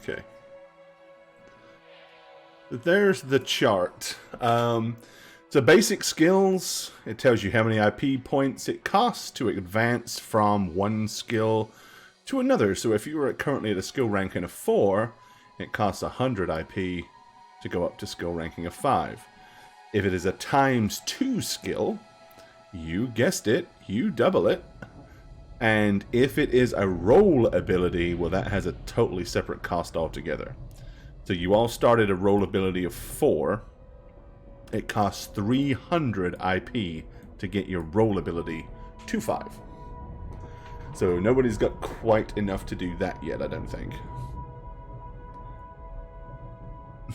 Okay. There's the chart. So basic skills, it tells you how many IP points it costs to advance from one skill to another. So if you were currently at a skill ranking of 4, it costs 100 IP to go up to skill ranking of 5. If it is a ×2 skill, you guessed it, you double it. And if it is a roll ability, well, that has a totally separate cost altogether. So you all started a roll ability of 4. It costs 300 IP to get your roll ability to 5. So nobody's got quite enough to do that yet, I don't think.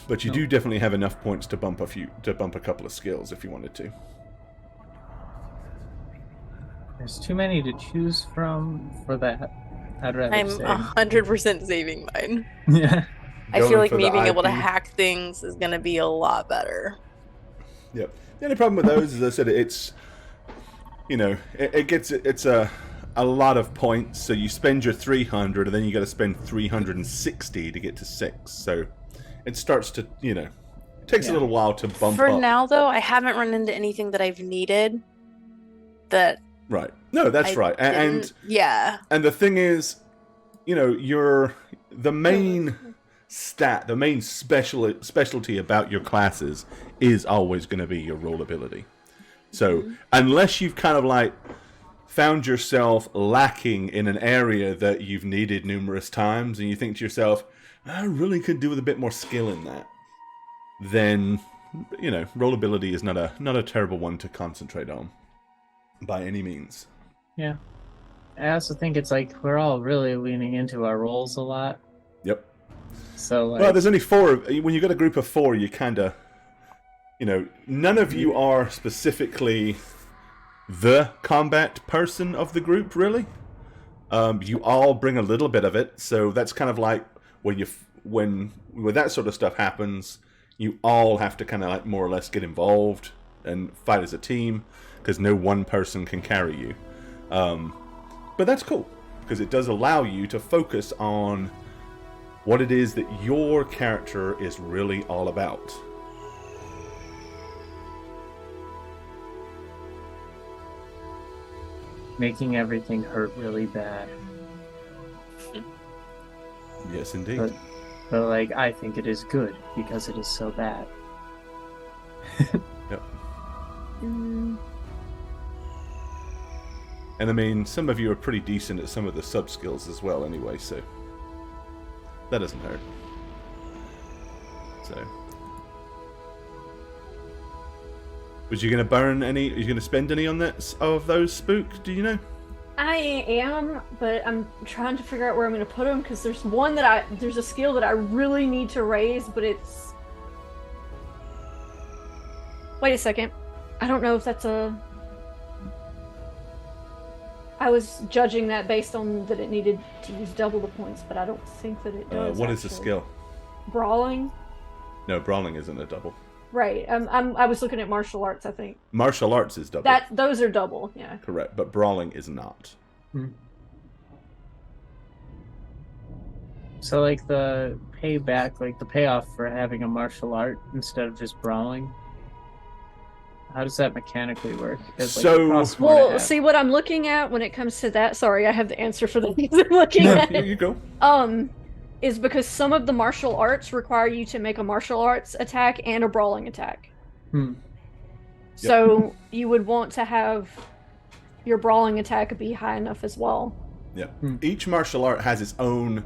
But you do definitely have enough points to bump a couple of skills if you wanted to. There's too many to choose from for that. I'd rather I'm say 100% saving mine. Yeah. I feel like me being IP. able to hack things is going to be a lot better. Yep. The only problem with those, as I said, it's, you know, it's a lot of points. So you spend your 300, and then you got to spend 360 to get to 6. So it starts to, you know, it takes a little while to bump For up. now, though, I haven't run into anything that I've needed that. Right. No, that's right. And yeah. And the thing is, you know, the main stat, the main specialty about your classes is always going to be your roll ability. So unless you've kind of like found yourself lacking in an area that you've needed numerous times, and you think to yourself, I really could do with a bit more skill in that, then, you know, roll ability is not a terrible one to concentrate on by any means. Yeah. I also think it's like we're all really leaning into our roles a lot. Yep. So like, well, there's only 4. When you got a group of 4, you kind of, you know, none of you are specifically the combat person of the group, really. You all bring a little bit of it, so that's kind of like when that sort of stuff happens, you all have to kind of like more or less get involved and fight as a team, because no one person can carry you. But that's cool, because it does allow you to focus on what it is that your character is really all about. making everything hurt really bad. Yes, indeed. But like, I think it is good because it is so bad. Yep. And I mean, some of you are pretty decent at some of the sub-skills as well anyway, so that doesn't hurt. So, was you going to burn any, are you going to spend any on that, of those spook, do you know? I am, but I'm trying to figure out where I'm going to put them, because there's there's a skill that I really need to raise, but it's... Wait a second. I don't know if that's a... I was judging that based on that it needed to use double the points, but I don't think that it does. What is the skill? Brawling? No, brawling isn't a double. Right. I was looking at martial arts, I think. Martial arts is double. Those are double, yeah. Correct, but brawling is not. So like the payback, like the payoff for having a martial art instead of just brawling, how does that mechanically work? Because, like, well, see what I'm looking at when it comes to that. Sorry, I have the answer for the things I'm looking at. Here you go. Is because some of the martial arts require you to make a martial arts attack and a brawling attack. So you would want to have your brawling attack be high enough as well. Yeah. Each martial art has its own.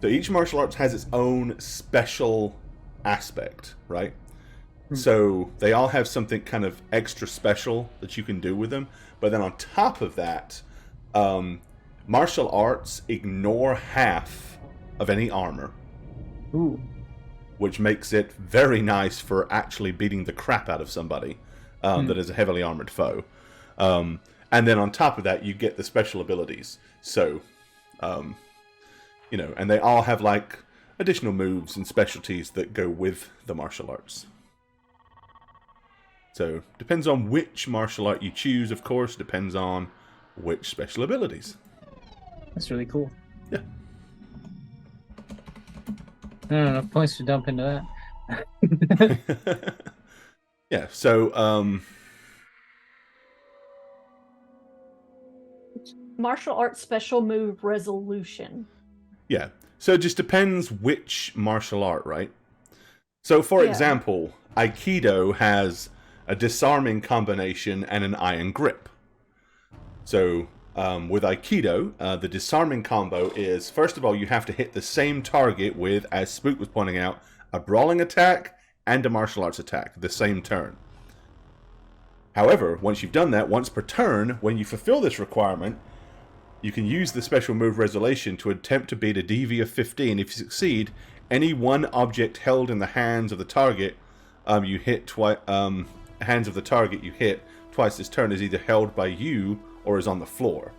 So each martial art has its own special aspect, right? So they all have something kind of extra special that you can do with them. But then on top of that, martial arts ignore half of any armor. Which makes it very nice for actually beating the crap out of somebody that is a heavily armored foe. And then on top of that, you get the special abilities. So, you know, and they all have like additional moves and specialties that go with the martial arts. So, depends on which martial art you choose, of course, depends on which special abilities. That's really cool. Yeah. No, enough points to dump into that. Yeah, so Martial arts special move resolution. yeah. So it just depends which martial art, right? So for Yeah. example, Aikido has a disarming combination and an iron grip. So with Aikido, the disarming combo is, first of all, you have to hit the same target with, as Spook was pointing out, a brawling attack and a martial arts attack, the same turn. However, once you've done that, once per turn, when you fulfill this requirement, you can use the special move Resolution to attempt to beat a DV of 15. If you succeed, any one object held in the hands of the target you hit twice. Hands of the target you hit twice this turn is either held by you or is on the floor.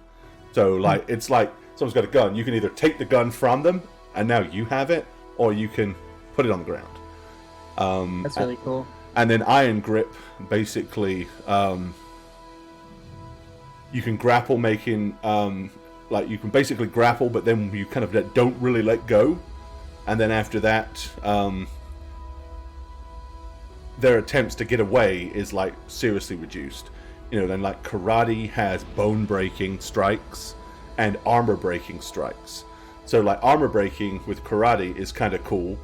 So like it's like someone's got a gun. You can either take the gun from them and now you have it, or you can put it on the ground. That's really cool. And then Iron Grip, basically, you can grapple, making like you can basically grapple, but then you kind of don't really let go. And then after that, their attempts to get away is like seriously reduced. You know, then like karate has bone breaking strikes and armor breaking strikes. So like armor breaking with karate is kind of cool,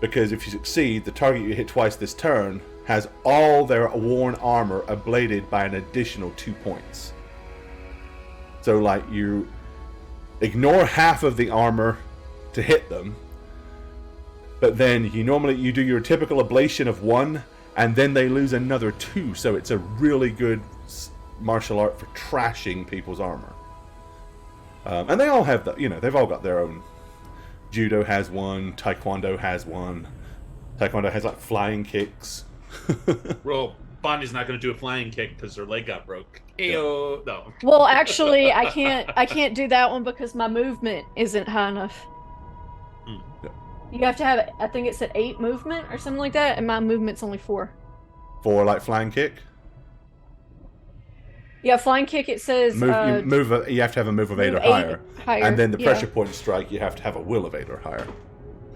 because if you succeed, the target you hit twice this turn has all their worn armor ablated by an additional 2 points. So like you ignore half of the armor to hit them, but then you do your typical ablation of 1, and then they lose another 2. So it's a really good martial art for trashing people's armor. And they all have they've all got their own. Judo has one, Taekwondo has one. Taekwondo has like flying kicks. Well, Bonnie's not going to do a flying kick because her leg got broke. Ayo, no. Well, actually, I can't do that one because my movement isn't high enough. Yeah. You have to have, I think it's at 8 movement or something like that, and my movement's only 4. For like flying kick? Yeah, flying kick, it says... You have to have a move of 8 or higher. And then the pressure point strike, you have to have a will of 8 or higher.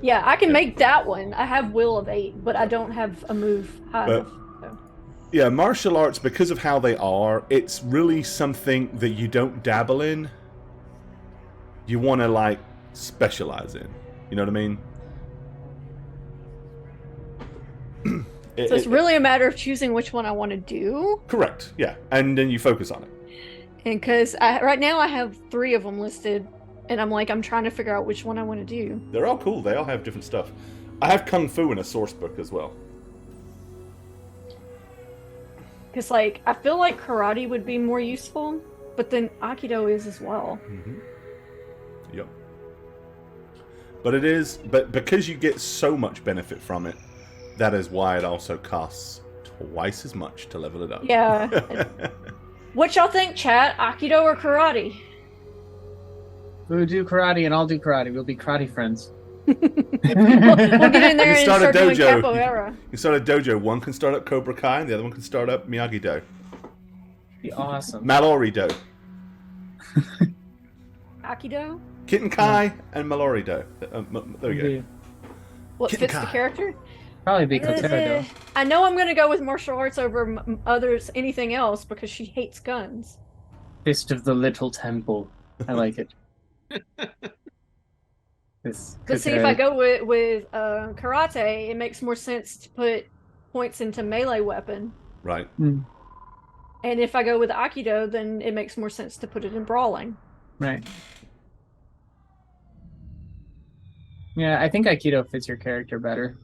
Yeah, I can make that one. I have will of 8, but I don't have a move high enough. So. Yeah, martial arts, because of how they are, it's really something that you don't dabble in. You want to, like, specialize in. You know what I mean? So it's really a matter of choosing which one I want to do. Correct, yeah. And then you focus on it. And because right now I have 3 of them listed, and I'm trying to figure out which one I want to do. They're all cool. They all have different stuff. I have Kung Fu in a source book as well. Because, like, I feel like karate would be more useful, but then Aikido is as well. Mm-hmm. Yep. But because you get so much benefit from it, that is why it also costs twice as much to level it up. Yeah. What y'all think, chat? Aikido or karate? We'll do karate and I'll do karate. We'll be karate friends. We'll get in there and start doing capoeira. You start a dojo. One can start up Cobra Kai, and the other one can start up Miyagi-Do. Be awesome. Mallory-Do. Aikido? Kitten Kai and Mallory-Do. There we go. What Kitten fits the Kai. character? Probably be Kotaro. I know I'm going to go with martial arts over anything else because she hates guns. Fist of the Little Temple. I like it. But see, if I go with karate, it makes more sense to put points into melee weapon. Right. Mm. And if I go with Aikido, then it makes more sense to put it in brawling. Right. Yeah, I think Aikido fits your character better.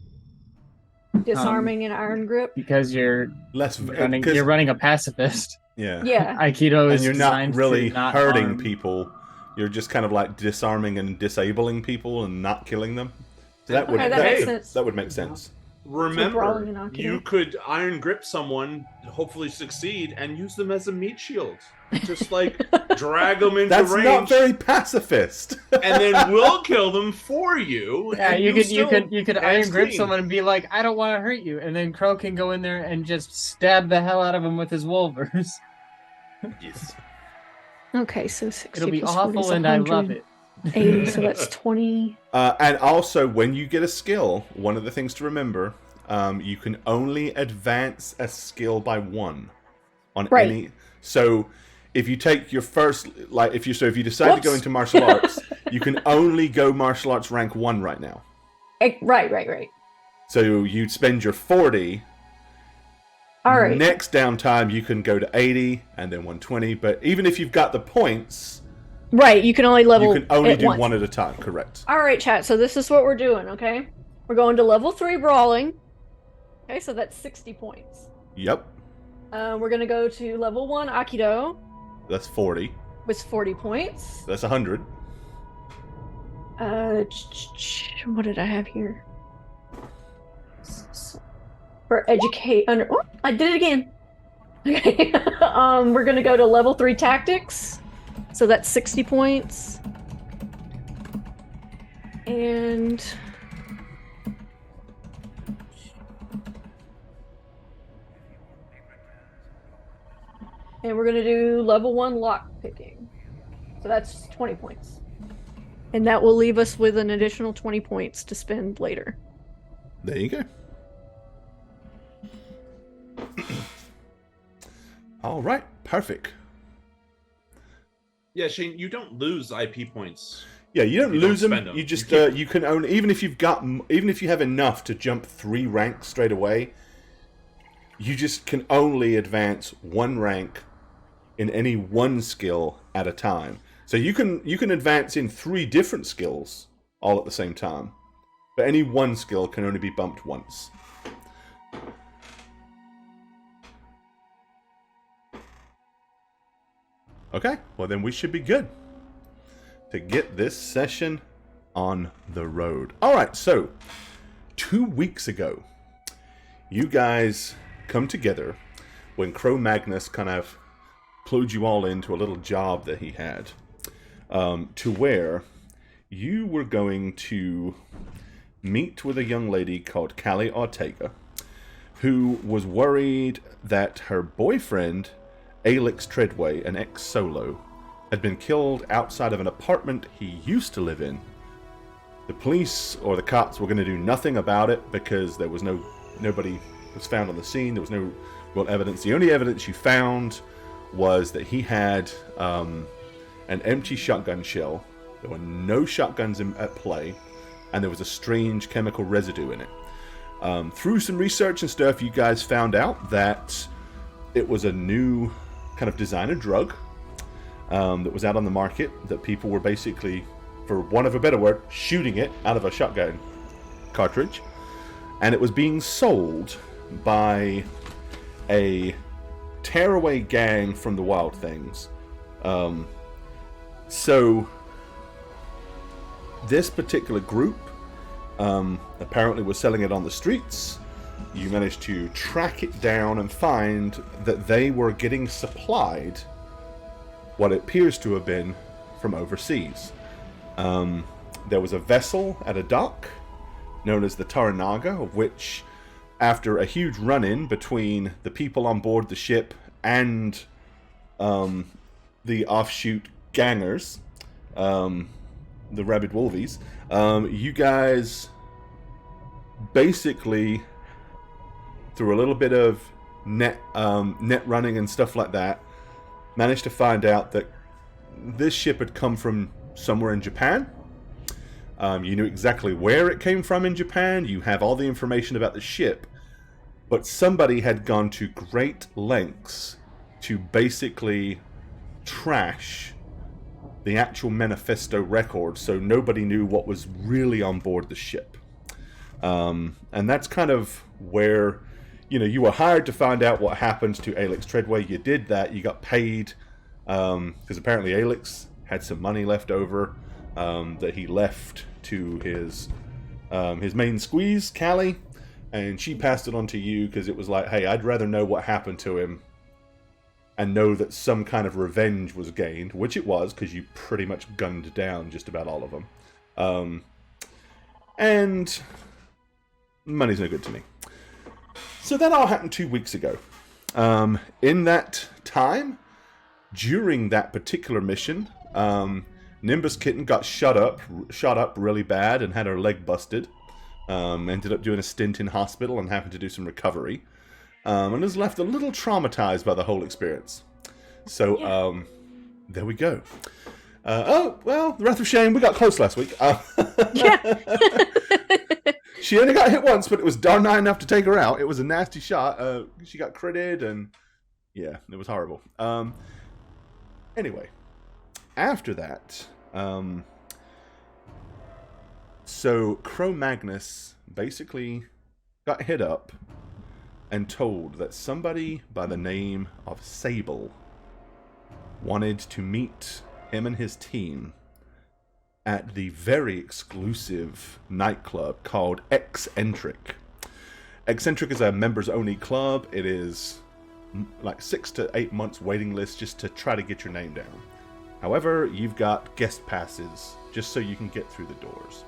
Disarming and iron grip. Because you're running a pacifist. Yeah. Yeah. Aikido is and you're not really not hurting harm. people. You're just kind of like disarming and disabling people and not killing them. So that makes sense. That would make sense. Remember, you could iron grip someone, hopefully succeed, and use them as a meat shield. Just like drag them into That's range. not very pacifist. And then we'll kill them for you. Yeah, you could iron grip clean. someone and be like, I don't want to hurt you, and then Crow can go in there and just stab the hell out of him with his wolvers. Yes. Okay, so 60 It'll be plus 40 awful, is and I 100. love it. 80, so that's 20. And also, when you get a skill, one of the things to remember, you can only advance a skill by 1 on any. So, if you take your first, if you decide to go into martial arts, you can only go martial arts rank 1 right now. Right. So you'd spend your 40. All right. Next downtime, you can go to 80 and then 120. But even if you've got the points, right, you can only level. You can only do once. 1 at a time. Correct. All right, chat. So this is what we're doing. Okay, we're going to level 3 brawling. Okay, so that's 60 points. Yep. We're gonna go to level 1 Aikido. That's 40. With 40 points. That's 100. What did I have here? For educate under. Oh, I did it again. Okay. We're gonna go to level 3 tactics. So that's 60 points. And we're gonna do level 1 lock picking. So that's 20 points. And that will leave us with an additional 20 points to spend later. There you go. All right, perfect. Yeah, Shane, you don't lose IP points. Yeah, you don't lose them. spend them. You just you can only, even if you have enough to jump 3 ranks straight away, you just can only advance 1 rank in any 1 skill at a time. So you can advance in 3 different skills all at the same time, but any 1 skill can only be bumped once. Okay, well then we should be good to get this session on the road. Alright, so 2 weeks ago, you guys come together when Cro-Magnus kind of clued you all into a little job that he had, to where you were going to meet with a young lady called Callie Ortega, who was worried that her boyfriend, Alex Treadway, an ex-solo, had been killed outside of an apartment he used to live in. The police or the cops were going to do nothing about it because there was nobody was found on the scene. There was no real evidence. The only evidence you found was that he had an empty shotgun shell. There were no shotguns at play, and there was a strange chemical residue in it. Through some research and stuff, you guys found out that it was a new kind of designer drug that was out on the market, that people were basically, for want of a better word, shooting it out of a shotgun cartridge, and it was being sold by a tearaway gang from the Wild Things. So this particular group apparently was selling it on the streets. You managed to track it down and find that they were getting supplied what it appears to have been from overseas. There was a vessel at a dock known as the Taranaga, of which, after a huge run-in between the people on board the ship and the offshoot gangers, the Rabid Wolvies, you guys basically, through a little bit of net running and stuff like that, managed to find out that this ship had come from somewhere in Japan. You knew exactly where it came from in Japan. You have all the information about the ship. But somebody had gone to great lengths to basically trash the actual manifesto record, so nobody knew what was really on board the ship. And that's kind of where, you were hired to find out what happened to Alex Treadway. You did that. You got paid because apparently Alex had some money left over that he left to his main squeeze, Callie, and she passed it on to you because it was like, hey, I'd rather know what happened to him and know that some kind of revenge was gained, which it was, because you pretty much gunned down just about all of them. And money's no good to me. So that all happened 2 weeks ago. In that time, during that particular mission, Nimbus Kitten got shot up really bad and had her leg busted. Ended up doing a stint in hospital and having to do some recovery. And was left a little traumatized by the whole experience. So, there we go. Oh, well, the Wrath of Shame, we got close last week. Yeah. She only got hit once, but it was darn nigh enough to take her out. It was a nasty shot. She got critted, and yeah, it was horrible. Anyway, after that, so Cro-Magnus basically got hit up and told that somebody by the name of Sable wanted to meet him and his team at the very exclusive nightclub called Eccentric. Eccentric is a members-only club. It is like 6 to 8 months waiting list just to try to get your name down. However, you've got guest passes just so you can get through the doors.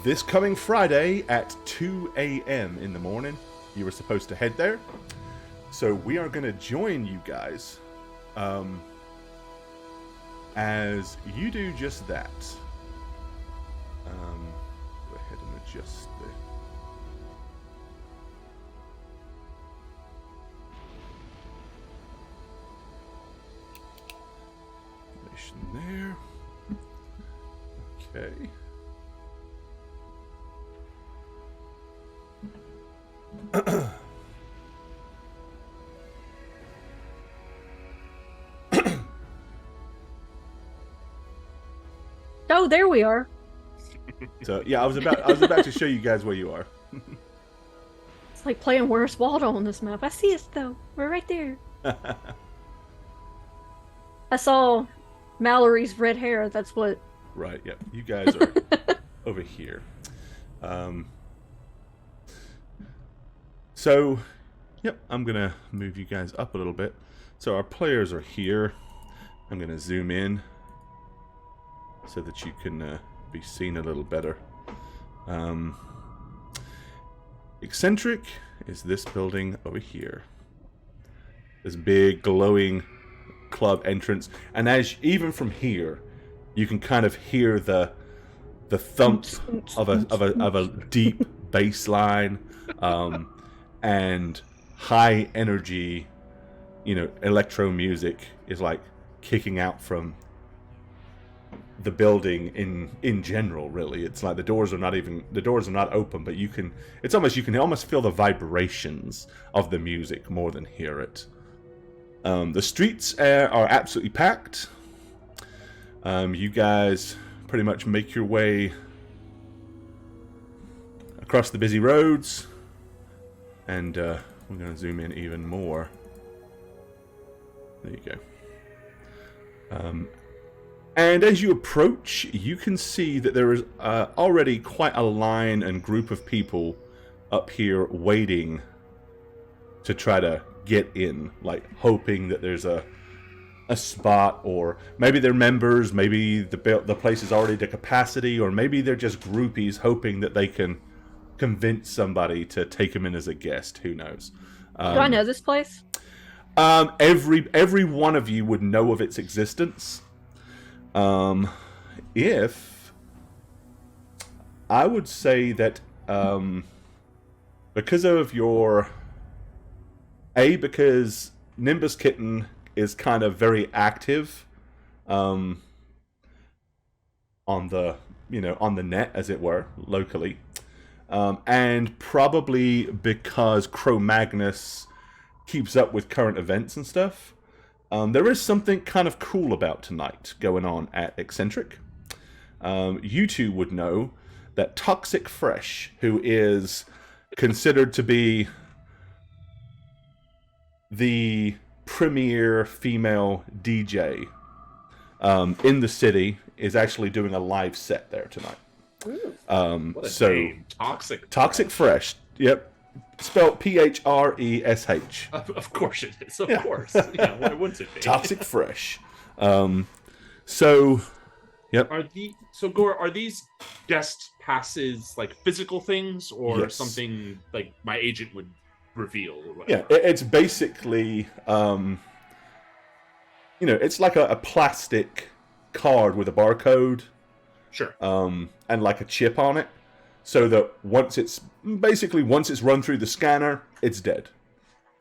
This coming Friday at 2 a.m. in the morning, you were supposed to head there. So we are going to join you guys as you do just that. Go ahead and adjust the information there. Okay. Oh, there we are. So yeah, I was about to show you guys where you are. It's like playing Where's Waldo on this map. I see us though. We're right there. I saw Mallory's red hair. That's what. Right. Yep. You guys are over here. So, yep. I'm gonna move you guys up a little bit. So our players are here. I'm gonna zoom in so that you can be seen a little better. Eccentric is this building over here. This big glowing club entrance, and even from here, you can kind of hear the thump of a deep bass line, and high energy, electro music is like kicking out from the building in general. Really, it's like the doors are not open, but you can almost feel the vibrations of the music more than hear it. The streets are absolutely packed. You guys pretty much make your way across the busy roads, and we're going to zoom in even more. There you go. And as you approach, you can see that there is already quite a line and group of people up here waiting to try to get in, like hoping that there's a spot, or maybe they're members, maybe the place is already to capacity, or maybe they're just groupies hoping that they can convince somebody to take them in as a guest. Who knows? Do I know this place? Every one of you would know of its existence. If I would say that, because of because Nimbus Kitten is kind of very active, on the net, as it were, locally, and probably because Cro-Magnus keeps up with current events and stuff. There is something kind of cool about tonight going on at Eccentric. You two would know that Toxic Fresh, who is considered to be the premier female DJ in the city, is actually doing a live set there tonight. What a name. Toxic Fresh. Yep. Spelled Phresh. Of course it is. Of course. Yeah, why wouldn't it be? Toxic Fresh. So, yep. Gore, are these guest passes like physical things, or Yes. something like my agent would reveal? Or Yeah, whatever? it's basically it's like a plastic card with a barcode, Sure. and like a chip on it, so that once it's run through the scanner, it's dead.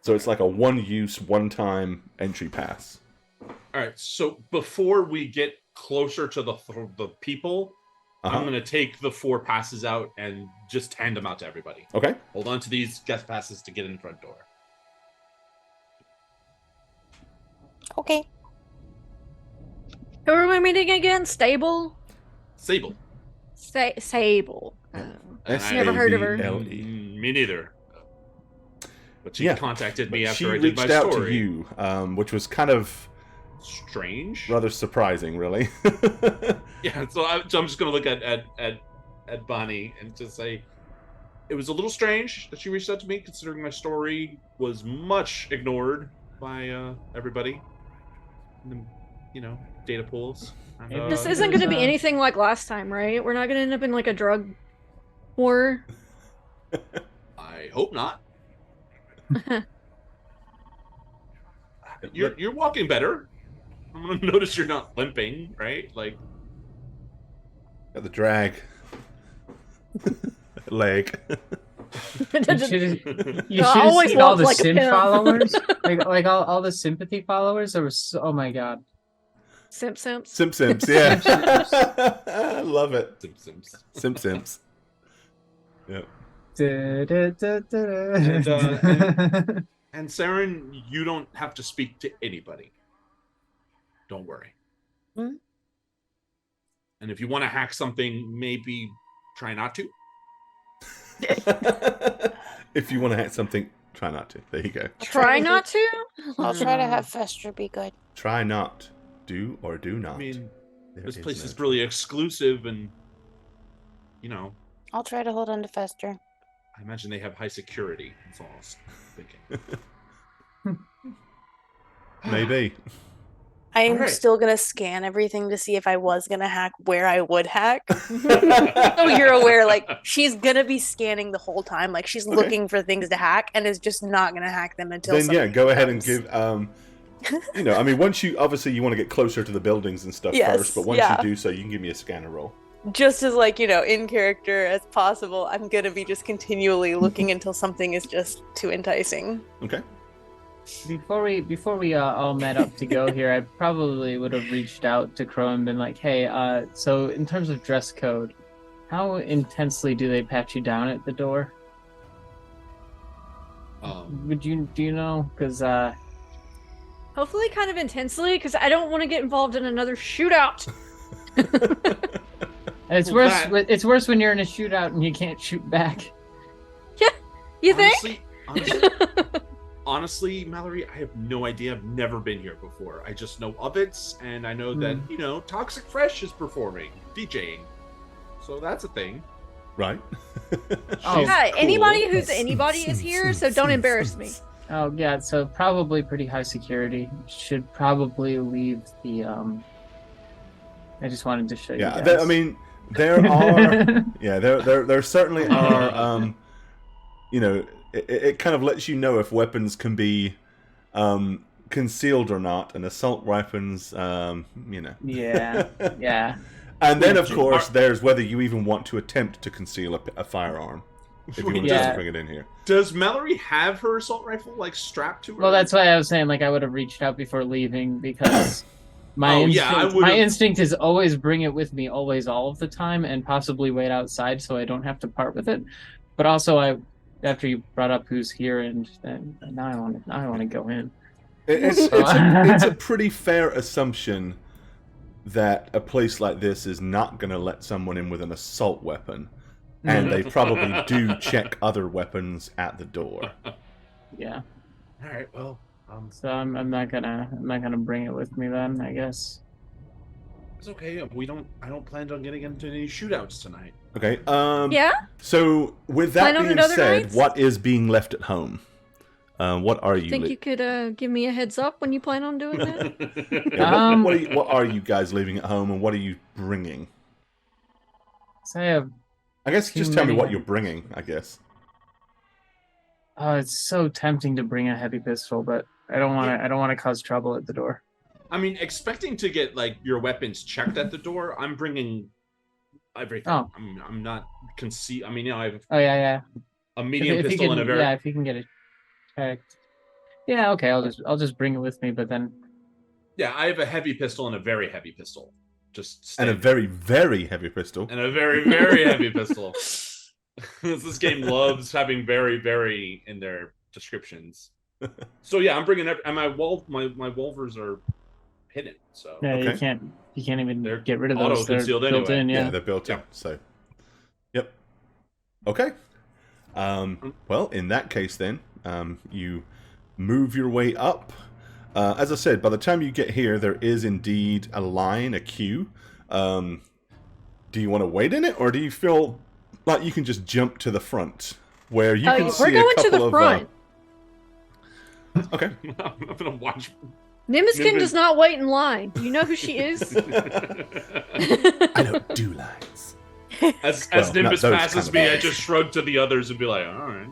So it's like a one-use, one-time entry pass. All right. So before we get closer to the people, I'm going to take the 4 passes out and just hand them out to everybody. Okay. Hold on to these guest passes to get in the front door. Okay. Who are we meeting again? Stable? Sable. Sable. Never heard of her. Me neither. But she contacted me after she I did my reached out story. to you, which was kind of strange, rather surprising, really. Yeah, so I'm just gonna look at Bonnie and just say it was a little strange that she reached out to me, considering my story was much ignored by everybody in the data pools. And, This isn't going to be anything like last time, right? We're not going to end up in like a drug war. I hope not. You're walking better. I'm gonna notice you're not limping, right? Like, got the drag leg. You should No, have always seen all walk the like a sim pimp. followers, like all the sympathy followers. There was oh my god, Simps. Simps, yeah. I love it. Simps. Yep. And Saren, you don't have to speak to anybody. Don't worry. Hmm? And if you want to hack something, maybe try not to. If you want to hack something, try not to. There you go. Try not to? I'll try to have Fester be good. Try not. Do or do not. I mean, There this is place no is really exclusive, and I'll try to hold on to Fester. I imagine they have high security. That's all I was thinking. Maybe. I am Alright. still gonna scan everything to see if I was gonna hack where I would hack. So you're aware, like, she's gonna be scanning the whole time. Like, she's Okay. looking for things to hack and is just not gonna hack them until Then something go ahead and comes. give I mean, once you you want to get closer to the buildings and stuff Yes, first, but once yeah. you do so, you can give me a scanner roll. Just as, like, in character as possible, I'm gonna be just continually looking until something is just too enticing. Okay. Before we all met up to go here, I probably would have reached out to Crow and been like, "Hey, so in terms of dress code, how intensely do they pat you down at the door? Do you know? Because Hopefully kind of intensely, because I don't want to get involved in another shootout. it's Well, worse. It's worse when you're in a shootout and you can't shoot back. You think? Honestly, Mallory, I have no idea. I've never been here before. I just know of it, and I know that, Toxic Fresh is performing, DJing. So that's a thing. Right. Oh, Yeah, cool. anybody who's anybody is here, so don't embarrass me. Oh yeah, so probably pretty high security. Should probably leave the. I just wanted to show you. Yeah, guys. I mean, there are. Yeah, there certainly are. It kind of lets you know if weapons can be concealed or not, and assault weapons, Yeah, yeah. And then, of course, there's whether you even want to attempt to conceal a firearm. If you want to Yeah. just bring it in here. Does Mallory have her assault rifle, strapped to her? Well, that's why I was saying, I would have reached out before leaving because my would've- instinct is always bring it with me, always, all of the time, and possibly wait outside so I don't have to part with it. But also, after you brought up who's here, and now I want to go in. It's a pretty fair assumption that a place like this is not going to let someone in with an assault weapon, and they probably do check other weapons at the door. Yeah. All right. Well, So I'm not gonna bring it with me then, I guess. it's okay. I don't plan on getting into any shootouts tonight. Okay. Yeah? So with that Plan on being it other said, nights? what is being left at home? What are you? Think you could give me a heads up when you plan on doing that? Yeah, what are you guys leaving at home, and what are you bringing? So I have. I guess just tell me what you're bringing. I guess. Oh, it's so tempting to bring a heavy pistol, but I don't want to. I don't want to cause trouble at the door. I mean, expecting to get like your weapons checked at the door, I'm bringing everything. Oh. I'm not I mean, I have Oh yeah. a medium If you pistol can, and a very yeah, if you can get it checked. Yeah, okay. I'll just bring it with me, but then. yeah, I have a heavy pistol and a very heavy pistol. Just And a standard. very, very heavy pistol. And a very, very heavy pistol. This game loves having very, very in their descriptions. So yeah, I'm bringing and my Wolvers are hidden. So Yeah, Okay. you can't even They're get rid of those. They're auto-concealed built anyway. in. Yeah, Yeah. they're built in. Yeah. So, yep. Okay. Well, in that case, then you move your way up. As I said, by the time you get here, there is indeed a line, a queue. Do you want to wait in it, or do you feel like you can just jump to the front, where you can see we're going a couple to the of? front. Okay. I'm gonna watch. Nimbuskin does not wait in line. Do you know who she is? I don't do lines. As Well, Nimbus not those passes kind of me, I lines. just shrug to the others and be like, "All right."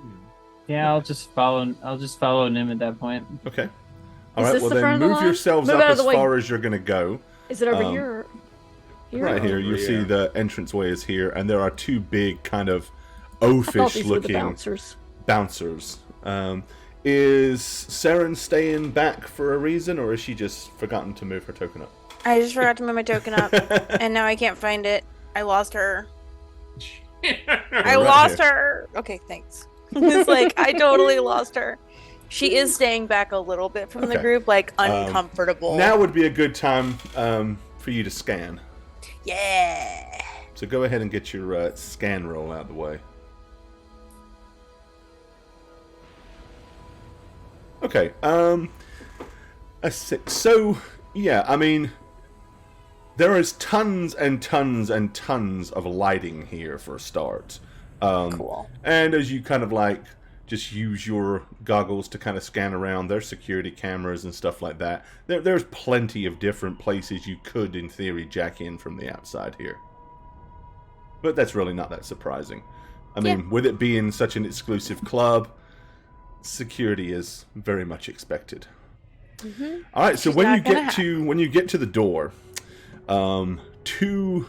Yeah, I'll just follow Nim at that point. Okay. All Is right. this Well, the then front of the move line? yourselves Move up out of as the way. far as you're going to go. Is it over Um, here? Or here? Right here, over you'll see here. the entranceway is here, and there are two big kind of I thought oafish these were the looking bouncers. bouncers. Is Saren staying back for a reason, or is she just forgotten to move her token up? I just forgot to move my token up, and now I can't find it. I lost her. I right lost here. her. Okay, thanks. It's like I totally lost her. She is staying back a little bit from the Okay. group, like uncomfortable. Now would be a good time for you to scan. Yeah. So go ahead and get your scan roll out of the way. Okay. So yeah, I mean, there is tons and tons and tons of lighting here for a start. Cool. And as you kind of like just use your goggles to kind of scan around, there's security cameras and stuff like that. There's plenty of different places you could, in theory, jack in from the outside here. But that's really not that surprising. I mean, with it being such an exclusive club, security is very much expected. Mm-hmm. All right, so She's when not you gonna get to the door, two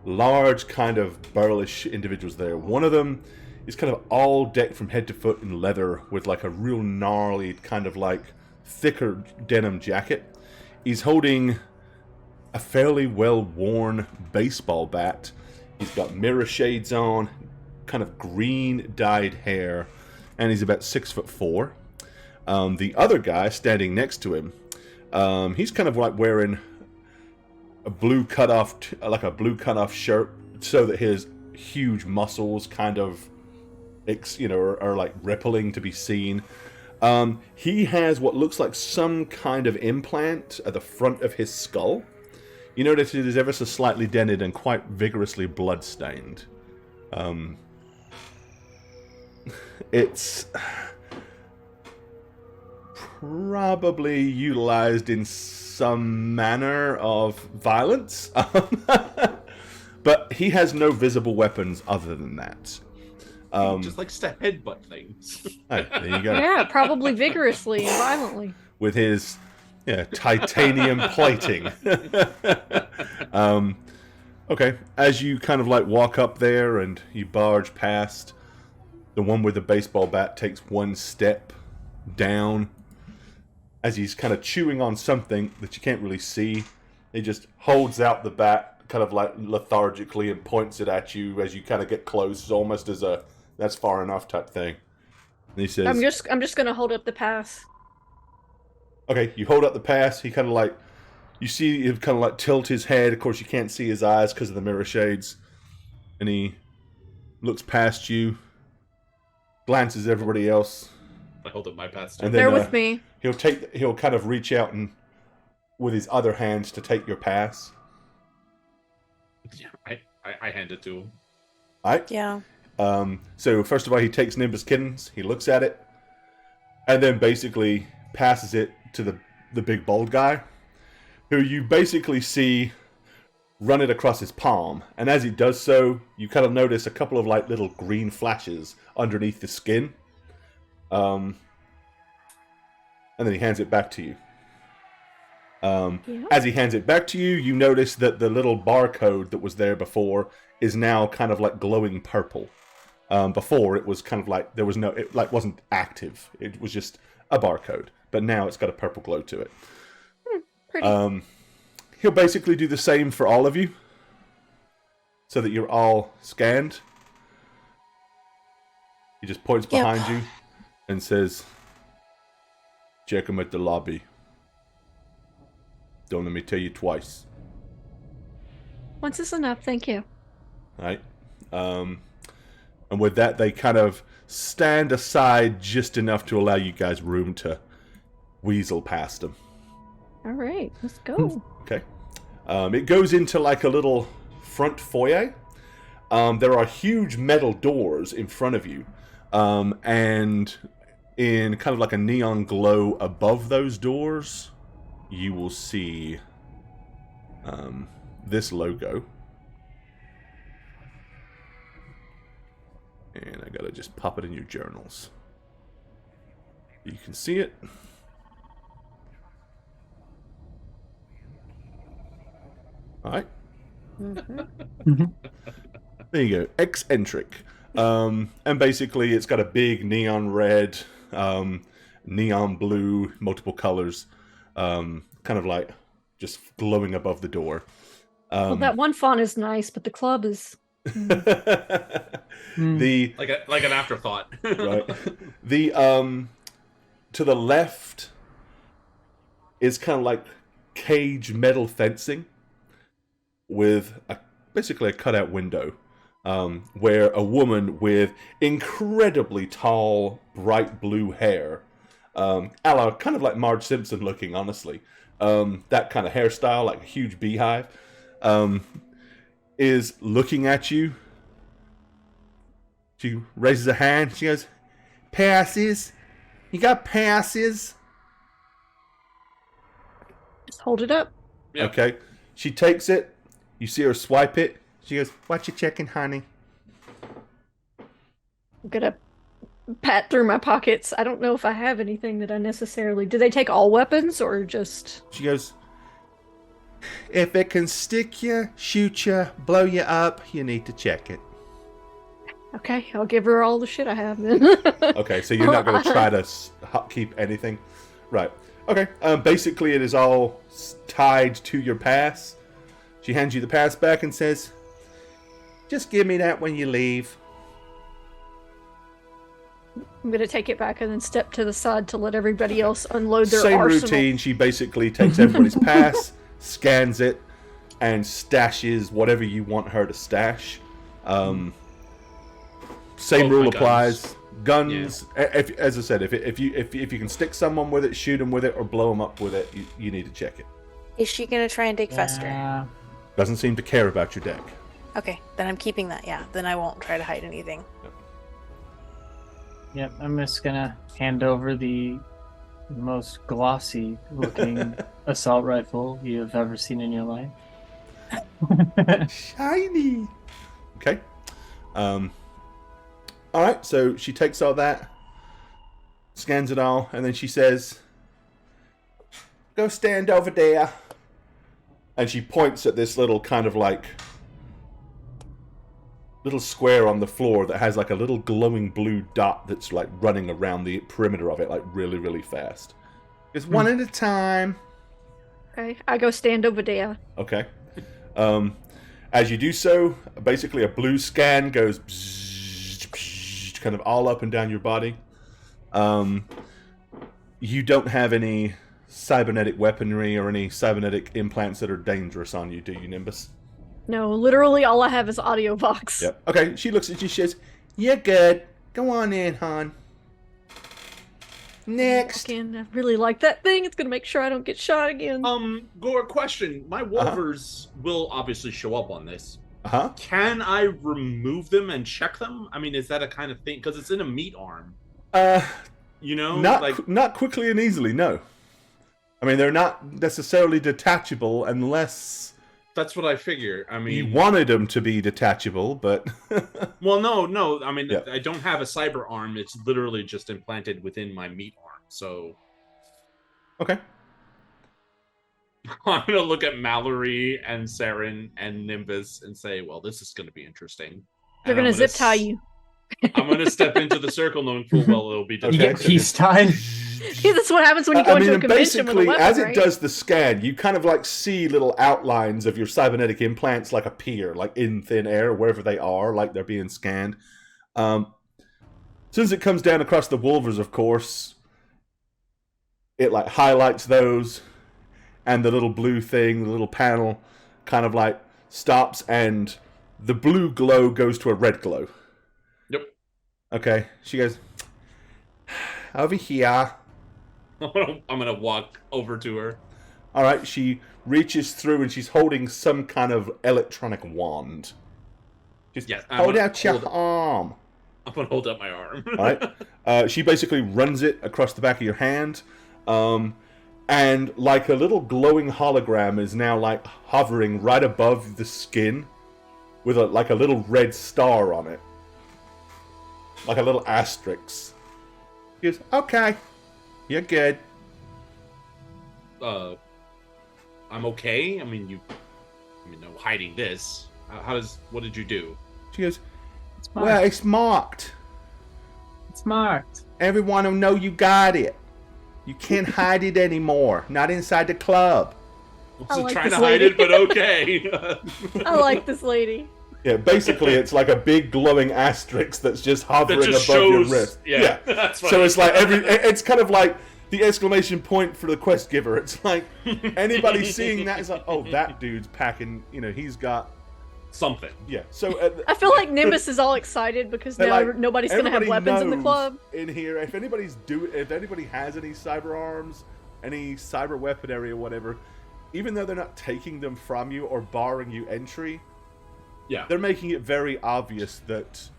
large kind of burlish individuals there. One of them is kind of all decked from head to foot in leather with like a real gnarly kind of like thicker denim jacket. He's holding a fairly well-worn baseball bat. He's got mirror shades on, kind of green dyed hair, and he's about 6'4". The other guy standing next to him, he's kind of like wearing a blue cutoff shirt, so that his huge muscles kind of, are like rippling to be seen. He has what looks like some kind of implant at the front of his skull. You notice it is ever so slightly dented and quite vigorously blood-stained. It's probably utilized in some manner of violence. But he has no visible weapons other than that. He just likes to headbutt things. Oh, there you go. Yeah, probably vigorously and violently. With his titanium plating. Okay, as you kind of like walk up there and you barge past, the one with the baseball bat takes one step down as he's kind of chewing on something that you can't really see. He just holds out the bat kind of like lethargically and points it at you as you kind of get close, almost as a "that's far enough" type thing. And he says, I'm just gonna hold up the pass. okay, you hold up the pass. He kind of like, you see him kind of like tilt his head. Of course, you can't see his eyes because of the mirror shades. And he looks past you, glances at everybody else. I hold up my pass And too. then Bear with me. he'll kind of reach out and with his other hand to take your pass. Yeah, I hand it to him. All right. Yeah. So first of all, he takes Nimbus Kittens. He looks at it, and then basically passes it to the big bald guy, who you basically see run it across his palm. And as he does so, you kind of notice a couple of like little green flashes underneath the skin. And then he hands it back to you. Yeah. As he hands it back to you, you notice that the little barcode that was there before is now kind of like glowing purple. Before it was kind of like there was no, it like wasn't active. It was just a barcode, but now it's got a purple glow to it. Pretty. He'll basically do the same for all of you, so that you're all scanned. He just points behind you and says, "Check him at the lobby. Don't let me tell you twice." Once is enough, thank you. Right? And with that, they kind of stand aside just enough to allow you guys room to weasel past them. All right, let's go. Okay. It goes into like a little front foyer. There are huge metal doors in front of you. And in kind of like a neon glow above those doors, you will see this logo. And I gotta just pop it in your journals. You can see it. Alright. There you go. Eccentric. And basically it's got a big neon red, neon blue, multiple colors, kind of like just glowing above the door. Well, that one font is nice, but the club is... The like an afterthought. right. The to the left is kind of like cage metal fencing with basically a cutout window, where a woman with incredibly tall, bright blue hair, a la kind of like Marge Simpson looking, honestly, that kind of hairstyle, like a huge beehive, is looking at you. She raises a hand. She goes, "Passes? You got passes?" Just hold it up. Yep. Okay. She takes it. You see her swipe it. She goes, "What you checking, honey?" I'm gonna pat through my pockets. I don't know if I have anything that I necessarily... Do they take all weapons or just... She goes, "If it can stick you, shoot you, blow you up, you need to check it." Okay, I'll give her all the shit I have then. Okay, so you're not going to try to keep anything? Right. Okay, basically it is all tied to your pass. She hands you the pass back and says, "Just give me that when you leave." I'm gonna take it back and then step to the side to let everybody else unload their Same arsenal. routine. She basically takes everybody's pass, scans it, and stashes whatever you want her to stash. Same rule applies. Guns. Yeah. As I said, if you can stick someone with it, shoot them with it, or blow them up with it, you need to check it. Is she gonna try and dig Fester? Yeah. Doesn't seem to care about your deck. Okay, then I'm keeping that. Yeah, then I won't try to hide anything. Yep, I'm just gonna hand over the most glossy looking assault rifle you have ever seen in your life. Shiny. Okay. All right. So she takes all that, scans it all, and then she says, "Go stand over there." And she points at this little kind of like little square on the floor that has like a little glowing blue dot that's like running around the perimeter of it, like really, really fast. It's one at a time. Okay, I go stand over there. Okay. As you do so, basically a blue scan goes kind of all up and down your body. You don't have any cybernetic weaponry or any cybernetic implants that are dangerous on you, do you, Nimbus? No, literally all I have is audio box. Yep. Okay, she looks at you, she says, "You're good. Go on in, hon. Next." Again, I really like that thing. It's gonna make sure I don't get shot again. Gore, question. My wolvers will obviously show up on this. Uh-huh. Can I remove them and check them? I mean, is that a kind of thing? Because it's in a meat arm. You know? Not quickly and easily, no. I mean, they're not necessarily detachable unless That's what I figure. I mean, you wanted them to be detachable, but... well, no. I mean, Yeah. I don't have a cyber arm. It's literally just implanted within my meat arm. So, Okay. I'm gonna look at Mallory and Saren and Nimbus and say, "Well, this is gonna be interesting." They're And gonna I'm zip tie you. I'm gonna step into the circle, knowing full well it'll be You Okay. get peace time. Yeah, that's what happens when you go into a convention with a basically, weapon, as it right? does the scan, you kind of like see little outlines of your cybernetic implants like appear, like in thin air, wherever they are, like they're being scanned. As soon as it comes down across the wolvers, of course, it like highlights those, and the little blue thing, the little panel, kind of like stops, and the blue glow goes to a red glow. Yep. Okay, she goes, over here. I'm gonna walk over to her. All right, she reaches through and she's holding some kind of electronic wand. Just Yes, I'm hold gonna out your hold- arm. I'm gonna hold up my arm. All right. She basically runs it across the back of your hand, and like a little glowing hologram is now like hovering right above the skin, with like a little red star on it, like a little asterisk. She goes, "Okay, you're good." I'm okay. I mean, no hiding this. What did you do? She goes, It's "Well, marked. it's marked. It's marked. Everyone will know you got it. You can't hide it anymore. Not inside the club." I I wasn't like trying this to hide lady. it, but okay. I like this lady. Yeah, basically it's like a big glowing asterisk that's just hovering That just above shows. your wrist. Yeah, that's So funny. it's like it's kind of like the exclamation point for the quest giver. It's like anybody seeing that is like, oh, that dude's packing. He's got something. yeah. So I feel like Nimbus is all excited because they're now like, nobody's gonna have everybody weapons in the knows club. in here. If anybody has any cyber arms, any cyber weaponry or whatever, even though they're not taking them from you or barring you entry, Yeah, they're making it very obvious that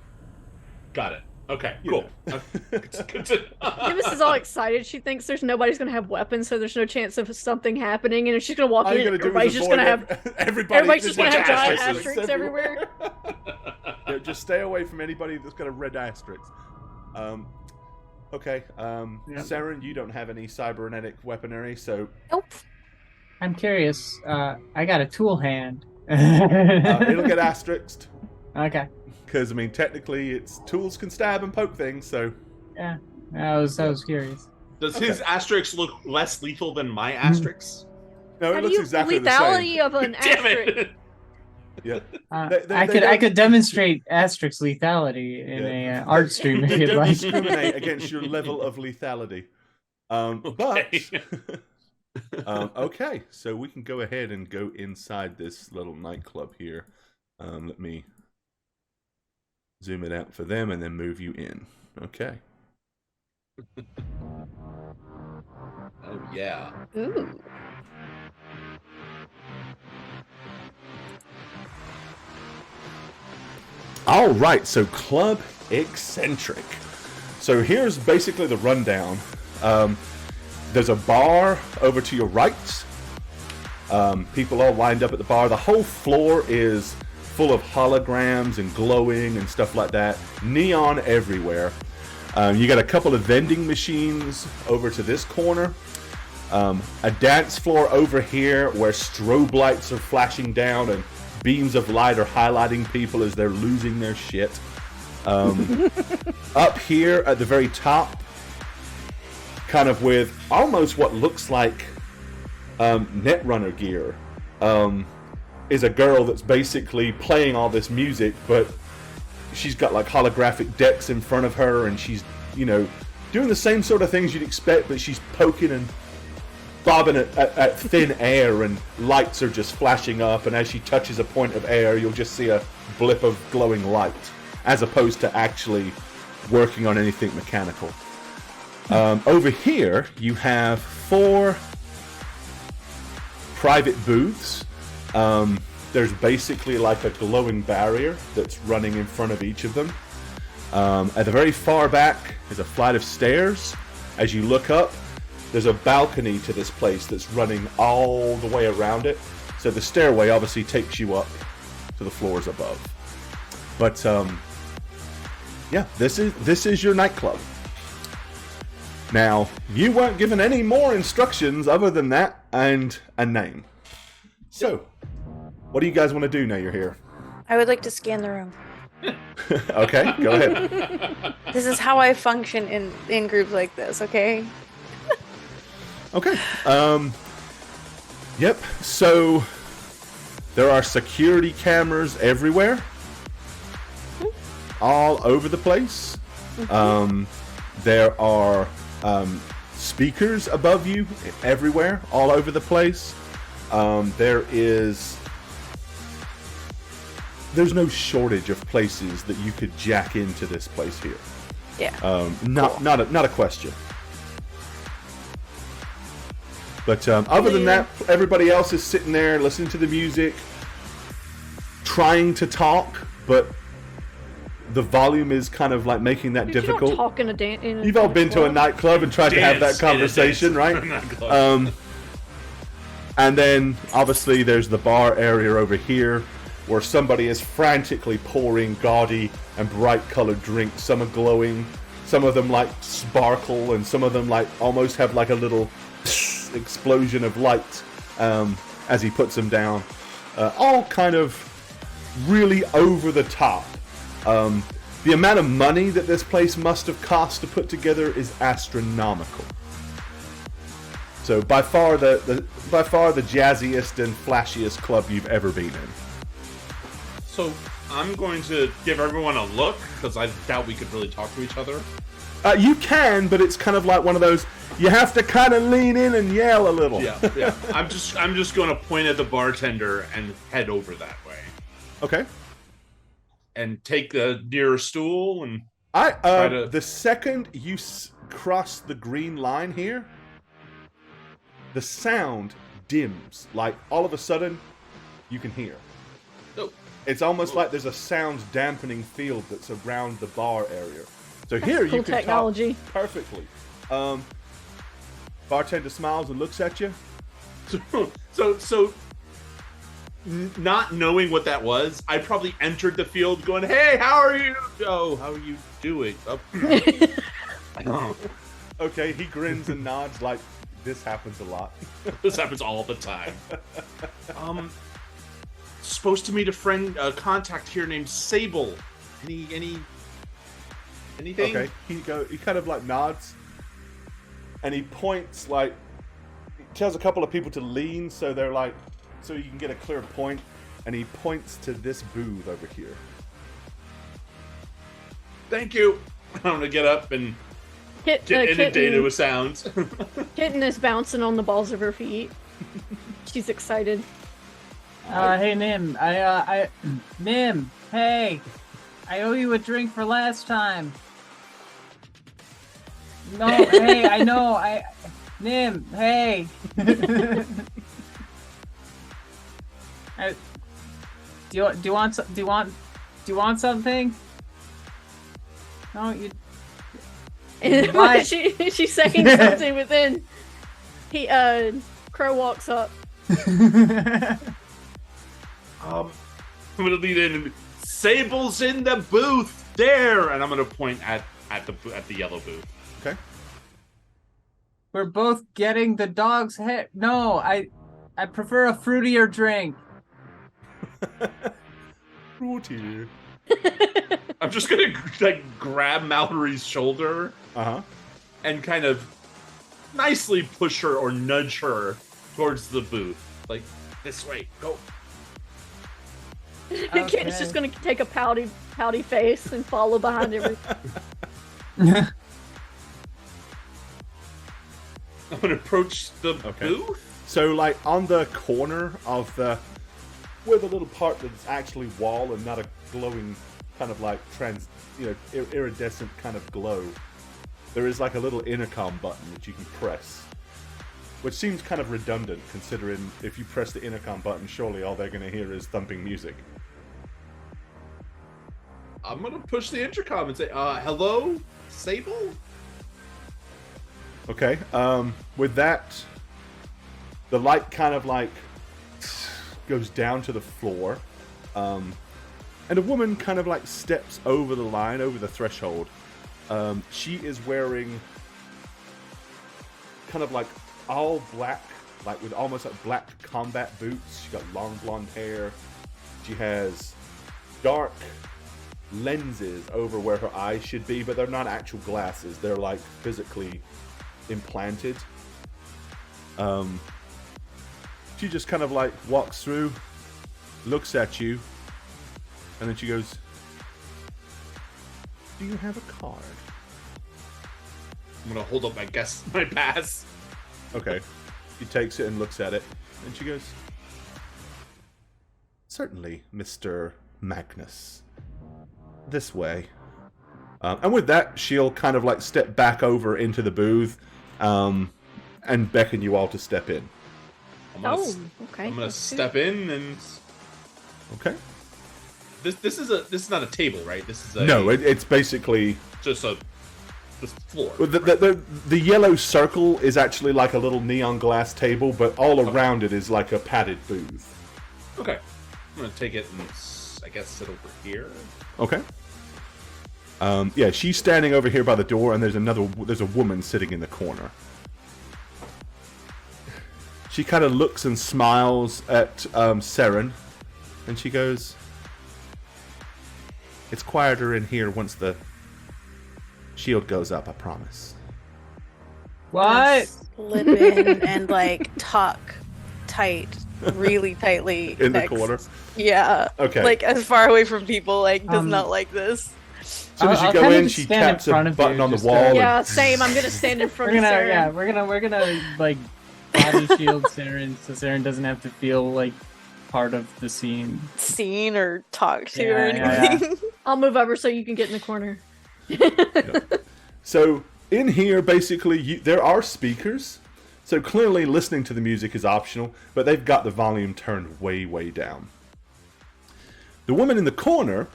got it. Okay, You cool. know. Good to- Nimbus is all excited. She thinks there's nobody's gonna have weapons, so there's no chance of something happening. And if she's gonna walk all in, you gotta do everybody's is just avoid gonna have everybody's just gonna have giant asterisks asterisks everywhere. Yeah, just stay away from anybody that's got a red asterisk. Okay. Saren, you don't have any cybernetic weaponry, so Nope. I'm curious. I got a tool hand. it'll get asterisked. Okay. Because technically, it's tools can stab and poke things. So Yeah. I was curious. Does Okay. his asterisk look less lethal than my asterisk? no, How it do looks you exactly the lethality same. of an Damn asterisk? it! Yeah. I They could don't- demonstrate asterisk lethality in Yeah. a art stream if They you'd don't like. discriminate against your level of lethality. Okay. But okay, so we can go ahead and go inside this little nightclub here. Let me zoom it out for them and then move you in. Okay. Oh yeah. Ooh. All right, so Club Eccentric. So here's basically the rundown. There's a bar over to your right. People all lined up at the bar. The whole floor is full of holograms and glowing and stuff like that. Neon everywhere. You got a couple of vending machines over to this corner. A dance floor over here where strobe lights are flashing down and beams of light are highlighting people as they're losing their shit. Up here at the very top, kind of with almost what looks like Netrunner gear, is a girl that's basically playing all this music, but she's got like holographic decks in front of her, and she's, doing the same sort of things you'd expect, but she's poking and bobbing at thin air, and lights are just flashing up, and as she touches a point of air, you'll just see a blip of glowing light, as opposed to actually working on anything mechanical. Over here, you have 4 private booths. There's basically like a glowing barrier that's running in front of each of them. At the very far back is a flight of stairs. As you look up, there's a balcony to this place that's running all the way around it. So the stairway obviously takes you up to the floors above. But yeah, this is your nightclub. Now, you weren't given any more instructions other than that and a name. So, what do you guys want to do now you're here? I would like to scan the room. Okay, go ahead. This is how I function in groups like this, okay? Okay. Yep. So there are security cameras everywhere, all over the place. There are speakers above you everywhere, all over the place. There's no shortage of places that you could jack into this place here. Yeah. Not a question. But other than that, everybody else is sitting there listening to the music, trying to talk, but the volume is kind of like making that difficult. You don't talk in a dance. You've all been to a nightclub and tried to have that conversation, right? And then obviously there's the bar area over here, where somebody is frantically pouring gaudy and bright colored drinks. Some are glowing, some of them like sparkle, and some of them like almost have like a little explosion of light as he puts them down. All kind of really over the top. The amount of money that this place must have cost to put together is astronomical. So by far the jazziest and flashiest club you've ever been in. So I'm going to give everyone a look because I doubt we could really talk to each other. You can, but it's kind of like one of those. You have to kind of lean in and yell a little. Yeah. I'm just going to point at the bartender and head over that way. Okay. And take the nearest stool and the second you cross the green line here, the sound dims. Like all of a sudden, you can hear. Oh. It's almost like there's a sound dampening field that's around the bar area. So here you can technology. talk perfectly. Bartender smiles and looks at you. So not knowing what that was, I probably entered the field going, "Hey, how are you? Oh, how are you doing?" Oh. Okay, he grins and nods like this happens a lot. This happens all the time. Supposed to meet a contact here named Sable. Anything? Okay, he kind of like nods, and he points like he tells a couple of people to lean so they're like so you can get a clear point, and he points to this booth over here. Thank you. I'm gonna get up and inundate with sounds. Kitten is bouncing on the balls of her feet. She's excited. Hey Nim, Nim, hey, I owe you a drink for last time. No, hey, I know, Nim, hey. Do you want something? No, you. She's saying something within. Crow walks up. I'm gonna lead in and Sable's in the booth there, and I'm gonna point at the yellow booth. Okay. We're both getting the dog's head. No, I prefer a fruitier drink. Fruity. I'm just gonna like grab Mallory's shoulder, and kind of nicely push her or nudge her towards the booth, like this way. Go. Okay. Kitten's just gonna take a pouty face and follow behind him. I'm gonna approach the booth. So, like on the corner of where the little part that's actually wall and not a glowing kind of like iridescent kind of glow, there is like a little intercom button that you can press. Which seems kind of redundant, considering if you press the intercom button, surely all they're going to hear is thumping music. I'm going to push the intercom and say, hello, Sable? Okay, with that, the light kind of like goes down to the floor, and a woman kind of like steps over the line, over the threshold. She is wearing kind of like all black like with almost like black combat boots. She's got long blonde hair. She has dark lenses over where her eyes should be, but they're not actual glasses. They're like physically implanted. She just kind of like walks through, looks at you, and then she goes, "Do you have a card?" I'm gonna hold up my pass. Okay. She takes it and looks at it, and she goes, "Certainly, Mr. Magnus. This way." And with that, she'll kind of like step back over into the booth, and beckon you all to step in. Okay. I'm gonna step in and. Okay. This is not a table, right? This is a No, it's basically just a floor. the yellow circle is actually like a little neon glass table, but all around it is like a padded booth. Okay, I'm gonna take it and I guess sit over here. Okay. Yeah, she's standing over here by the door, and there's a woman sitting in the corner. She kind of looks and smiles at Seren, and she goes, "It's quieter in here once the shield goes up, I promise." What? Slip in and like tuck tight, really tightly In the next- corner? Yeah. Okay. Like as far away from people, like does not like this. As soon as you I'll go kind of in, just she stand in taps a front of button you, on the just wall. Yeah, and- same. I'm gonna stand in front We're of gonna, Sarah. yeah, we're gonna like body shield Saren, so Saren doesn't have to feel like part of the scene. Seen or talked to or Yeah, anything. yeah, I'll move over so you can get in the corner. So in here, basically, there are speakers. So clearly, listening to the music is optional, but they've got the volume turned way, way down. The woman in the corner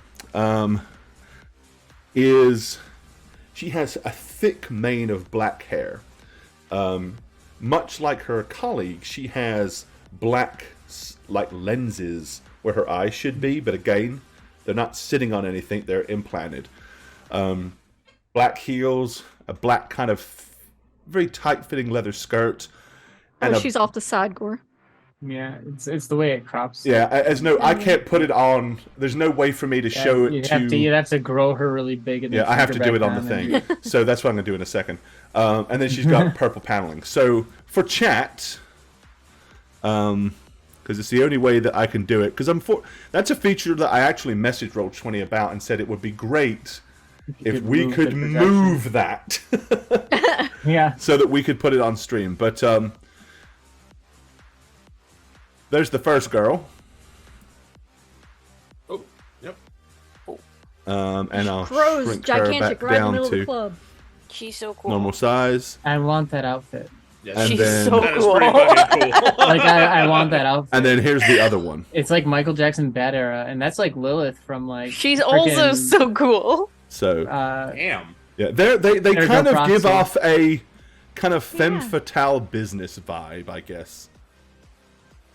she has a thick mane of black hair. Much like her colleague, she has black like lenses where her eyes should be, but again, they're not sitting on anything; they're implanted. Black heels, a black kind of very tight-fitting leather skirt, and She's off the side, Gore. Yeah, it's the way it crops. yeah. I can't put it on. There's no way for me to show it You'd have to grow her really big. And then I have shrink to her do it back on the down and- thing. So that's what I'm going to do in a second. And then she's got purple paneling. So for chat, because it's the only way that I can do it, because that's a feature that I actually messaged Roll20 about and said it would be great if we move could the projection. move that Yeah. so that we could put it on stream. But there's the first girl. Oh, yep. And I'll Grows shrink her gigantic back right in the down middle of the to club. She's so cool. normal size. I want that outfit. Yes. And She's then- so That is cool. pretty fucking cool. Like I want that outfit. And then here's the other one. It's like Michael Jackson Bad Era, and that's like Lilith from like. She's also frickin', so cool. So Damn. yeah, they Ergo kind of give proxy. off a kind of femme Yeah. fatale business vibe, I guess.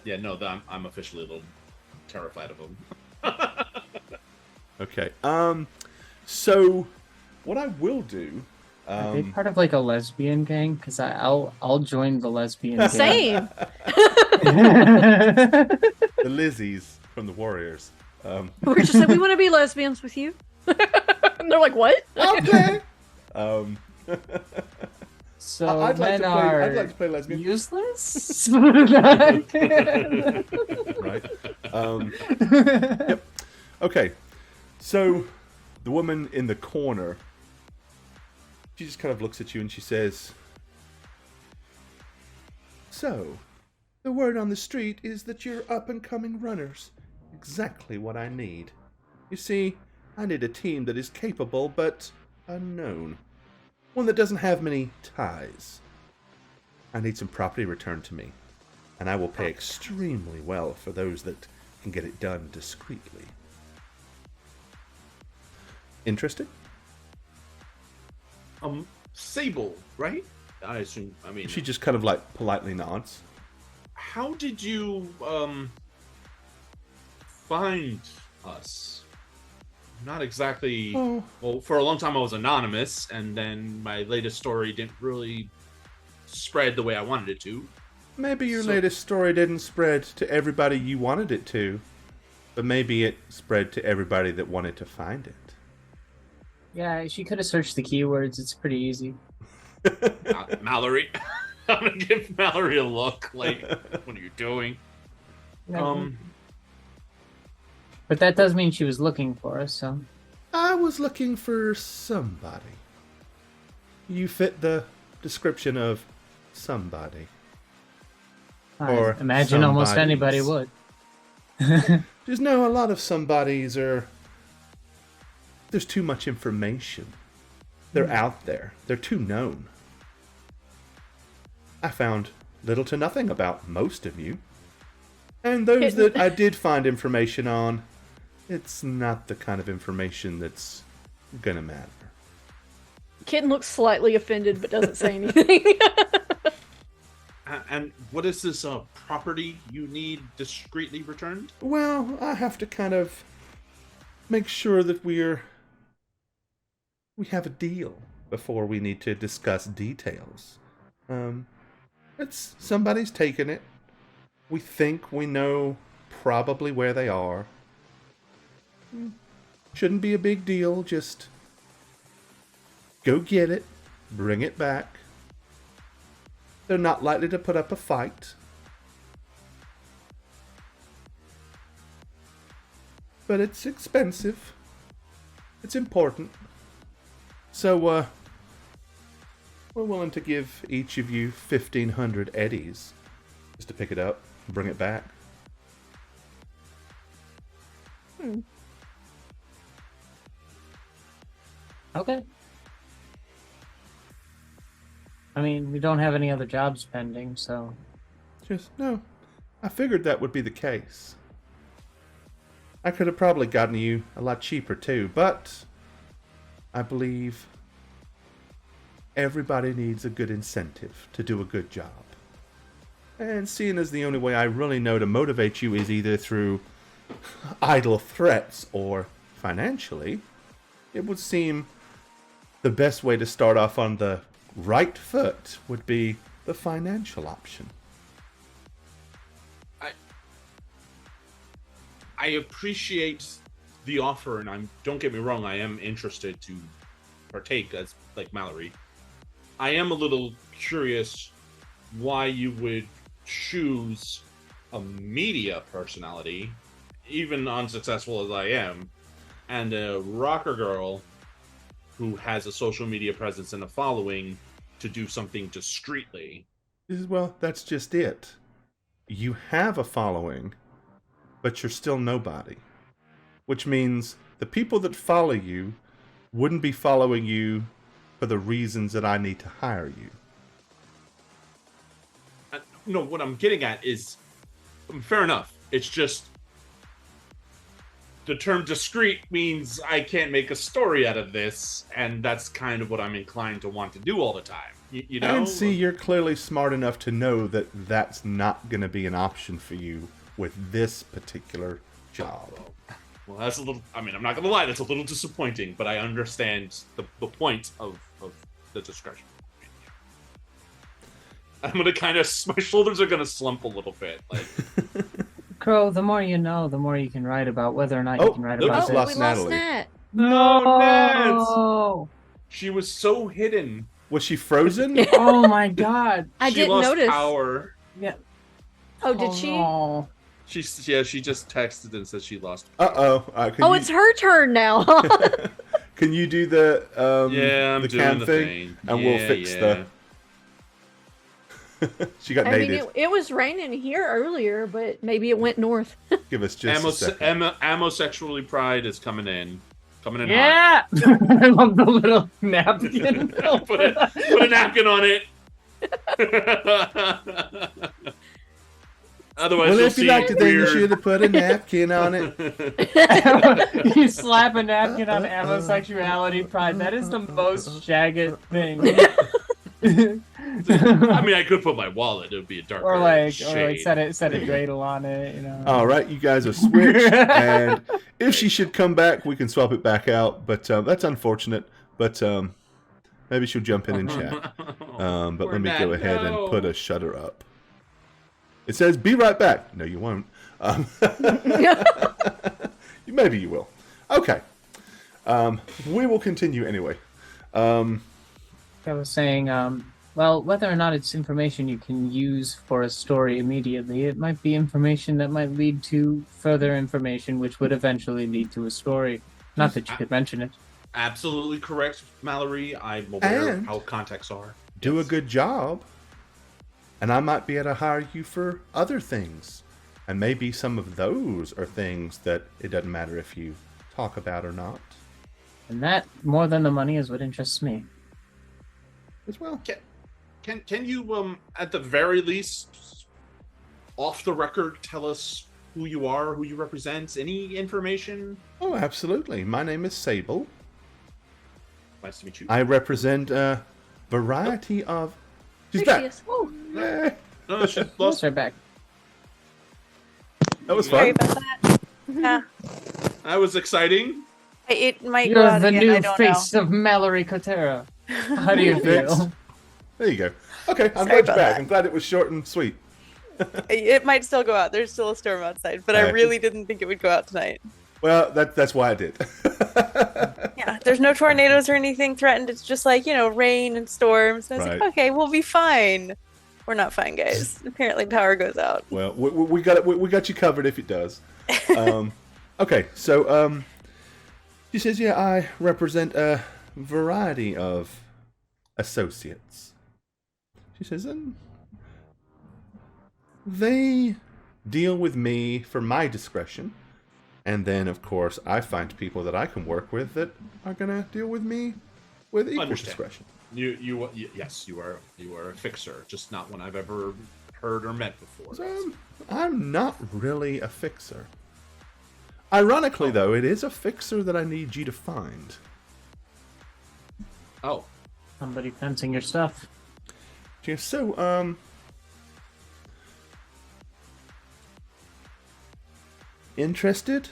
Yeah, no, I'm officially a little terrified of him. Okay. So what I will do. Are they part of like a lesbian gang? Because I'll join the lesbian gang. Same. The Lizzies from the Warriors. We're just like, we want to be lesbians with you. And they're like, what? Okay. So I'd like men to play. are I'd like to play lesbian. useless. Right. Yep. Okay. So the woman in the corner, she just kind of looks at you and she says, "So, the word on the street is that you're up-and-coming runners. Exactly what I need. You see, I need a team that is capable but unknown. One that doesn't have many ties. I need some property returned to me, and I will pay extremely well for those that can get it done discreetly. Interested?" Sable, right? I assume. I mean, She just kind of like politely nods. how did you find us? Not exactly. Oh, Well, for a long time I was anonymous, and then my latest story didn't really spread the way I wanted it to. Maybe your So- latest story didn't spread to everybody you wanted it to, but maybe it spread to everybody that wanted to find it. Yeah, she could have searched the keywords. It's pretty easy. Mallory. I'm gonna give Mallory a look. Like, what are you doing? But that does mean she was looking for us, so. I was looking for somebody. You fit the description of somebody. Or I imagine almost anybody somebodies. would. Just know a lot of somebodies are... There's too much information. They're out there. They're too known. I found little to nothing about most of you. And those that I did find information on, it's not the kind of information that's gonna matter. Kitten looks slightly offended but doesn't say anything. And what is this property you need discreetly returned? Well, I have to kind of make sure that we have a deal before we need to discuss details. It's somebody's taken it. We think we know probably where they are. Shouldn't be a big deal, just go get it, bring it back. They're not likely to put up a fight. But it's expensive. It's important. So, we're willing to give each of you 1,500 eddies just to pick it up and bring it back. Okay. I mean, we don't have any other jobs pending, so. No, I figured that would be the case. I could have probably gotten you a lot cheaper too, but I believe everybody needs a good incentive to do a good job. And seeing as the only way I really know to motivate you is either through idle threats or financially, it would seem the best way to start off on the right foot would be the financial option. I appreciate the offer, and don't get me wrong, I am interested to partake as like Mallory. I am a little curious why you would choose a media personality, even unsuccessful as I am, and a rocker girl who has a social media presence and a following to do something discreetly. Well, that's just it. You have a following, but you're still nobody. Which means the people that follow you wouldn't be following you for the reasons that I need to hire you. No, what I'm getting at is, fair enough. It's just, the term discreet means I can't make a story out of this, and that's kind of what I'm inclined to want to do all the time. You know? And see, you're clearly smart enough to know that that's not going to be an option for you with this particular job. Well, that's a little, I mean, I'm not going to lie, that's a little disappointing, but I understand the point of the discretion. I'm going to kind of, my shoulders are going to slump a little bit. Like, Crow, the more you know, the more you can write about whether or not you can write look, about it's it. lost we lost Natalie. Nat. no, Ned! Oh, She was so hidden. Was she frozen? oh my god. I She didn't lost notice. power. Yeah. Oh, did she? Oh. She just texted and said she lost. Uh-oh. Oh, it's her turn now. Can you do the Yeah, I'm the doing cam the thing? thing. And we'll fix the... She got I mean, native. it was raining here earlier, but maybe it went north. Give us just a second. Amosexually pride is coming in. Coming in Yeah! I love the little napkin. hot. Put a napkin on it. Otherwise, Well, you'll if you see liked it, then you weird- should have put a napkin on it. You slap a napkin on homosexuality pride. That is the most jagged thing. I mean, I could put my wallet. It would be a darker or like shade. set a dreidel on it, you know. All right, you guys are switched, and if she should come back, we can swap it back out. But that's unfortunate. But maybe she'll jump in and chat. But Poor let me Nat, go ahead no. and put a shutter up. It says, be right back. No, you won't. Maybe you will. Okay. We will continue anyway. I was saying, well, whether or not it's information you can use for a story immediately, it might be information that might lead to further information, which would eventually lead to a story. Not that you could mention it. Absolutely correct, Mallory. I'm aware of how contexts are. Do a good job, and I might be able to hire you for other things. And maybe some of those are things that it doesn't matter if you talk about or not. And that, more than the money, is what interests me. As well. Can you, at the very least, off the record, tell us who you are, who you represent, any information? Oh, absolutely. My name is Sable. Nice to meet you. I represent a variety of... She's There she back. is. Oh, Yeah. No, she Lost lost. her back. That was sorry fun. about that. Yeah, That was exciting. it might go You're out the again. new I don't face of Mallory Cotera. How do you feel? There you go. Okay, I'm Sorry glad you're about back. that. I'm glad it was short and sweet. know. It might still go out. There's still a storm outside, but I Alright. really didn't think it would go out tonight. Well, that's why I did. Yeah, there's no tornadoes or anything threatened. It's just like, rain and storms. And I was Right. like, okay, we'll be fine. We're not fine, guys. Apparently, power goes out. Well, we got you covered if it does. Okay, so she says, yeah, I represent a variety of associates. She says, and they deal with me for my discretion, and then of course I find people that I can work with that are gonna deal with me with equal Understand. discretion. Yes, you are a fixer, just not one I've ever heard or met before. So, I'm not really a fixer. Ironically, though, it is a fixer that I need you to find. Oh, Somebody fencing your stuff. Yeah, so, interested?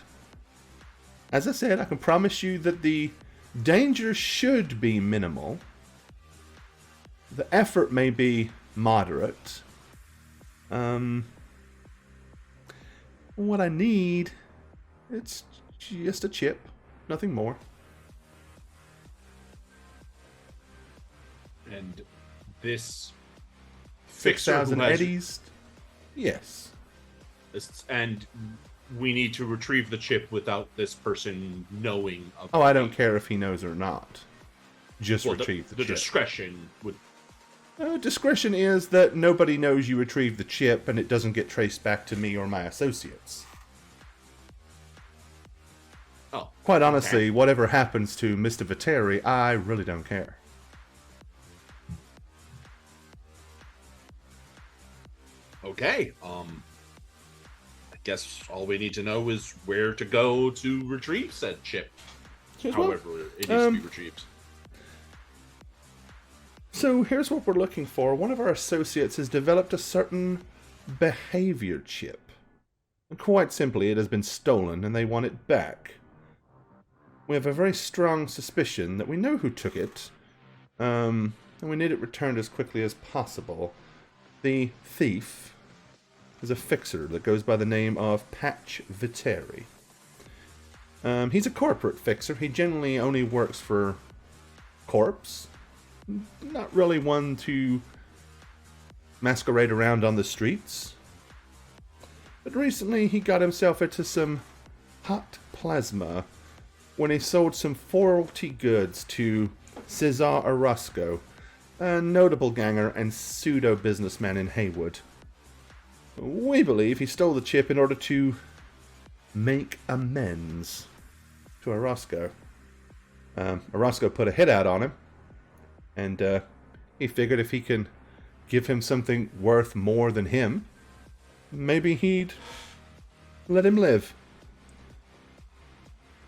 As I said, I can promise you that the danger should be minimal. The effort may be moderate. What I need, it's just a chip, nothing more. and this fixer who 6,000 has, eddies. Yes. and we need to retrieve the chip without this person knowing. Oh, I don't care if he knows or not. Just Well, retrieve the the chip. discretion would. Discretion is that nobody knows you retrieved the chip and it doesn't get traced back to me or my associates. Oh, Quite honestly, whatever happens to Mr. Viteri, I really don't care. okay. I guess all we need to know is where to go to retrieve said chip. Here's what- However, it needs to be retrieved. So here's what we're looking for. One of our associates has developed a certain behavior chip. And quite simply, it has been stolen and they want it back. We have a very strong suspicion that we know who took it, and we need it returned as quickly as possible. The thief is a fixer that goes by the name of Patch Viteri. He's a corporate fixer. He generally only works for corps. Not really one to masquerade around on the streets. But recently he got himself into some hot plasma when he sold some faulty goods to Cesar Orozco, a notable ganger and pseudo-businessman in Haywood. We believe he stole the chip in order to make amends to Orozco. Orozco put a hit out on him, and he figured if he can give him something worth more than him, maybe he'd let him live.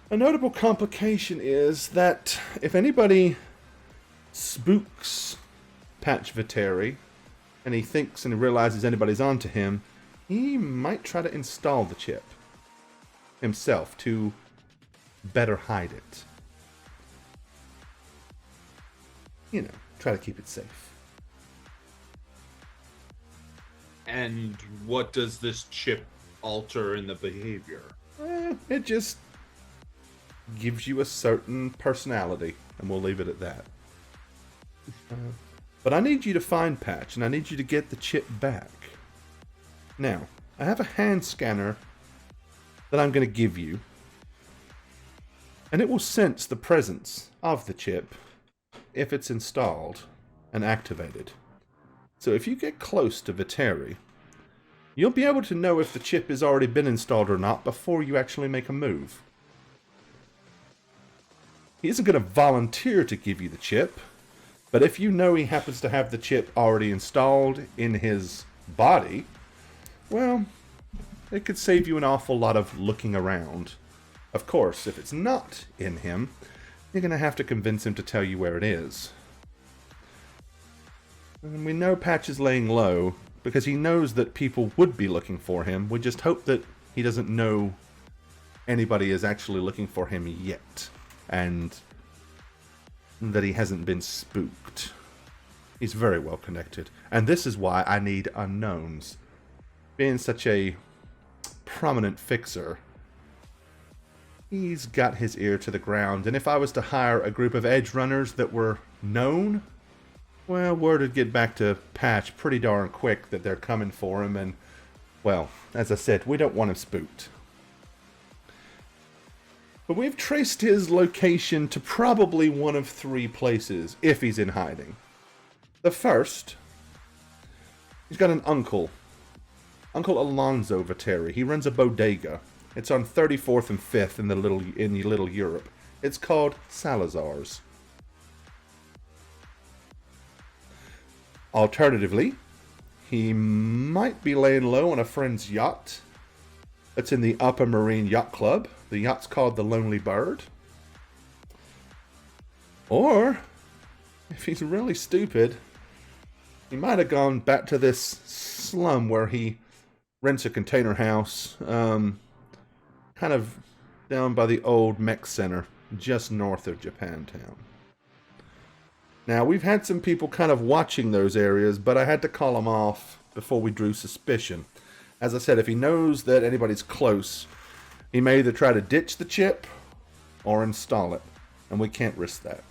A notable complication is that if anybody spooks Patch Viteri, and he thinks and realizes anybody's onto him, he might try to install the chip himself to better hide it. You know, try to keep it safe. And what does this chip alter in the behavior? It just gives you a certain personality, and we'll leave it at that. But I need you to find Patch, and I need you to get the chip back. Now, I have a hand scanner that I'm going to give you, and it will sense the presence of the chip if it's installed and activated. So if you get close to Viteri, you'll be able to know if the chip has already been installed or not before you actually make a move. He isn't going to volunteer to give you the chip, but if you know he happens to have the chip already installed in his body, well, it could save you an awful lot of looking around. Of course, if it's not in him, you're going to have to convince him to tell you where it is. And we know Patch is laying low because he knows that people would be looking for him. We just hope that he doesn't know anybody is actually looking for him yet, and that he hasn't been spooked. He's very well connected, and this is why I need unknowns. Being such a prominent fixer, he's got his ear to the ground, and if I was to hire a group of edge runners that were known, well, word would get back to Patch pretty darn quick that they're coming for him, and, well, as I said, we don't want him spooked. But we've traced his location to probably one of three places, if he's in hiding. The first, he's got an uncle. Uncle Alonzo Viteri. He runs a bodega. It's on 34th and 5th in Little Europe. It's called Salazar's. Alternatively, he might be laying low on a friend's yacht. It's in the Upper Marine Yacht Club. The yacht's called the Lonely Bird. Or, if he's really stupid, he might have gone back to this slum where he rents a container house, kind of down by the old mech center, just north of Japantown. Now, we've had some people kind of watching those areas, but I had to call them off before we drew suspicion. As I said, if he knows that anybody's close, he may either try to ditch the chip or install it, and we can't risk that.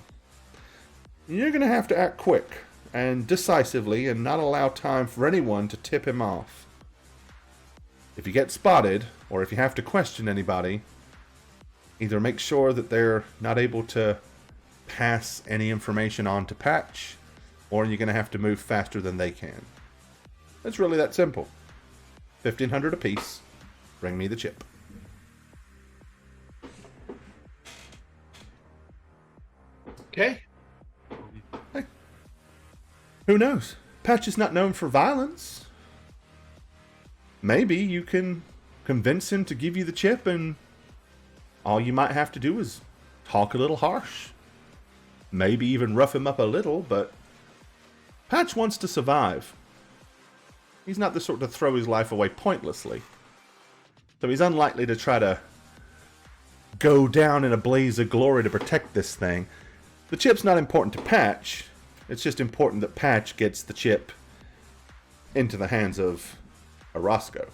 You're going to have to act quick and decisively and not allow time for anyone to tip him off. If you get spotted, or if you have to question anybody, either make sure that they're not able to pass any information on to Patch, or you're going to have to move faster than they can. It's really that simple. 1,500 apiece. Bring me the chip. Okay. Hey. Who knows? Patch is not known for violence. Maybe you can convince him to give you the chip, and all you might have to do is talk a little harsh. Maybe even rough him up a little, but Patch wants to survive. He's not the sort to throw his life away pointlessly. So he's unlikely to try to go down in a blaze of glory to protect this thing. The chip's not important to Patch. It's just important that Patch gets the chip into the hands of Orozco.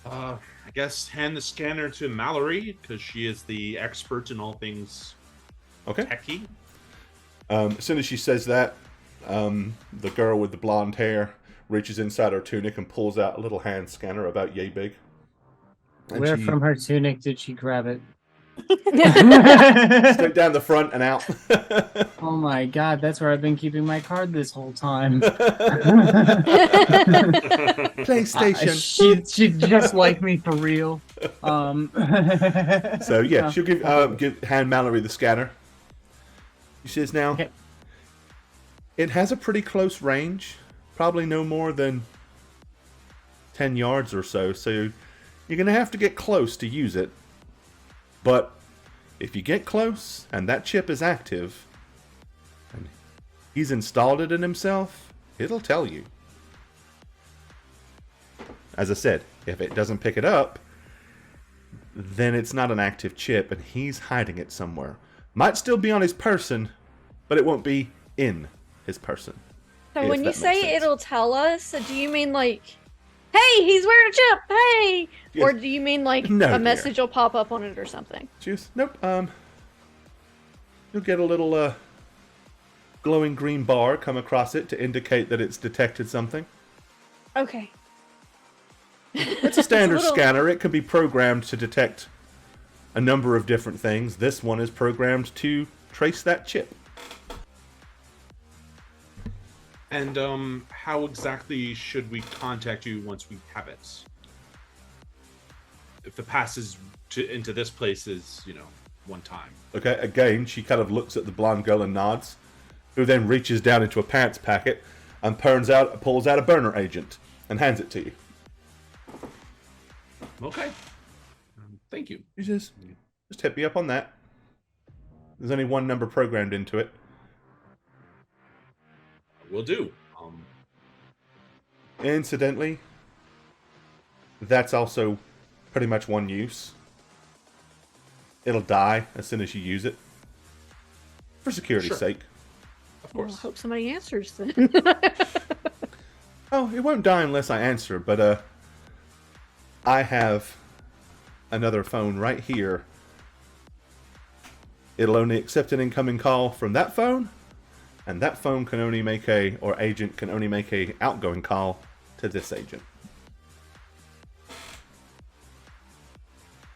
I guess hand the scanner to Mallory, because she is the expert in all things Okay. techie. As soon as she says that, the girl with the blonde hair reaches inside her tunic and pulls out a little hand scanner about yay big. And Where she- from her tunic did she grab it? straight down the front and out. Oh my god, that's where I've been keeping my card this whole time. PlayStation. She's just like me for real. So yeah, she'll hand Mallory the scanner. She says, now, Okay. it has a pretty close range, probably no more than 10 yards or so, so you're going to have to get close to use it. But if you get close and that chip is active, and he's installed it in himself, it'll tell you. As I said, if it doesn't pick it up, then it's not an active chip and he's hiding it somewhere. Might still be on his person, but it won't be in his person. So if when you that say makes sense. it'll tell us, do you mean like, hey, he's wearing a chip, hey? Yes. Or do you mean like No, a dear. message will pop up on it or something? Just, nope, you'll get a little, glowing green bar come across it to indicate that it's detected something. Okay. It's a standard little- scanner. It can be programmed to detect a number of different things. This one is programmed to trace that chip. And how exactly should we contact you once we have it? If the passes into this place is, one time. Okay, again, she kind of looks at the blonde girl and nods, who then reaches down into a pants packet and pulls out a burner agent and hands it to you. Okay. Thank you. She says, just hit me up on that. There's only one number programmed into it. Will do. Incidentally, that's also pretty much one use. It'll die as soon as you use it. For security's Sure. sake. Of Well, I course. hope somebody answers then. Oh, it won't die unless I answer, but I have another phone right here. It'll only accept an incoming call from that phone, and that phone can only make agent can only make a outgoing call to this agent.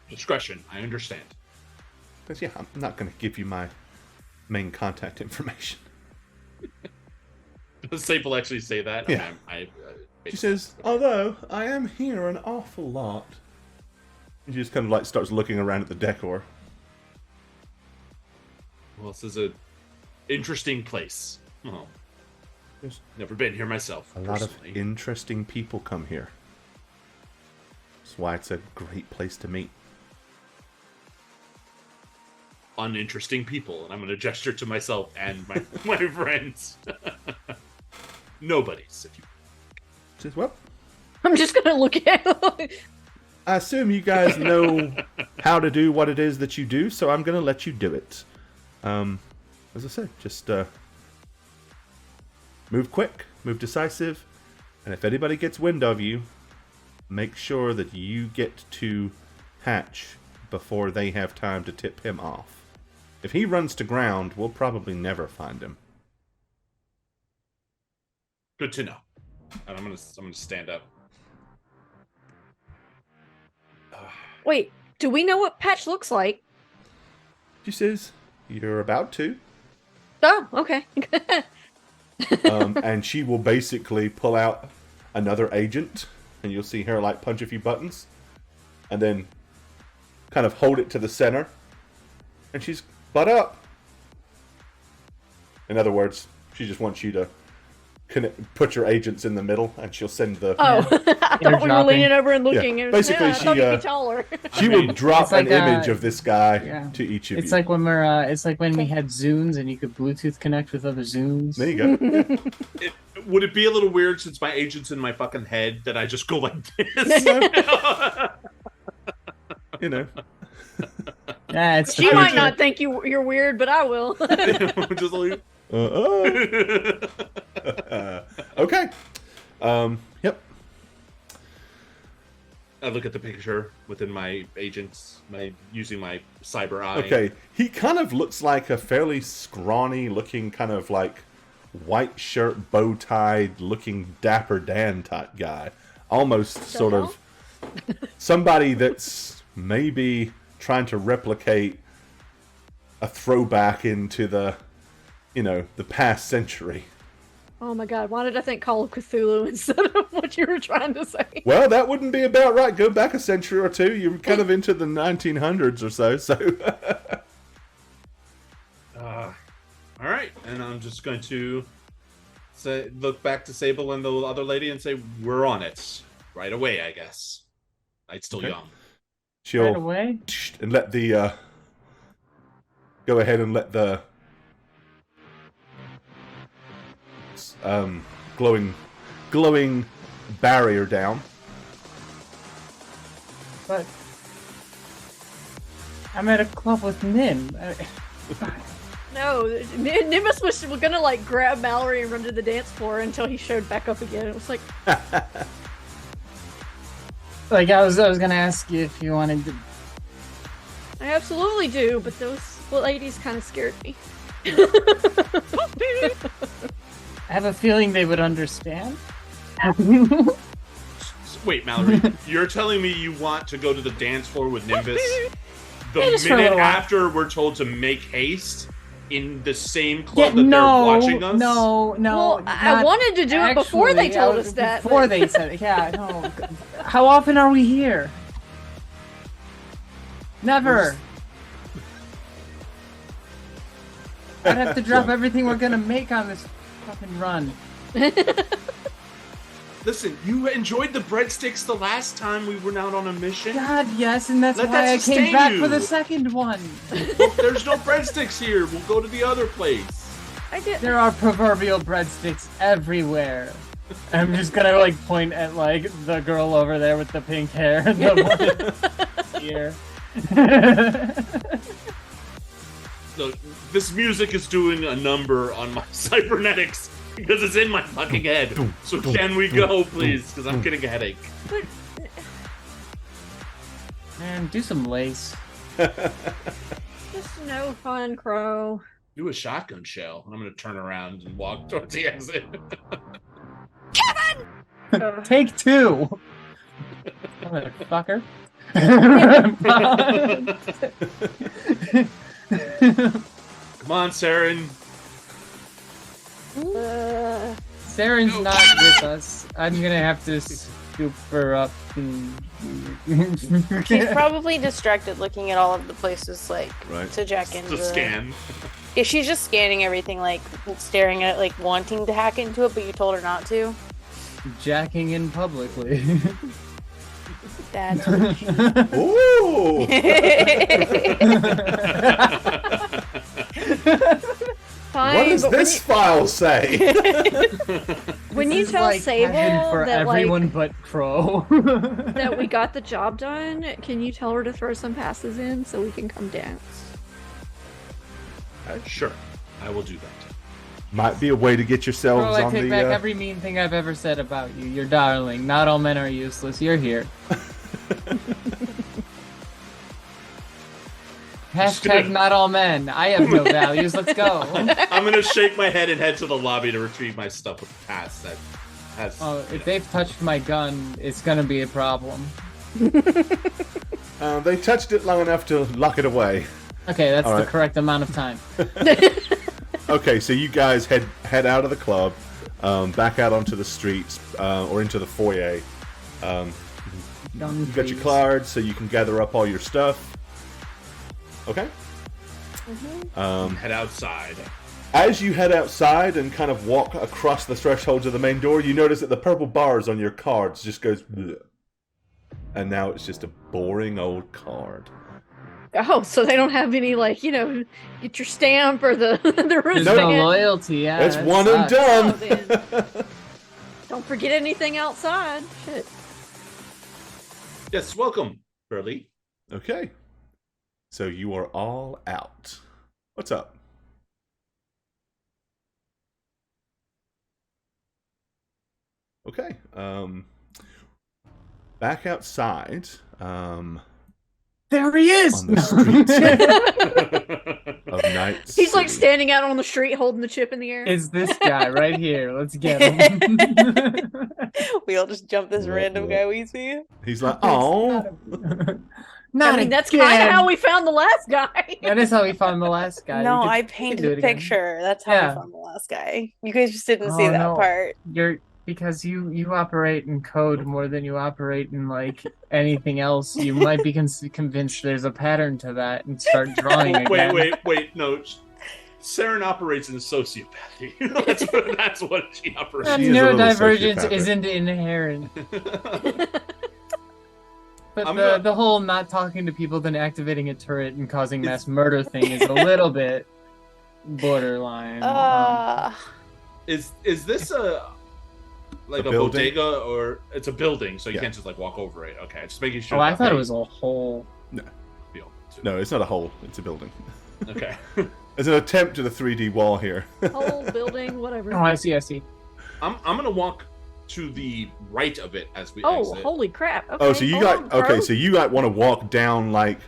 Discretion. I understand. Because yeah, I'm not going to give you my main contact information. Does Sable actually say that? Yeah. She says, although I am here an awful lot. And she just kind of like starts looking around at the decor. Well, this is a interesting place. Oh, There's never been here myself. a lot of personally. interesting people come here. That's why it's a great place to meet. Uninteresting people, and I'm going to gesture to myself and my my friends. Nobody's, if you. She says, well, I'm just gonna look at it. I assume you guys know how to do what it is that you do, so I'm going to let you do it. As I said, just move quick, move decisive, and if anybody gets wind of you, make sure that you get to Hatch before they have time to tip him off. If he runs to ground, we'll probably never find him. Good to know. And I'm gonna stand up. Wait, do we know what Patch looks like? She says, you're about to. Oh, okay. And she will basically pull out another agent, and you'll see her like punch a few buttons, and then kind of hold it to the center, and she's butt up. In other words, she just wants you to put your agents in the middle, and she'll send the. Oh, I thought we were Airdropping. leaning over and looking. Yeah, and basically I thought she, he'd be taller. She will drop It's like, an image of this guy yeah. to each of It's you. like when it's like when we had Zunes and you could Bluetooth connect with other Zunes. There you go. Would it be a little weird since my agent's in my fucking head that I just go like this? You know. Yeah, it's She might not think you're weird, but I will. Just like. Okay. Yep. I look at the picture within my agents, using my cyber eye. Okay. He kind of looks like a fairly scrawny looking kind of like white shirt, bow tied looking Dapper Dan type guy. Almost sort of somebody that's maybe trying to replicate a throwback into the, the past century. Oh my god, why did I think Call of Cthulhu instead of what you were trying to say? Well, that wouldn't be about right. Go back a century or two. You're kind of into the 1900s or so. All right, and I'm just going to look back to Sable and the other lady and say, "We're on it right away." I guess. Night's still Okay. young. She'll right away. and let the go ahead and let the glowing barrier down. But I'm at a club with Nim. No, Nimbus was gonna like grab Mallory and run to the dance floor until he showed back up again. It was like, Like I was gonna ask you if you wanted to. I absolutely do, but those ladies kind of scared me. I have a feeling they would understand. Wait, Mallory, you're telling me you want to go to the dance floor with Nimbus the just for a minute little while. after we're told to make haste in the same club that no, they're watching us? No. Well, I not wanted to do it before they actually. told us that. Before but- they said it, yeah. No. How often are we here? Never. I'd have to drop everything we're gonna make on this fucking run. Listen, you enjoyed the breadsticks the last time we went out on a mission? God, yes, and that's Let why that I came sustain back you. for the second one. Well, there's no breadsticks here. We'll go to the other place. I did. There are proverbial breadsticks everywhere. I'm just gonna like point at like the girl over there with the pink hair and the one here. Look, this music is doing a number on my cybernetics because it's in my fucking head. So can we go, please? Because I'm getting a headache. Man, do some lace. Just no fun, Crow. Do a shotgun shell. And I'm going to turn around and walk towards the exit. Take two. Motherfucker. Come on, Saren. Saren's not with us. I'm gonna have to scoop her up. She's probably distracted looking at all of the places, like, Right. to jack into To scan. Yeah, she's just scanning everything, like, staring at it, like, wanting to hack into it, but you told her not to. Jacking in publicly. That's Ooh! Fine, What does but this file say? when you This is tell like Sable heaven for that everyone like but Crow. that we got the job done, can you tell her to throw some passes in so we can come dance? Sure. I will do that. Might be a way to get Crow, yourselves I on take the. back every mean thing I've ever said about you. You're darling. Not all men are useless. You're here. Hashtag not all men. I have no values. Let's go. I'm going to shake my head and head to the lobby to retrieve my stuff with the pass that has. Oh, if they've touched my gun, it's gonna be a problem. They touched it long enough to lock it away. Okay, that's All the right. correct amount of time. Okay, so you guys head out of the club, back out onto the streets, or into the foyer. You got your cards, so you can gather up all your stuff. Okay. Head outside. As you head outside and kind of walk across the threshold to the main door, you notice that the purple bars on your cards just goes bleh. And now it's just a boring old card. Oh, so they don't have any like, get your stamp or the There's wristband. no loyalty, yeah. It's that one and sucks. done. Oh, then. Don't forget anything outside. Shit. Yes, welcome, Burley. Okay. So you are all out. What's up? Okay. Back outside. There he is. On the streets of Night He's like City. standing out on the street holding the chip in the air. It's this guy right here. Let's get him. We all just jump this Yep, random yep. guy we see. He's like, oh. Not I mean, that's again. kind of how we found the last guy. That is how we found the last guy. No, We could- I we could painted do a it again. picture. That's how Yeah. we found the last guy. You guys just didn't see Oh, that no. part. You're because you operate in code more than you operate in like anything else. You might be convinced there's a pattern to that and start drawing again. Wait, no. Saren operates in sociopathy. that's what she operates. That She is a little neurodivergence sociopathic. isn't inherent. But I'm the, gonna- the whole not talking to people then activating a turret and causing mass murder thing is a little bit borderline. Is this a A a building? bodega or it's a building, so you Yeah. can't just like walk over it? Okay, just making sure. Oh, I that thought it they was a whole. feel too. No, it's not a hole. It's a building. Okay. As an attempt at a 3D wall here. Whole building, whatever. Oh, I see. I'm gonna walk to the right of it as we Oh, exit. holy crap. Okay, Oh, so you hold on, bro. so you want to walk down like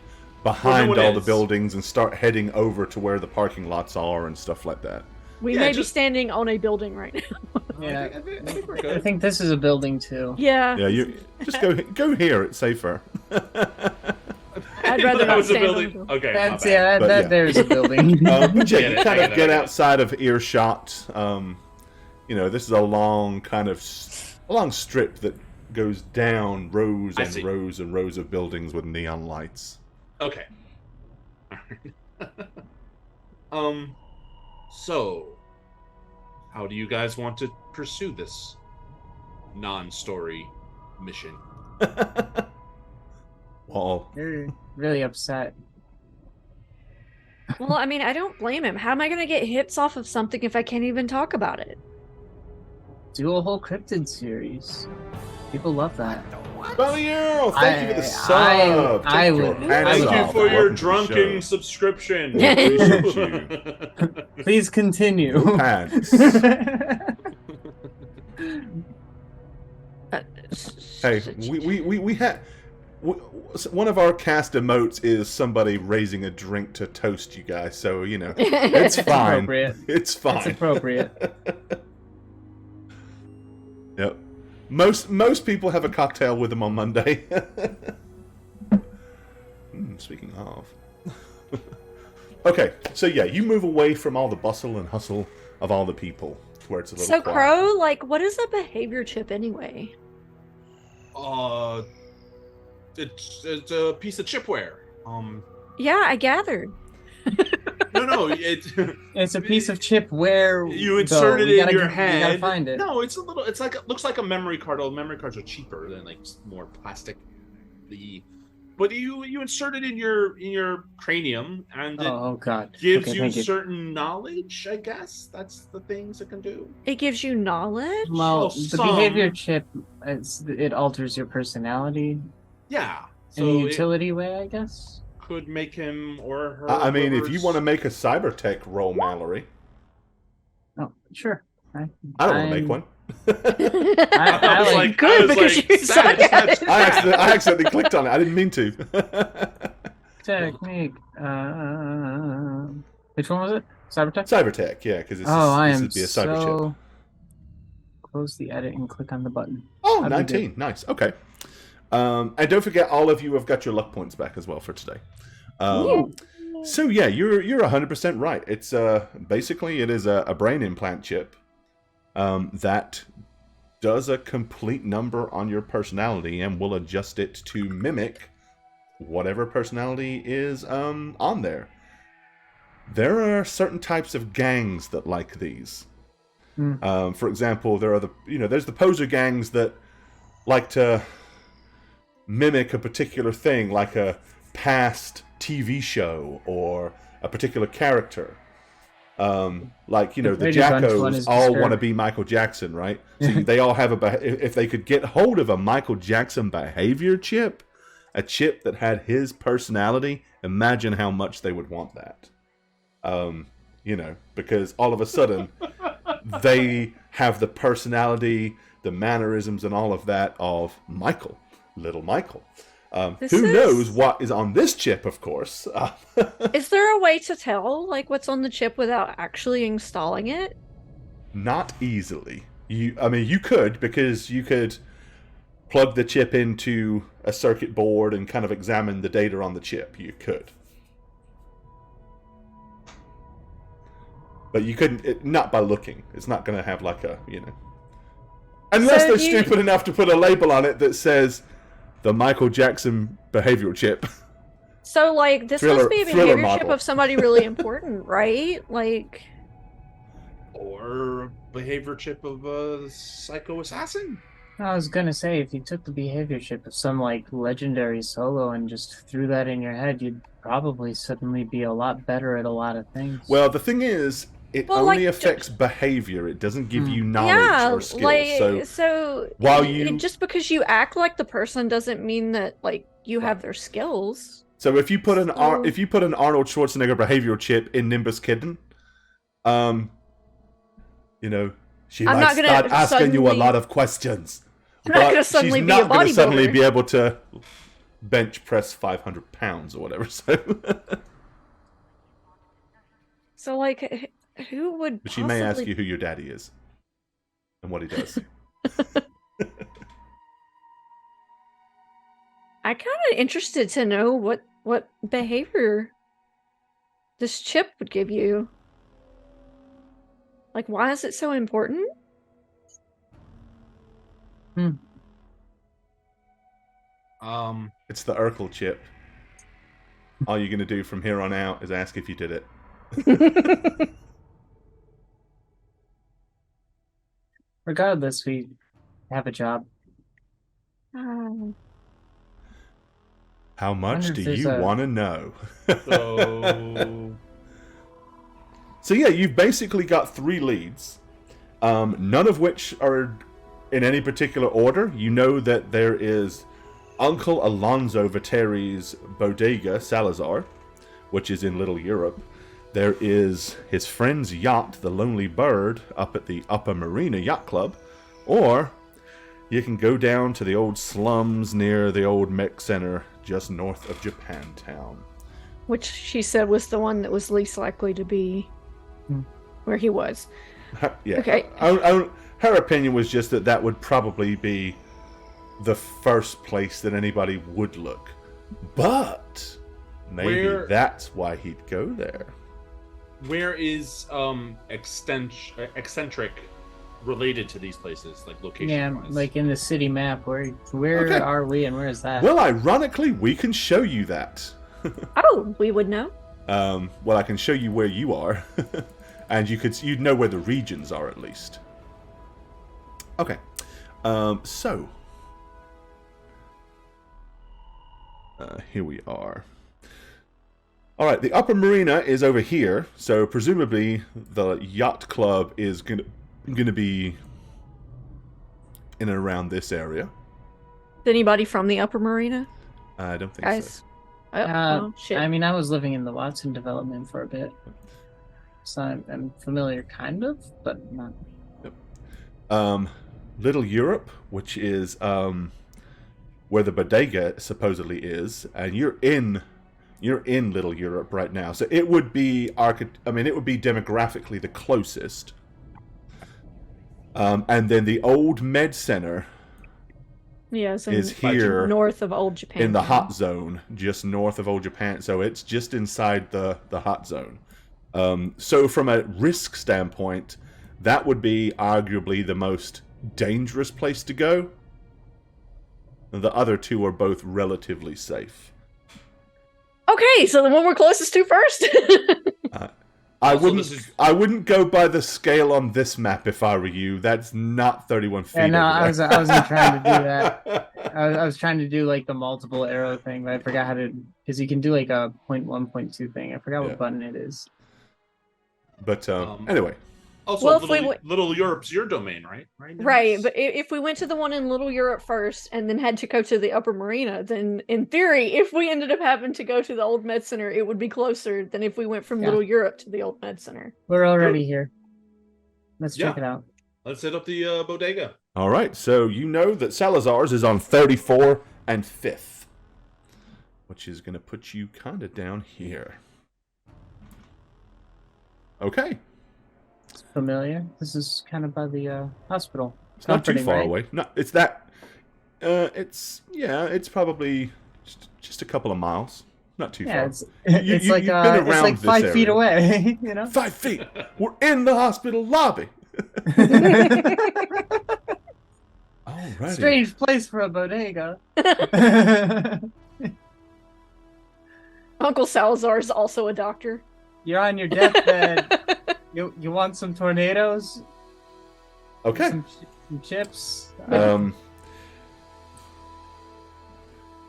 behind one all the is. buildings and start heading over to where the parking lots are and stuff like that. We Yeah, may be just- standing on a building right now. Yeah, I think we're I good. think this is a building too. Yeah. Yeah, you just go here. It's safer. I'd rather That not was a stand on building. the building. Okay, That's my bad. But, yeah. there's a building. But yeah, Get you it, kind I of get get it. outside of earshot. This is a long kind of a long strip that goes down rows I and see. rows and rows of buildings with neon lights. Okay. So, how do you guys want to pursue this non-story mission? Well, You're really upset. Well, I mean, I don't blame him. How am I going to get hits off of something if I can't even talk about it? Do a whole cryptid series. People love that. Belial, thank you for the I sub. I Take your would- hands Thank you off. for your Welcome to the drunken show. subscription. We appreciate you. Please continue. No pants. Hey, we had one of our cast emotes is somebody raising a drink to toast you guys, so it's fine. Appropriate. It's That's fine. appropriate. Yep. Most people have a cocktail with them on Monday. Speaking of. Okay, so yeah, you move away from all the bustle and hustle of all the people to where it's a little So, quiet. Crow, like, what is a behavior chip anyway? It's a piece of chipware. Yeah, I gathered. No, It's a piece of chip where you insert it in your head. You gotta find it. No, it's it looks like a memory card. Although memory cards are cheaper than like more plastic. But you insert it in your cranium, and it Oh god. gives Okay, you thank you. certain knowledge. I guess that's the things it can do. It gives you knowledge? Well, Oh, the some. behavior chip, it alters your personality Yeah. in So a it utility way, I guess. could make him or her. I mean, if you whoever's- want to make a Cybertech roll, Mallory, Oh, sure. I don't want to make I'm- one. I was like, Good, because you suck at it. I accidentally clicked on it. I didn't mean to. Technique. Which one was it? Cybertech? Cybertech, yeah, because this I this am would be a cyber chip. so... Close the edit and click on the button. Oh, That'd be 19. Nice. Okay. And don't forget, all of you have got your luck points back as well for today. So yeah, you're 100% right. It's basically it is a brain implant chip that does a complete number on your personality and will adjust it to mimic whatever personality is on there. There are certain types of gangs that like these. For example, there are there's the poser gangs that like to mimic a particular thing, like a past TV show or a particular character. Like the Brady Bunch one Jackos is all disturbing. want to be Michael Jackson, right? So they all have if they could get hold of a Michael Jackson behavior chip, a chip that had his personality, imagine how much they would want that. Because all of a sudden they have the personality, the mannerisms, and all of that of Michael, little Michael. Who knows what is on this chip, of course. Is there a way to tell, like, what's on the chip without actually installing it? Not easily. You could, because you could plug the chip into a circuit board and kind of examine the data on the chip. You could. But you couldn't, not by looking. It's not going to have like a, Unless So they're you- stupid enough to put a label on it that says the Michael Jackson behavioral chip. So, like, this Thriller- must be a thriller behavior chip model. of somebody really important, right? Like, or behavior chip of a psycho assassin. I was gonna say, if you took the behavior chip of some legendary solo and just threw that in your head, you'd probably suddenly be a lot better at a lot of things. Well, the thing is, it Well, only like, affects behavior. It doesn't give you knowledge yeah, or skills. like, so while you- just because you act like the person doesn't mean that, like, you have their skills. So if you put an So- if you put an Arnold Schwarzenegger behavioral chip in Nimbus Kitten, you know, she I'm might not gonna start asking you a suddenly- lot of questions. I'm not but gonna suddenly she's be a not gonna suddenly bodybuilder. be able to bench press 500 pounds or whatever. So, So, like, who would but she may ask possibly- you who your daddy is and what he does. I'm kind of interested to know what behavior this chip would give you. Like, why is it so important? It's the Urkel chip. All you're gonna do from here on out is ask if you did it. Regardless, we have a job. Um, How much wonder do if there's you a- want to know? So So yeah, you've basically got 3 leads, none of which are in any particular order. You know that there is Uncle Alonzo Vitteri's bodega, Salazar, which is in Little Europe. There is his friend's yacht, the Lonely Bird, up at the Upper Marina Yacht Club. Or you can go down to the old slums near the old mech center just north of Japantown. which she said was the one that was least likely to be where he was. Yeah. Okay. Her opinion was just that that would probably be the first place that anybody would look. But maybe that's why he'd go there. where is eccentric related to these places, like location Yeah, wise? like in the city map. Where Okay. are we and where is that? Well, ironically, we can show you that. Oh, we would know. Well, I can show you where you are, and you'd know where the regions are at least. Okay, so here we are. All right, the upper marina is over here, so presumably the yacht club is gonna be in and around this area. Is anybody from the Upper Marina, I don't think guys? so. Oh, oh, shit. I mean, I was living in the Watson development for a bit, so I'm familiar, kind of, but not. Little Europe, which is where the bodega supposedly is, and you're in Little Europe right now, so it would be it would be demographically the closest. And then the old med center Yeah, so is here north of Old Japan. in the hot zone, just north of Old Japan, so it's just inside the hot zone. So from a risk standpoint, that would be arguably the most dangerous place to go. The other two are both relatively safe. Okay, so the one we're closest to first. I Also, wouldn't. this is- I wouldn't go by the scale on this map if I were you. That's not 31 feet. Yeah, no, over I there. wasn't trying to do that. I was trying to do like the multiple arrow thing, but I forgot how to, because you can do like a 0.1, 0.2 thing. I forgot Yeah. what button it is. But anyway, Also, Well, if we Little Europe's your domain, right? Right, but if we went to the one in Little Europe first and then had to go to the Upper Marina, then in theory, if we ended up having to go to the Old Med Center, it would be closer than if we went from Yeah. Little Europe to the Old Med Center. We're already here. Let's Yeah. check it out. Let's hit up the bodega. all right. So you know that Salazar's is on 34 and 5th, which is going to put you kind of down here. Okay, It's familiar. This is kind of by the hospital. it's not too Comforting, far right? away. No, it's that. It's probably just a couple of miles. Not too Yeah, far. it's You- it's you- like you've been it's around like this 5 feet area. away. You know. 5 feet. We're in the hospital lobby. Alrighty. Strange place for a bodega. Uncle Salazar is also a doctor. You're on your deathbed. You want some tornadoes? Okay. Some chips?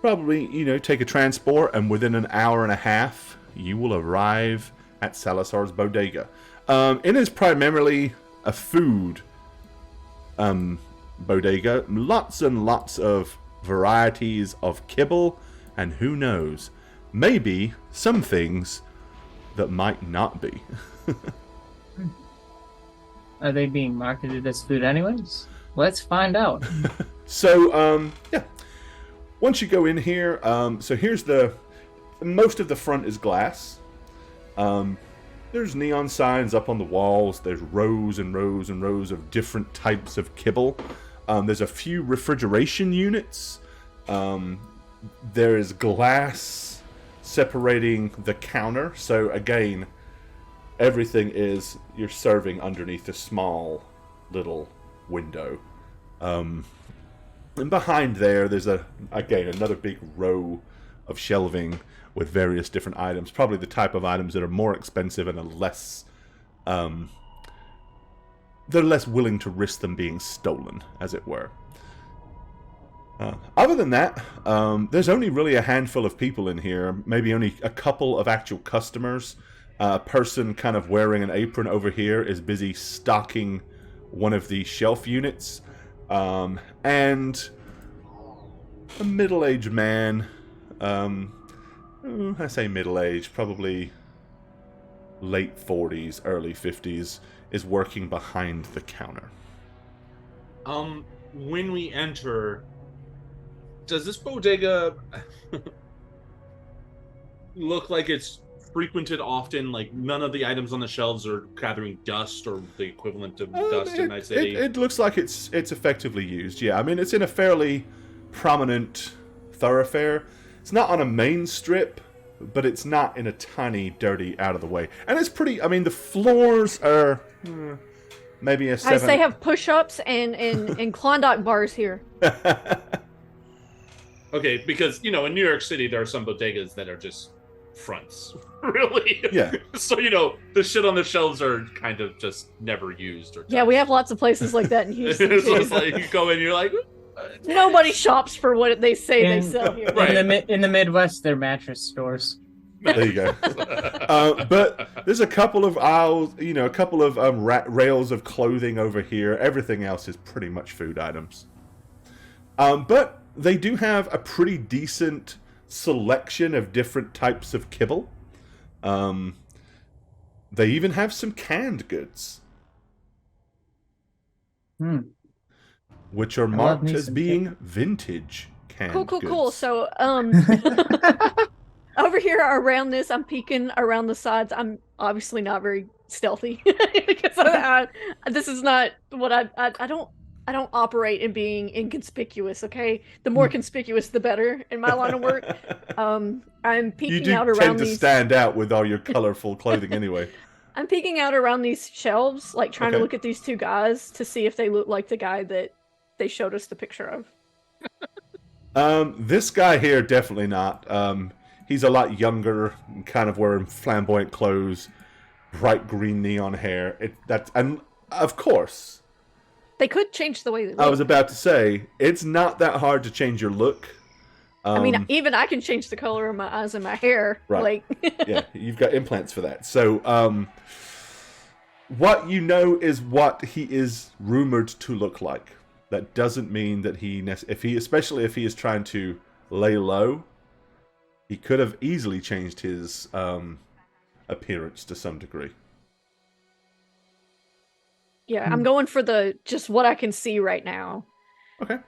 Probably, take a transport, and within an hour and a half, you will arrive at Salazar's bodega. It is primarily a food bodega. Lots and lots of varieties of kibble, and who knows, maybe some things that might not be. Are they being marketed as food anyways? Let's find out. So, yeah. Once you go in here, so here's most of the front is glass. There's neon signs up on the walls. There's rows and rows and rows of different types of kibble. There's a few refrigeration units. There is glass separating the counter. So again, everything is you're serving underneath a small little window. And behind there's another big row of shelving with various different items. Probably the type of items that are more expensive and are less they're less willing to risk them being stolen, as it were. Other than that, there's only really a handful of people in here, maybe only a couple of actual customers. A person kind of wearing an apron over here is busy stocking one of the shelf units. And a middle-aged man, I say middle-aged, probably late 40s, early 50s, is working behind the counter. When we enter, does this bodega look like it's frequented often? Like none of the items on the shelves are gathering dust or the equivalent of dust in Night City? It looks like it's effectively used, yeah. I mean, it's in a fairly prominent thoroughfare. It's not on a main strip, but it's not in a tiny, dirty, out of the way. And it's pretty, I mean, the floors are maybe a 7. I say have push-ups and Klondike bars here. Okay, because, in New York City, there are some bodegas that are just fronts, really. Yeah. So, the shit on the shelves are kind of just never used. Or Yeah, we have lots of places like that in Houston. So too. it's like, you go in, you're like... Nobody shops for what they say they In- sell here. Right. In the Midwest, they're mattress stores. There you go. But there's a couple of aisles, a couple of rails of clothing over here. Everything else is pretty much food items. But they do have a pretty decent selection of different types of kibble. They even have some canned goods. Which are marked as being vintage canned goods. Cool. So, over here around this, I'm peeking around the sides. I'm obviously not very stealthy because this is not what I don't operate in being inconspicuous. Okay, the more conspicuous, the better in my line of work. I'm peeking out around these. You do tend to stand out with all your colorful clothing, anyway. I'm peeking out around these shelves, like trying to look at these two guys to see if they look like the guy that they showed us the picture of. This guy here, definitely not. He's a lot younger, kind of wearing flamboyant clothes, bright green neon hair. And of course, they could change the way they look. I was about to say, it's not that hard to change your look. I mean, even I can change the color of my eyes and my hair. Right. Like, yeah, you've got implants for that. So, what you know is what he is rumored to look like. That doesn't mean that especially if he is trying to lay low, he could have easily changed his appearance to some degree. yeah, I'm going for just what I can see right now. Okay.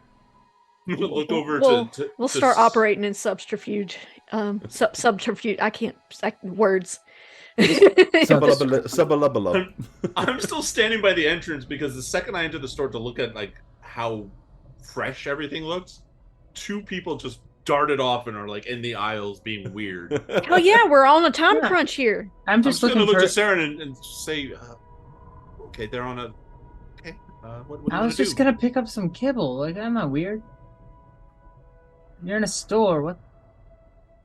Look over We'll start operating in subterfuge. Subterfuge. I can't. Words. Subbalubbalub. I'm still standing by the entrance because the second I enter the store to look at how fresh everything looks, 2 people just darted off and are in the aisles being weird. Oh yeah, we're on a time crunch here. I'm just gonna looking look for. to Sarah and say, okay, they're on a. Okay, what do I you was just gonna pick up some kibble. I'm not weird. You're in a store. What?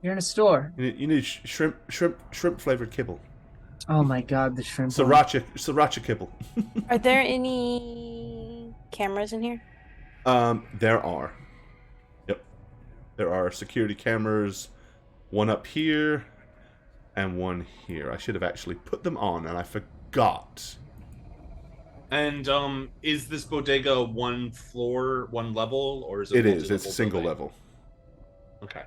You're in a store. You need shrimp flavored kibble. Oh my god, the shrimp. Sriracha kibble. Are there any cameras in here? There are. Yep. There are security cameras, one up here and one here. I should have actually put them on and I forgot. And is this bodega one floor, one level, or is it? It is. It's a single level. Okay.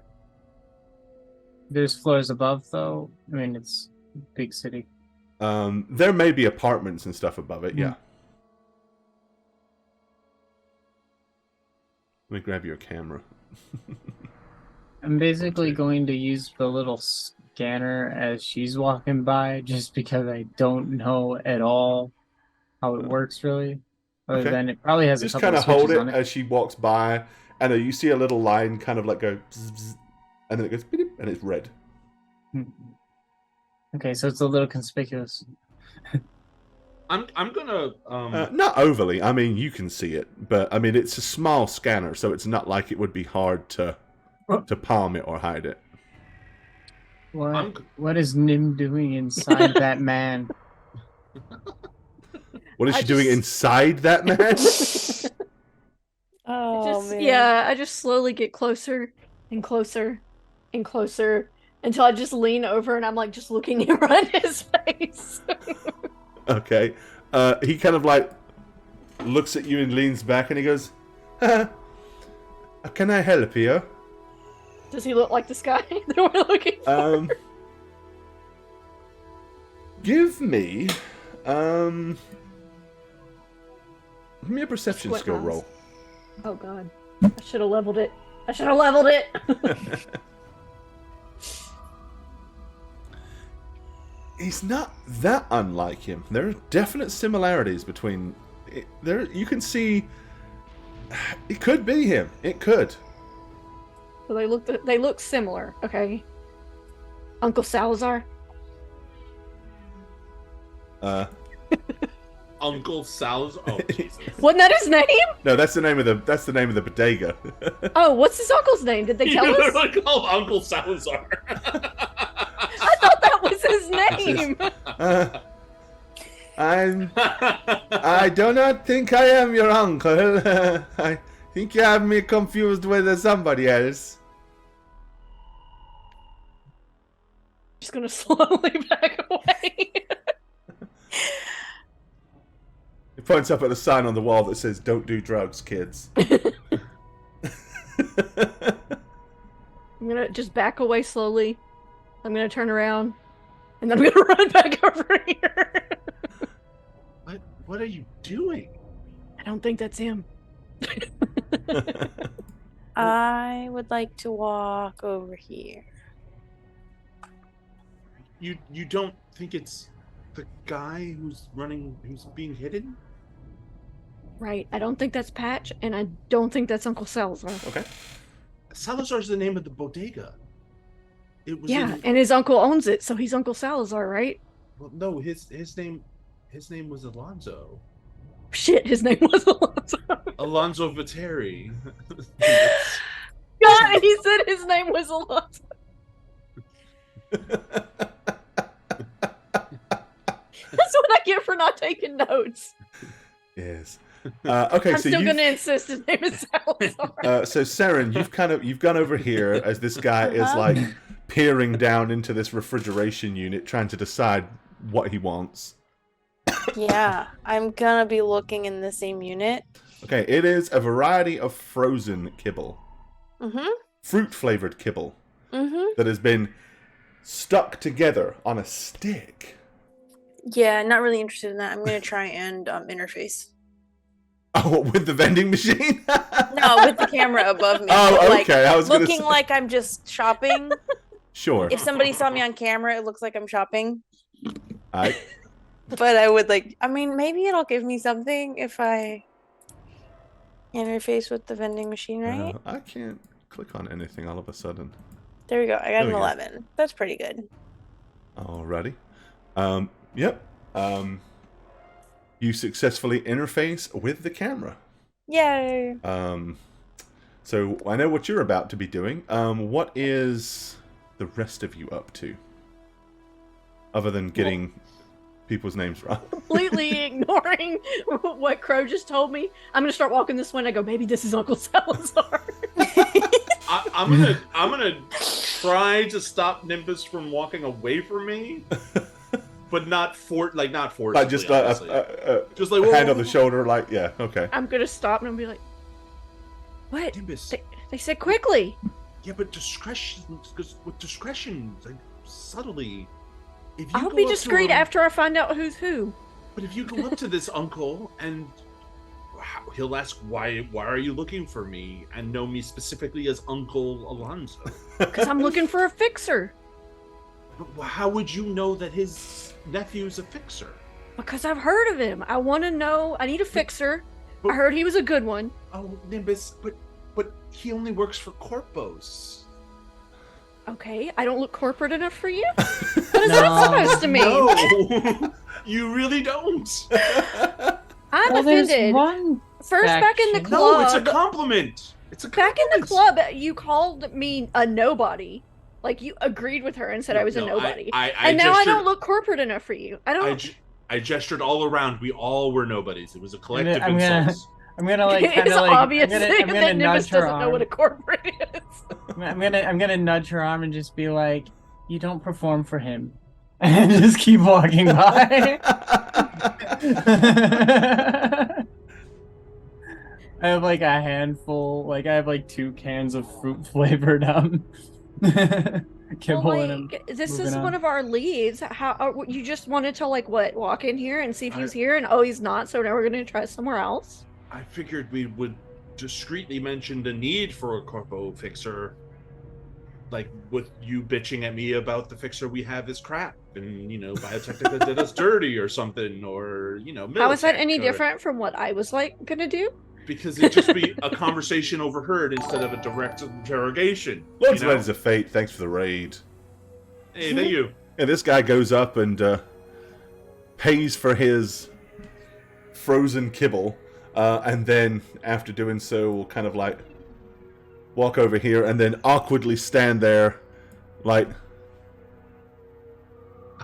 There's floors above, though. I mean, it's a big city. There may be apartments and stuff above it, yeah. Let me grab your camera. I'm basically going to use the little scanner as she's walking by, just because I don't know at all how it works, really. Other Okay. than it probably has Just a couple kind of of hold switches it on it. as she walks by, and you see a little line kind of like go, bzz, bzz, and then it goes, beep, and it's red. Okay, so it's a little conspicuous. I'm gonna Not overly. I mean, you can see it, but I mean, it's a small scanner, so it's not like it would be hard to palm it or hide it. What is Nim doing inside that man? What is she doing inside that man? Oh man. Yeah, I just slowly get closer and closer and closer until I just lean over and I'm like just looking right in his face. Okay. He kind of like looks at you and leans back, and he goes, "Can I help you?" Does he look like this guy that we're looking for? Give me a perception Squint skill eyes. roll. Oh god. I should have leveled it. I should have leveled it! He's not that unlike him. There are definite similarities between. There, you can see. It could be him. It could. So they look similar, okay? Uncle Salazar? Uncle Salazar. Oh Jesus! Wasn't that his name? No, that's the name of the bodega. Oh, what's his uncle's name? Did they You tell us? literally called Uncle Salazar. I thought that was his name! I do not think I am your uncle. I think you have me confused with somebody else. Just gonna slowly back away. He points up at the sign on the wall that says, "Don't do drugs, kids." I'm gonna just back away slowly. I'm gonna turn around. And then I'm gonna run back over here. What are you doing? I don't think that's him. I would like to walk over here. You don't think it's the guy who's being hidden? Right. I don't think that's Patch, and I don't think that's Uncle Salazar. Okay. Salazar's the name of the bodega. It was Yeah, and his uncle owns it, so he's Uncle Salazar, right? well, no, his name was Alonzo. Shit, his name was Alonso. Alonzo Viteri. God, he said his name was Alonso. That's what I get for not taking notes. Yes. Okay, I'm so still gonna insist his name is Salazar. so Saren, you've gone over here as this guy is like peering down into this refrigeration unit, trying to decide what he wants. Yeah, I'm gonna be looking in the same unit. Okay, it is a variety of frozen kibble, Mm-hmm. fruit-flavored kibble Mm-hmm. that has been stuck together on a stick. Yeah, not really interested in that. I'm gonna try and interface. Oh, with the vending machine? No, with the camera above me. Oh, Like, okay. I was gonna looking say- like I'm just shopping. Sure. If somebody saw me on camera, it looks like I'm shopping. I, But I would like. I mean, maybe it'll give me something if I interface with the vending machine, right? I can't click on anything all of a sudden. There we go. I got There an we go. 11. That's pretty good. Alrighty. Yep. You successfully interface with the camera. Yay! So I know what you're about to be doing. What is the rest of you up to? Other than getting people's names wrong. Completely ignoring what Crow just told me. I'm gonna start walking this way and I go, maybe this is Uncle Salazar. I'm gonna try to stop Nimbus from walking away from me, but not forcibly. Like just just like a hand whoa, on the shoulder, like, yeah, okay. I'm gonna stop and be like, what? Nimbus. They said quickly. Yeah, but discretion, because with discretion, like subtly. If you I'll go be up to discreet him- after I find out who's who. But if you go up to this uncle and he'll ask, why are you looking for me? And know me specifically as Uncle Alonso. Because I'm looking for a fixer. But how would you know that his nephew's a fixer? Because I've heard of him. I want to know. I need a fixer. But- I heard he was a good one. Oh, Nimbus, but he only works for Corpos. Okay, I don't look corporate enough for you? What is that supposed to mean? No, you really don't. I'm Well, there's offended. one First, back in the faction. club. No, it's a compliment. It's a Back compliment. in the club, you called me a nobody. Like, you agreed with her and said I was a nobody. I and now I gestured- don't look corporate enough for you. I don't. I gestured all around. We all were nobodies. It was a collective I'm gonna- insult. I'm gonna like kind it's of like obvious I'm that gonna Nimbus nudge her doesn't know what a arm. corporate is. I'm gonna nudge her arm and just be like, "You don't perform for him," and just keep walking by. I have like a handful, like I have like 2 cans of fruit flavored kibble Well, in them. like, this moving is on. one of our leads. How you just wanted to like what walk in here and see if I- he's here, and oh, he's not. So now we're gonna try somewhere else. I figured we would discreetly mention the need for a corpo fixer. Like with you bitching at me about the fixer we have is crap, and Biotechnica did us dirty or something, or How is that Militech, any or- different from what I was like gonna do? Because it'd just be a conversation overheard instead of a direct interrogation. Lord's you know? Ladies of Fate, thanks for the raid. Hey, thank you. And this guy goes up and pays for his frozen kibble, and then after doing so, will kind of like walk over here and then awkwardly stand there, like,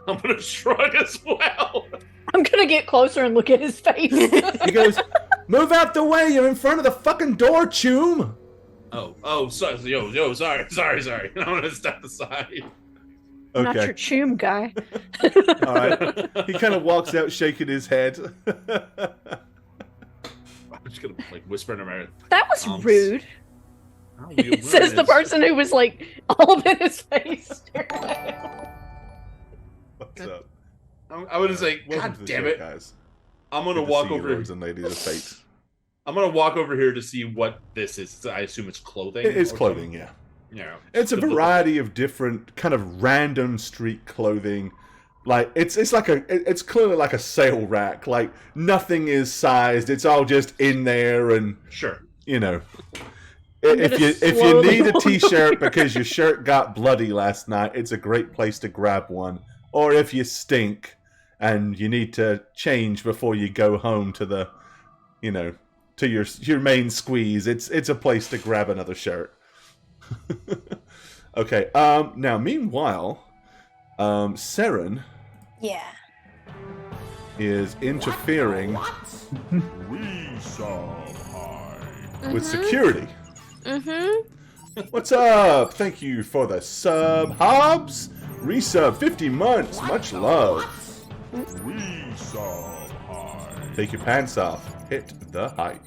I'm gonna shrug as well. I'm gonna get closer and look at his face. he goes, "Move out the way! You're in front of the fucking door, Choom!" Oh, sorry, sorry. I'm gonna step aside. I'm not your Okay, choom guy. all right. He kind of walks out, shaking his head. I'm just gonna like whisper in her ear. That was Um, rude. "Oh, you Says the learned." person who was like all up in his face. What's up? I would say, Welcome God to the damn show, it! guys. I'm gonna Good to walk see you, over. Lords and Ladies of Fate. I'm gonna walk over here to see what this is. I assume it's clothing. It is or clothing, something. yeah. Yeah. It's a variety of different kind of random street clothing. Like it's clearly like a sale rack. Like nothing is sized. It's all just in there, and Sure. you know, I'm if gonna you slowly need a walk t-shirt over. because your shirt got bloody last night, it's a great place to grab one. Or if you stink and you need to change before you go home to the, to your main squeeze, it's a place to grab another shirt. Okay. Now, meanwhile, Seren Yeah. is interfering with security. Mm-hmm. What's up? Thank you for the sub, Hobbs. Resub 50 months. Much love. Take your pants off. Hit the hype.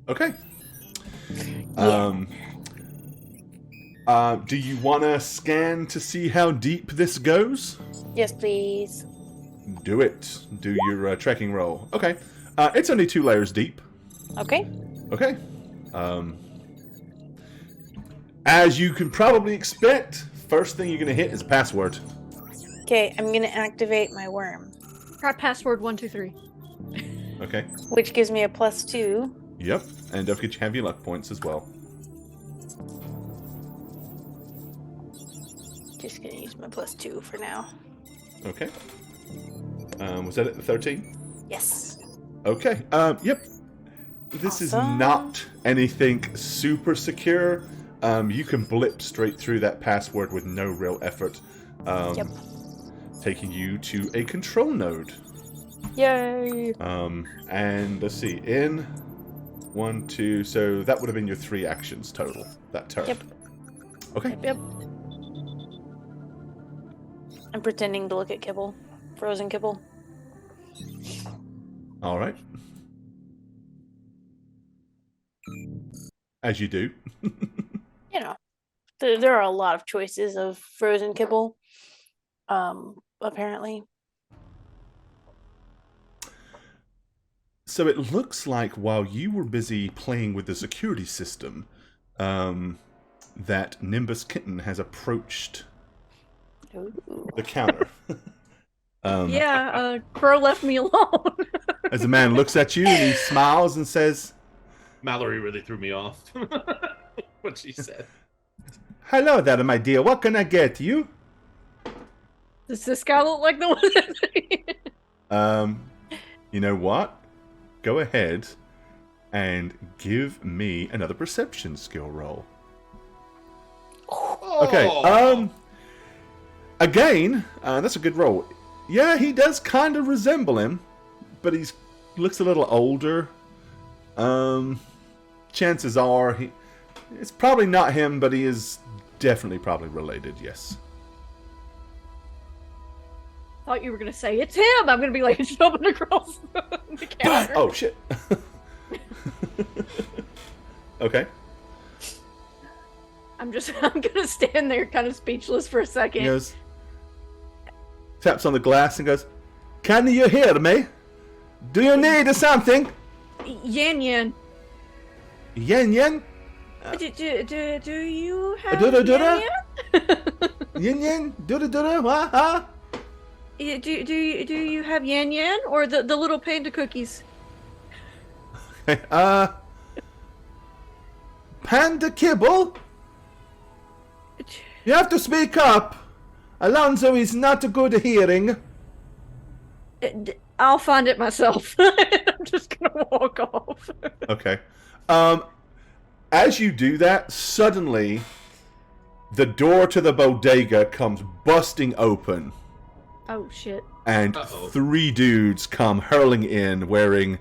Okay. Do you want to scan to see how deep this goes? Yes, please. Do it. Do your trekking roll. Okay. It's only 2 layers deep. Okay. Okay. As you can probably expect, first thing you're going to hit is a password. Okay, I'm gonna activate my worm, Try password 123. Okay. which gives me a +2. Yep. And don't forget you have your luck points as well. Just gonna use my +2 for now. Okay. Was that at the 13? Yes. Okay. Yep. This is Awesome. not anything super secure. You can blip straight through that password with no real effort. Yep. Taking you to a control node. Yay. And let's see. In 1, 2. So that would have been your 3 actions total that turn. Yep. Okay. Yep. I'm pretending to look at kibble. Frozen kibble. All right. as you do. You know, there are a lot of choices of frozen kibble. Apparently. So it looks like while you were busy playing with the security system, that Nimbus Kitten has approached Ooh. the counter. Crow left me alone. As the man looks at you and he smiles and says, Mallory really threw me off. What she said. "Hello there, my dear. What can I get you?" Does this guy look like the one? You know what? Go ahead and give me another perception skill roll. Okay. Again, that's a good roll. Yeah, he does kind of resemble him, but he's looks a little older. Chances are it's probably not him, but he is definitely probably related. Yes. Thought you were gonna say it's him. I'm gonna be like jumping across the counter. Oh shit. Okay. I'm gonna stand there kind of speechless for a second. He goes, taps on the glass and goes, "Can you hear me? Do you need something?" Yan Yan. Yen yen? Do you have Dura dura? Yan Yen yen? Dura dura? Huh? Yan? Do you have Yan Yan or the little panda cookies? Panda kibble? You have to speak up. Alonzo is not good at hearing. I'll find it myself. I'm just gonna walk off. Okay. As you do that, suddenly the door to the bodega comes busting open. Oh shit. And Uh-oh. 3 dudes come hurling in wearing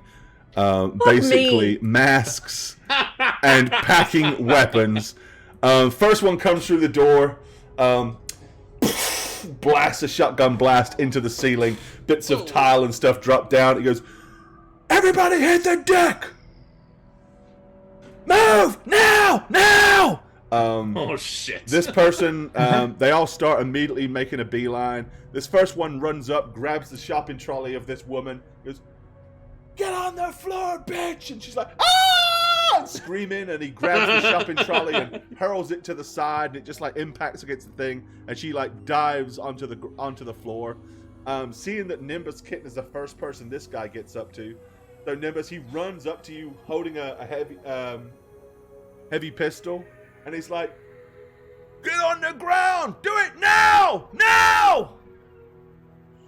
basically masks and packing weapons. First one comes through the door, blasts a shotgun blast into the ceiling. Bits of tile and stuff drop down. He goes, "Everybody hit the deck! Move! Now! Now!" Oh shit. This person, they all start immediately making a beeline. This first one runs up, grabs the shopping trolley of this woman, goes, "Get on the floor, bitch!" And she's like, "Ah!" and screaming, and he grabs the shopping trolley and hurls it to the side, and it just like impacts against the thing, and she like dives onto the floor. Seeing that Nimbus Kitten is the first person this guy gets up to, so Nimbus, he runs up to you holding a heavy pistol, and he's like, "Get on the ground! Do it now! Now!"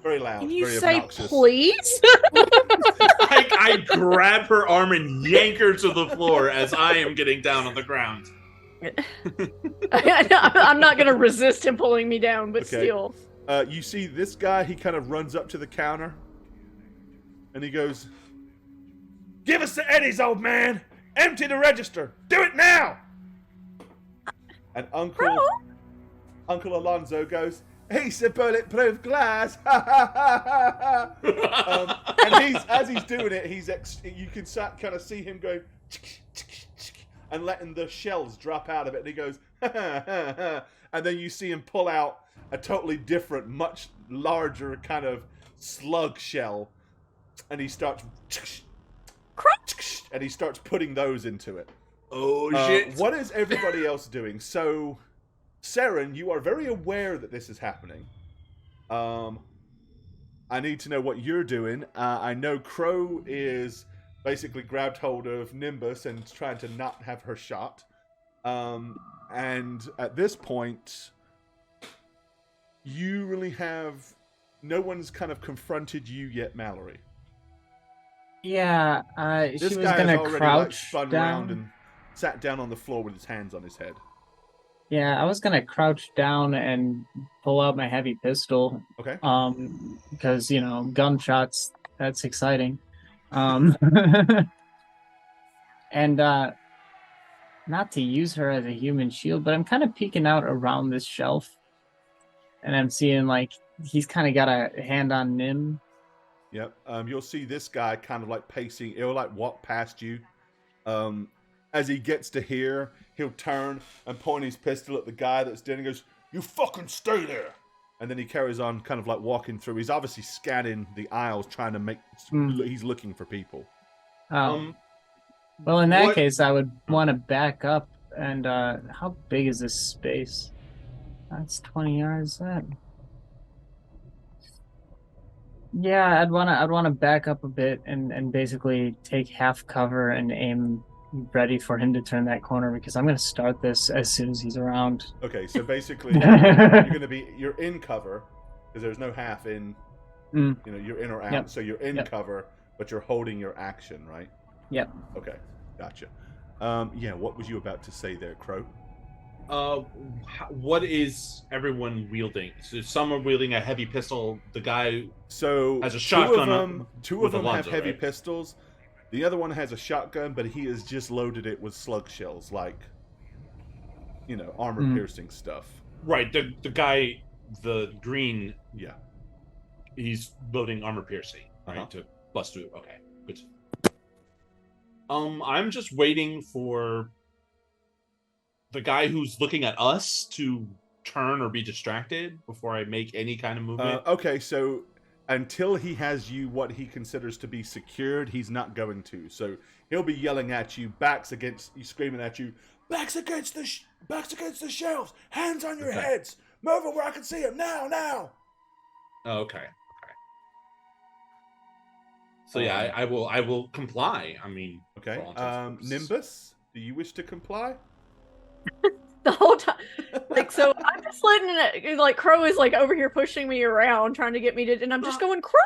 Very loud, Can you very say obnoxious. please? I grab her arm and yank her to the floor as I am getting down on the ground. I'm not gonna resist him pulling me down, but Okay. still. You see this guy, he kind of runs up to the counter, and he goes, "Give us the eddies, old man! Empty the register! Do it now!" And Uncle Alonzo goes, "He's a bulletproof glass!" And as he's doing it, you can kind of see him going, and letting the shells drop out of it, and he goes, and then you see him pull out a totally different, much larger kind of slug shell, and he starts putting those into it. Oh shit. What is everybody else doing? So, Saren, you are very aware that this is happening. I need to know what you're doing. I know Crow is basically grabbed hold of Nimbus and trying to not have her shot. And at this point, you really have... No one's kind of confronted you yet, Mallory. Yeah, This she was guy gonna has already crouch spun down. around and sat down on the floor with his hands on his head. Yeah, I was gonna crouch down and pull out my heavy pistol. Okay. Because gunshots, that's exciting. And not to use her as a human shield, but I'm kind of peeking out around this shelf, and I'm seeing like he's kind of got a hand on Nim. Yep. You'll see this guy kind of like pacing. He'll like walk past you, as he gets to here, he'll turn and point his pistol at the guy that's dead and goes, "You fucking stay there!" And then he carries on kind of like walking through. He's obviously scanning the aisles, trying to make... He's looking for people. Well, in that case, I would want to back up. And how big is this space? That's 20 yards. Yeah, I'd wanna back up a bit and basically take half cover and aim ready for him to turn that corner, because I'm gonna start this as soon as he's around. Okay, so basically you're in cover because there's no half in. You know, you're in or out, Yep. so you're in cover, but you're holding your action, right? Yep. Okay, gotcha. What was you about to say there, Crow? What is everyone wielding? So some are wielding a heavy pistol. The guy has a shotgun. Two of them have Alonzo, heavy right? pistols. The other one has a shotgun, but he has just loaded it with slug shells, like, you know, armor-piercing stuff. Right. The guy, the green. Yeah. He's loading armor piercing, right, to bust through. Okay, good. I'm just waiting for the guy who's looking at us to turn or be distracted before I make any kind of movement. Okay, so until he has you what he considers to be secured, he's not going to. So he'll be yelling at you, screaming at you, backs against the shelves, hands on your heads, move it where I can see him now. Oh, okay. So yeah, I will comply. I mean, okay. for all intents and purposes. Nimbus, do you wish to comply? The whole time, like, so I'm just letting it, like, Crow is like over here pushing me around, trying to get me to, and I'm just going, Crow.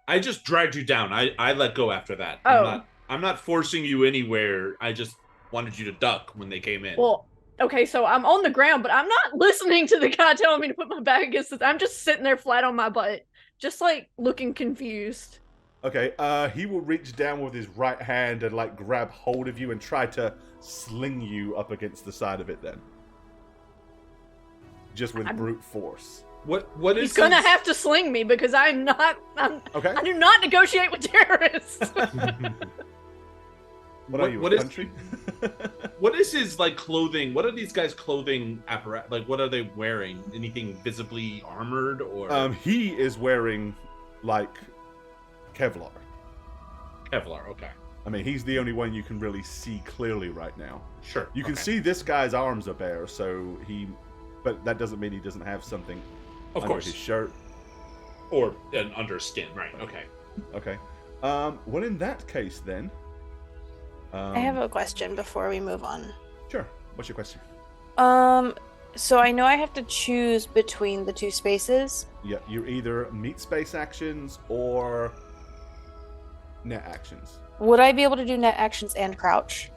I just dragged you down. I let go after that. Oh. I'm not forcing you anywhere. I just wanted you to duck when they came in. Well, okay, so I'm on the ground, but I'm not listening to the guy telling me to put my back against this. I'm just sitting there flat on my butt, just like looking confused. Okay, he will reach down with his right hand and like grab hold of you and try to sling you up against the side of it then. Just with brute force. What is He's gonna have to sling me because Okay. I do not negotiate with terrorists. What are you, a country? What is his like clothing? What are these guys' clothing apparatus? Like, what are they wearing? Anything visibly armored or? He is wearing like Kevlar. Kevlar, okay. I mean, he's the only one you can really see clearly right now. Sure. You can see this guy's arms are bare, but that doesn't mean he doesn't have something under his shirt. Or under skin, right, okay. Okay. Well, in that case, then... I have a question before we move on. Sure. What's your question? So I know I have to choose between the two spaces. Yeah, you're either meat space actions or net actions. Would I be able to do net actions and crouch?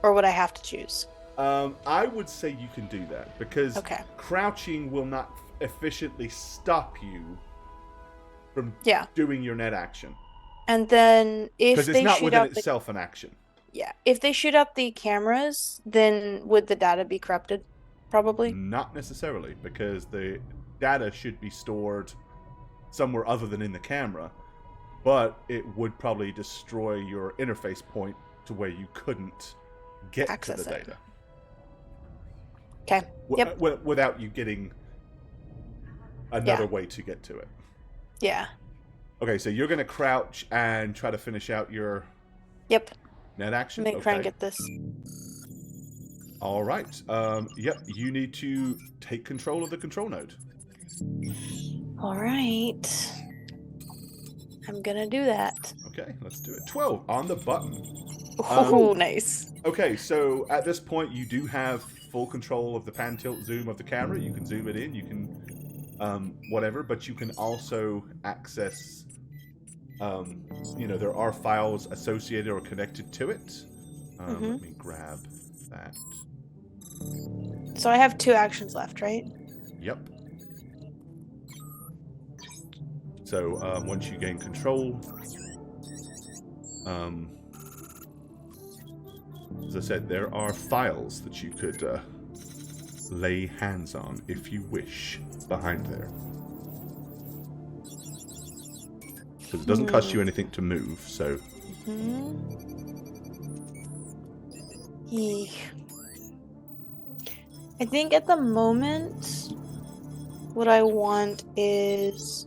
Or would I have to choose? I would say you can do that, because crouching will not efficiently stop you from doing your net action. And then if because it's not within itself an action. Yeah, if they shoot out the cameras, then would the data be corrupted? Probably. Not necessarily, because the data should be stored somewhere other than in the camera, but it would probably destroy your interface point to where you couldn't get to the data. Okay. Yep. Without you getting another way to get to it. Yeah. Okay, so you're going to crouch and try to finish out your net action? Try and get this. All right. You need to take control of the control node. All right. I'm going to do that. Okay, let's do it. 12 on the button. Oh, nice. Okay, so at this point, you do have full control of the pan tilt zoom of the camera. You can zoom it in, you can whatever, but you can also access, there are files associated or connected to it. Let me grab that. So I have 2 actions left, right? Yep. So once you gain control, as I said, there are files that you could lay hands on if you wish behind there. Because it doesn't cost you anything to move, so... Eek. I think at the moment, what I want is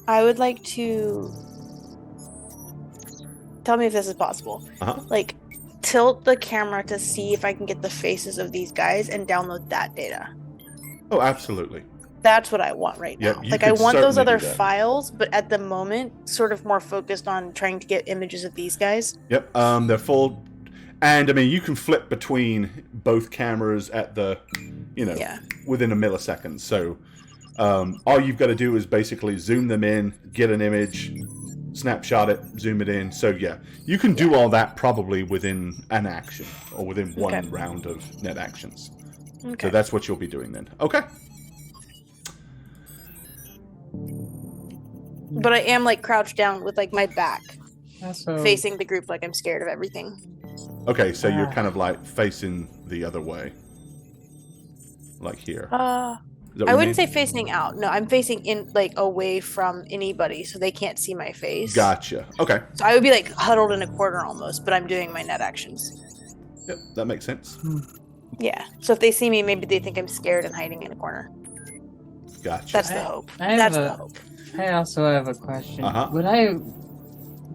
I would like to tell me if this is possible. Uh-huh. Like, tilt the camera to see if I can get the faces of these guys and download that data. Oh, absolutely. That's what I want right Yeah, now. you Like, I could want those certainly other do that. files, but at the moment, sort of more focused on trying to get images of these guys. Yep, they're full. And, I mean, you can flip between both cameras at the, Yeah. within a millisecond. So, all you've got to do is basically zoom them in, get an image, snapshot it, zoom it in. So, yeah, you can do all that probably within an action or within one Okay. round of net actions. Okay. So that's what you'll be doing then. Okay. But I am like crouched down with like my back Also, facing the group, like I'm scared of everything. Okay, so you're Ah. kind of like facing the other way. Like here. Is that I what you wouldn't mean? say facing out. No, I'm facing in like away from anybody, so they can't see my face. Gotcha. Okay. So I would be like huddled in a corner almost, but I'm doing my net actions. Yep, that makes sense. Yeah. So if they see me, maybe they think I'm scared and hiding in a corner. Gotcha. That's the hope. I have That's a- the hope. I also have a question. Uh-huh. Would I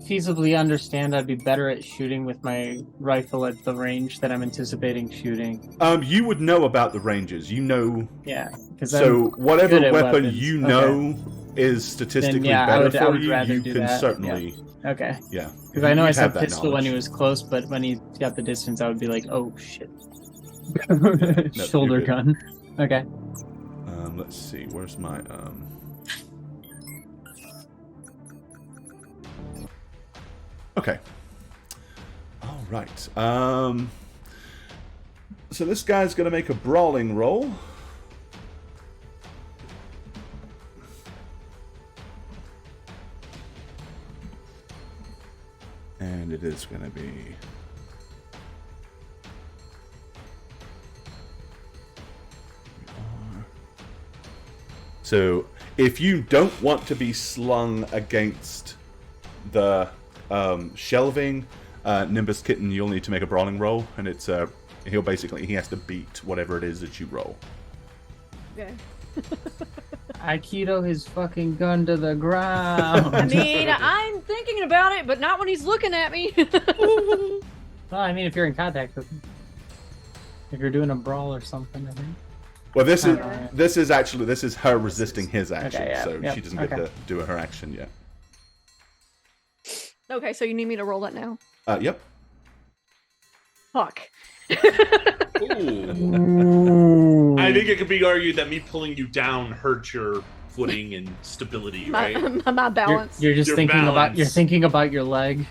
feasibly understand I'd be better at shooting with my rifle at the range that I'm anticipating shooting? You would know about the ranges. You know, Yeah, because so whatever good at weapon weapons. you Okay. know is statistically yeah, I better would- I for would you, rather you do can that, certainly, okay. yeah. Because I know You'd I said have that pistol when knowledge. he was close, but when he got the distance, I would be like, "Oh shit!" you're Shoulder good. gun. Okay. Let's see. Where's my Okay. All right. So this guy's gonna make a brawling roll. And it is gonna be So, if you don't want to be slung against the shelving, Nimbus Kitten, you'll need to make a brawling roll, and it's he has to beat whatever it is that you roll. Okay. Aikido his fucking gun to the ground. I mean, I'm thinking about it, but not when he's looking at me. Well, I mean, if you're in contact with him. If you're doing a brawl or something, I think. Well, this is Alright. this is her resisting his action, yeah, so yep, she doesn't get okay. to do her action yet. Okay, so you need me to roll that now? Yep. Fuck. Ooh. I think it could be argued that me pulling you down hurt your footing and stability, my, right? my balance. You're just Your thinking about balance. your leg.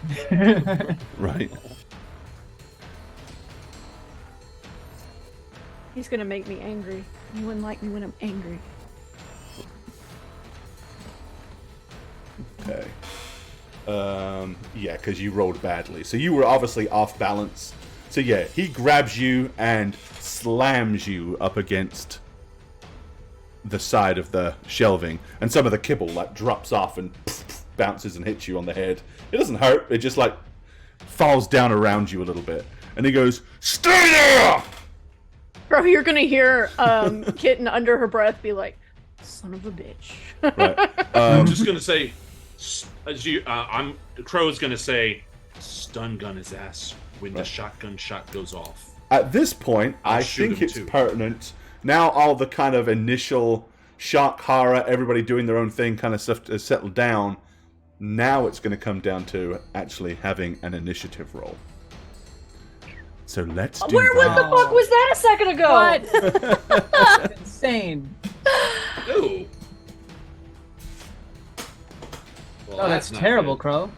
Right. He's gonna make me angry. You wouldn't like me when I'm angry. Okay. Yeah, because you rolled badly, so you were obviously off balance. So yeah, he grabs you and slams you up against the side of the shelving, and some of the kibble like drops off and bounces and hits you on the head. It doesn't hurt; it just like falls down around you a little bit, and he goes, "Stay there!" Bro, you're gonna hear Kitten under her breath be like, "Son of a bitch." Right. I'm just gonna say, Crow's gonna say, stun gun his ass when the Right. shotgun shot goes off. At this point, I'll I shoot think him it's too. pertinent. Now all the kind of initial shock, horror, everybody doing their own thing kind of stuff has settled down. Now it's going to come down to actually having an initiative roll. So let's do Where that. the fuck was that a second ago? What? That's insane. Ooh. Well, Oh, that's not terrible, good. Crow.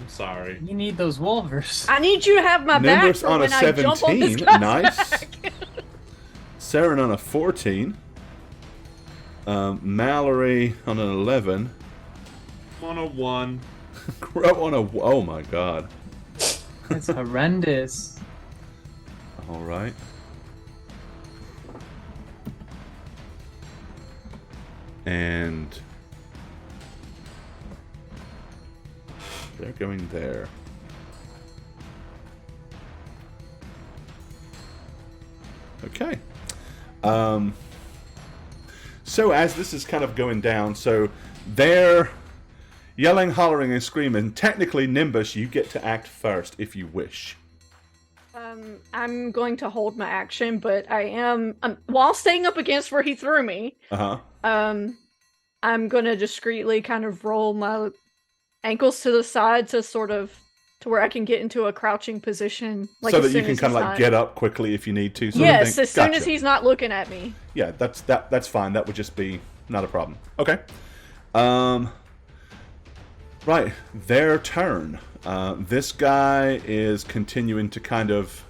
I'm sorry. You need those wolvers. I need you to have my back Nimbus for on a when I jump on this 17. guy's Nice. back. Saren on a 14. Mallory on an 11. 101. Crow on a... Oh my god. It's horrendous. All right. And they're going there. Okay. So as this is kind of going down, so they're yelling, hollering, and screaming. Technically, Nimbus, you get to act first if you wish. I'm going to hold my action, but I am while staying up against where he threw me. I'm gonna discreetly kind of roll my ankles to the side to sort of to where I can get into a crouching position, like so as that you soon can as kind of he's like not- get up quickly if you need to. Yes, as soon Gotcha. as he's not looking at me. Yeah, that's fine. That would just be not a problem. Okay. Right, their turn. This guy is continuing to kind of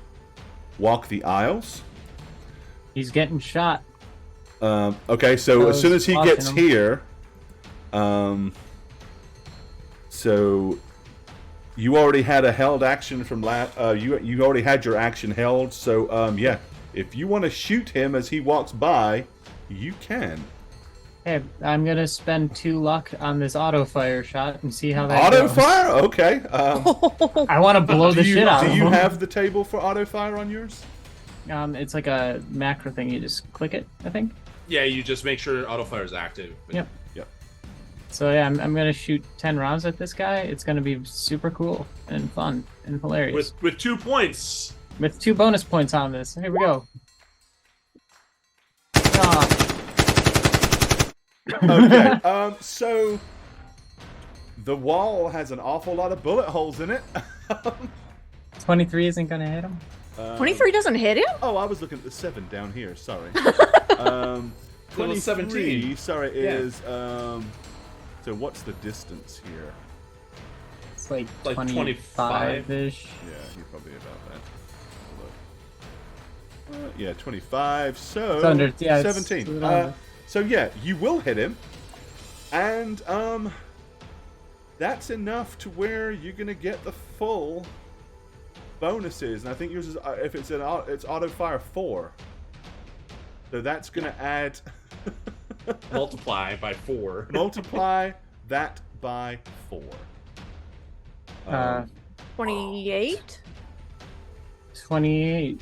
walk the aisles. He's getting shot. Okay, so as soon as he gets watching him. here, so you already had a held action from you already had your action held. So yeah, if you want to shoot him as he walks by, you can. Hey, I'm gonna spend 2 luck on this auto fire shot and see how that Auto goes. fire? Okay. I want to blow the shit out Do of you him. have the table for auto fire on yours? It's like a macro thing. You just click it, I think. Yeah, you just make sure auto fire is active. Yep. Yep. So yeah, I'm gonna shoot 10 rounds at this guy. It's gonna be super cool and fun and hilarious. With 2 points. With 2 bonus points on this. Here we go. Ah, Okay. So the wall has an awful lot of bullet holes in it. 23 isn't gonna hit him. 23 doesn't hit him? Oh, I was looking at the 7 down here. Sorry. Little 23, 17. sorry, Yeah. is so what's the distance here? It's like Like 25-ish. Yeah, you're probably about that. Look. Yeah, 25. So It's under- yeah, it's 17. a little under. So yeah, you will hit him, and that's enough to where you're gonna get the full bonuses. And I think yours is if it's it's auto fire 4. So that's gonna add Multiply by 4. multiply that by 4. 28? 28.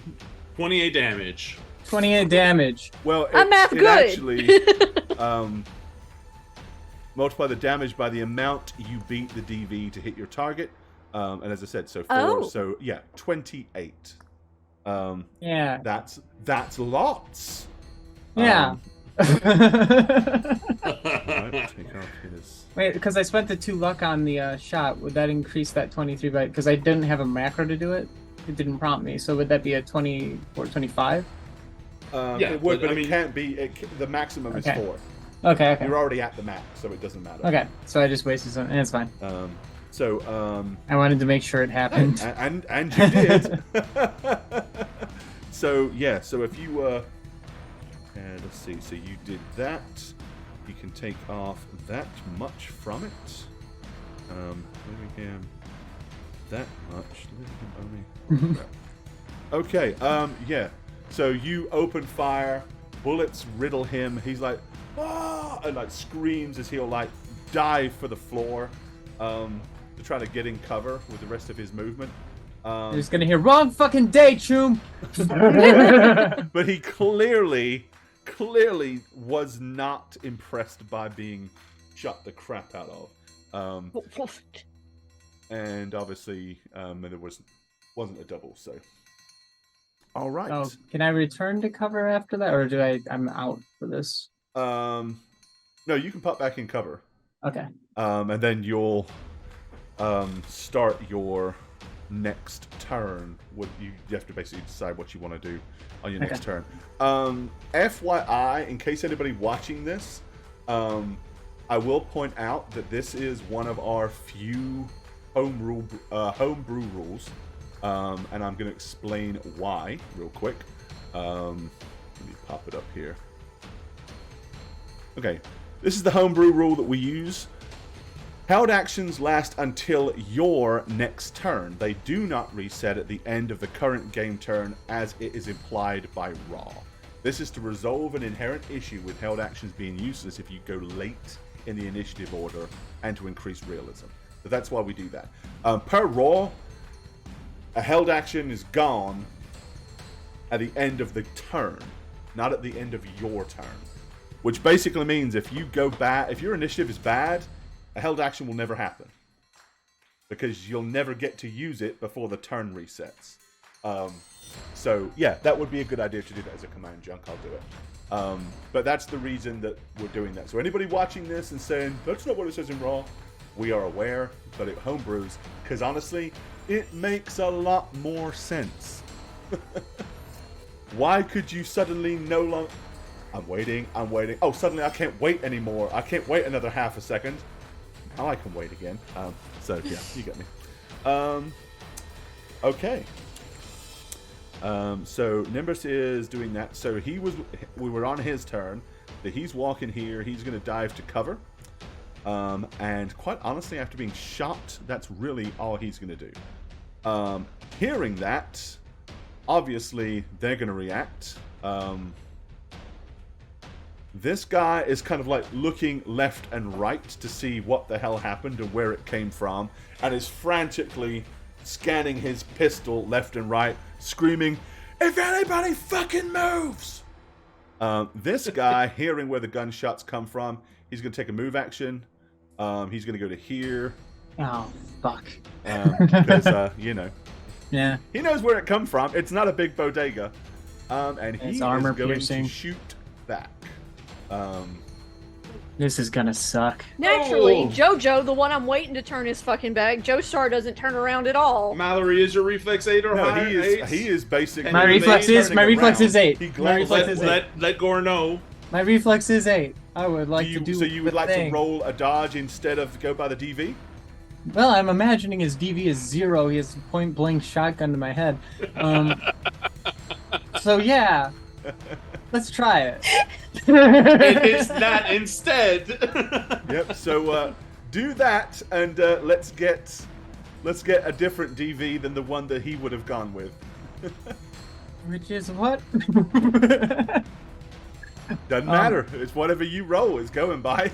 28 damage. 28 damage. Well, I'm math it good. actually multiply the damage by the amount you beat the DV to hit your target. And as I said, so 4. Oh. So yeah, 28. Yeah. That's lots. Yeah. Right, take off his. Wait, because I spent the 2 luck on the shot. Would that increase that 23 by... Because I didn't have a macro to do it. It didn't prompt me. So would that be a 20 or 25? Yeah, It would, but, but I it mean- can't be. The maximum is Okay. 4. Okay, okay. You're already at the max, so it doesn't matter. Okay, so I just wasted some... It's fine. So I wanted to make sure it happened. and you did. So yeah, so if you let's see, so you did that. You can take off that much from it. Living him that much. Living him only. Okay. Yeah. So you open fire. Bullets riddle him. He's like, ah, and like screams as he'll like dive for the floor. To try to get in cover with the rest of his movement. You're just gonna hear, wrong fucking day, Choom! But he clearly was not impressed by being shot the crap out of. And obviously, there wasn't a double, so. All right. Oh, can I return to cover after that, or I'm out for this? No, you can pop back in cover. Okay. And then you'll start your next turn. You have to basically decide what you want to do on your next turn. FYI, in case anybody watching this, I will point out that this is one of our few homebrew rules, and I'm going to explain why real quick. Let me pop it up here. Okay, this is the homebrew rule that we use. Held actions last until your next turn. They do not reset at the end of the current game turn as it is implied by Raw. This is to resolve an inherent issue with held actions being useless if you go late in the initiative order and to increase realism. So that's why we do that. Per Raw, a held action is gone at the end of the turn, not at the end of your turn. Which basically means if you go bad, if your initiative is bad, a held action will never happen. Because you'll never get to use it before the turn resets. So yeah, that would be a good idea to do that as a command, Junk. I'll do it. But that's the reason that we're doing that. So anybody watching this and saying, that's not what it says in Raw, we are aware, but it homebrews. Because honestly, it makes a lot more sense. Why could you suddenly no longer... I'm waiting. Oh, suddenly I can't wait anymore. I can't wait another half a second. Now I can wait again. So yeah, you get me. Okay. So Nimbus is doing that. So we were on his turn. That he's walking here. He's going to dive to cover. And quite honestly, after being shot, that's really all he's going to do. Hearing that, obviously they're going to react. This guy is kind of like looking left and right to see what the hell happened and where it came from, and is frantically scanning his pistol left and right, screaming, "If anybody fucking moves!" This guy, hearing where the gunshots come from, he's going to take a move action. He's going to go to here. Oh, fuck. Because, Yeah. he knows where it come from. It's not a big bodega. And he It's is armor going piercing. to shoot back. This is gonna suck. Naturally, Oh. Jojo, the one I'm waiting to turn his fucking back, Joestar doesn't turn around at all. Mallory, is your reflex 8 or No, higher? he is basically... My reflex turning is 8. He My glances reflex at- is Let Gore know. My reflex is 8. I would like to do So you would the like thing. to roll a dodge instead of go by the DV? Well, I'm imagining his DV is 0. He has a point blank shotgun to my head. So yeah, let's try it. It is that instead. Yep. So do that, and let's get a different DV than the one that he would have gone with. Which is what? Doesn't matter. It's whatever you roll is going by.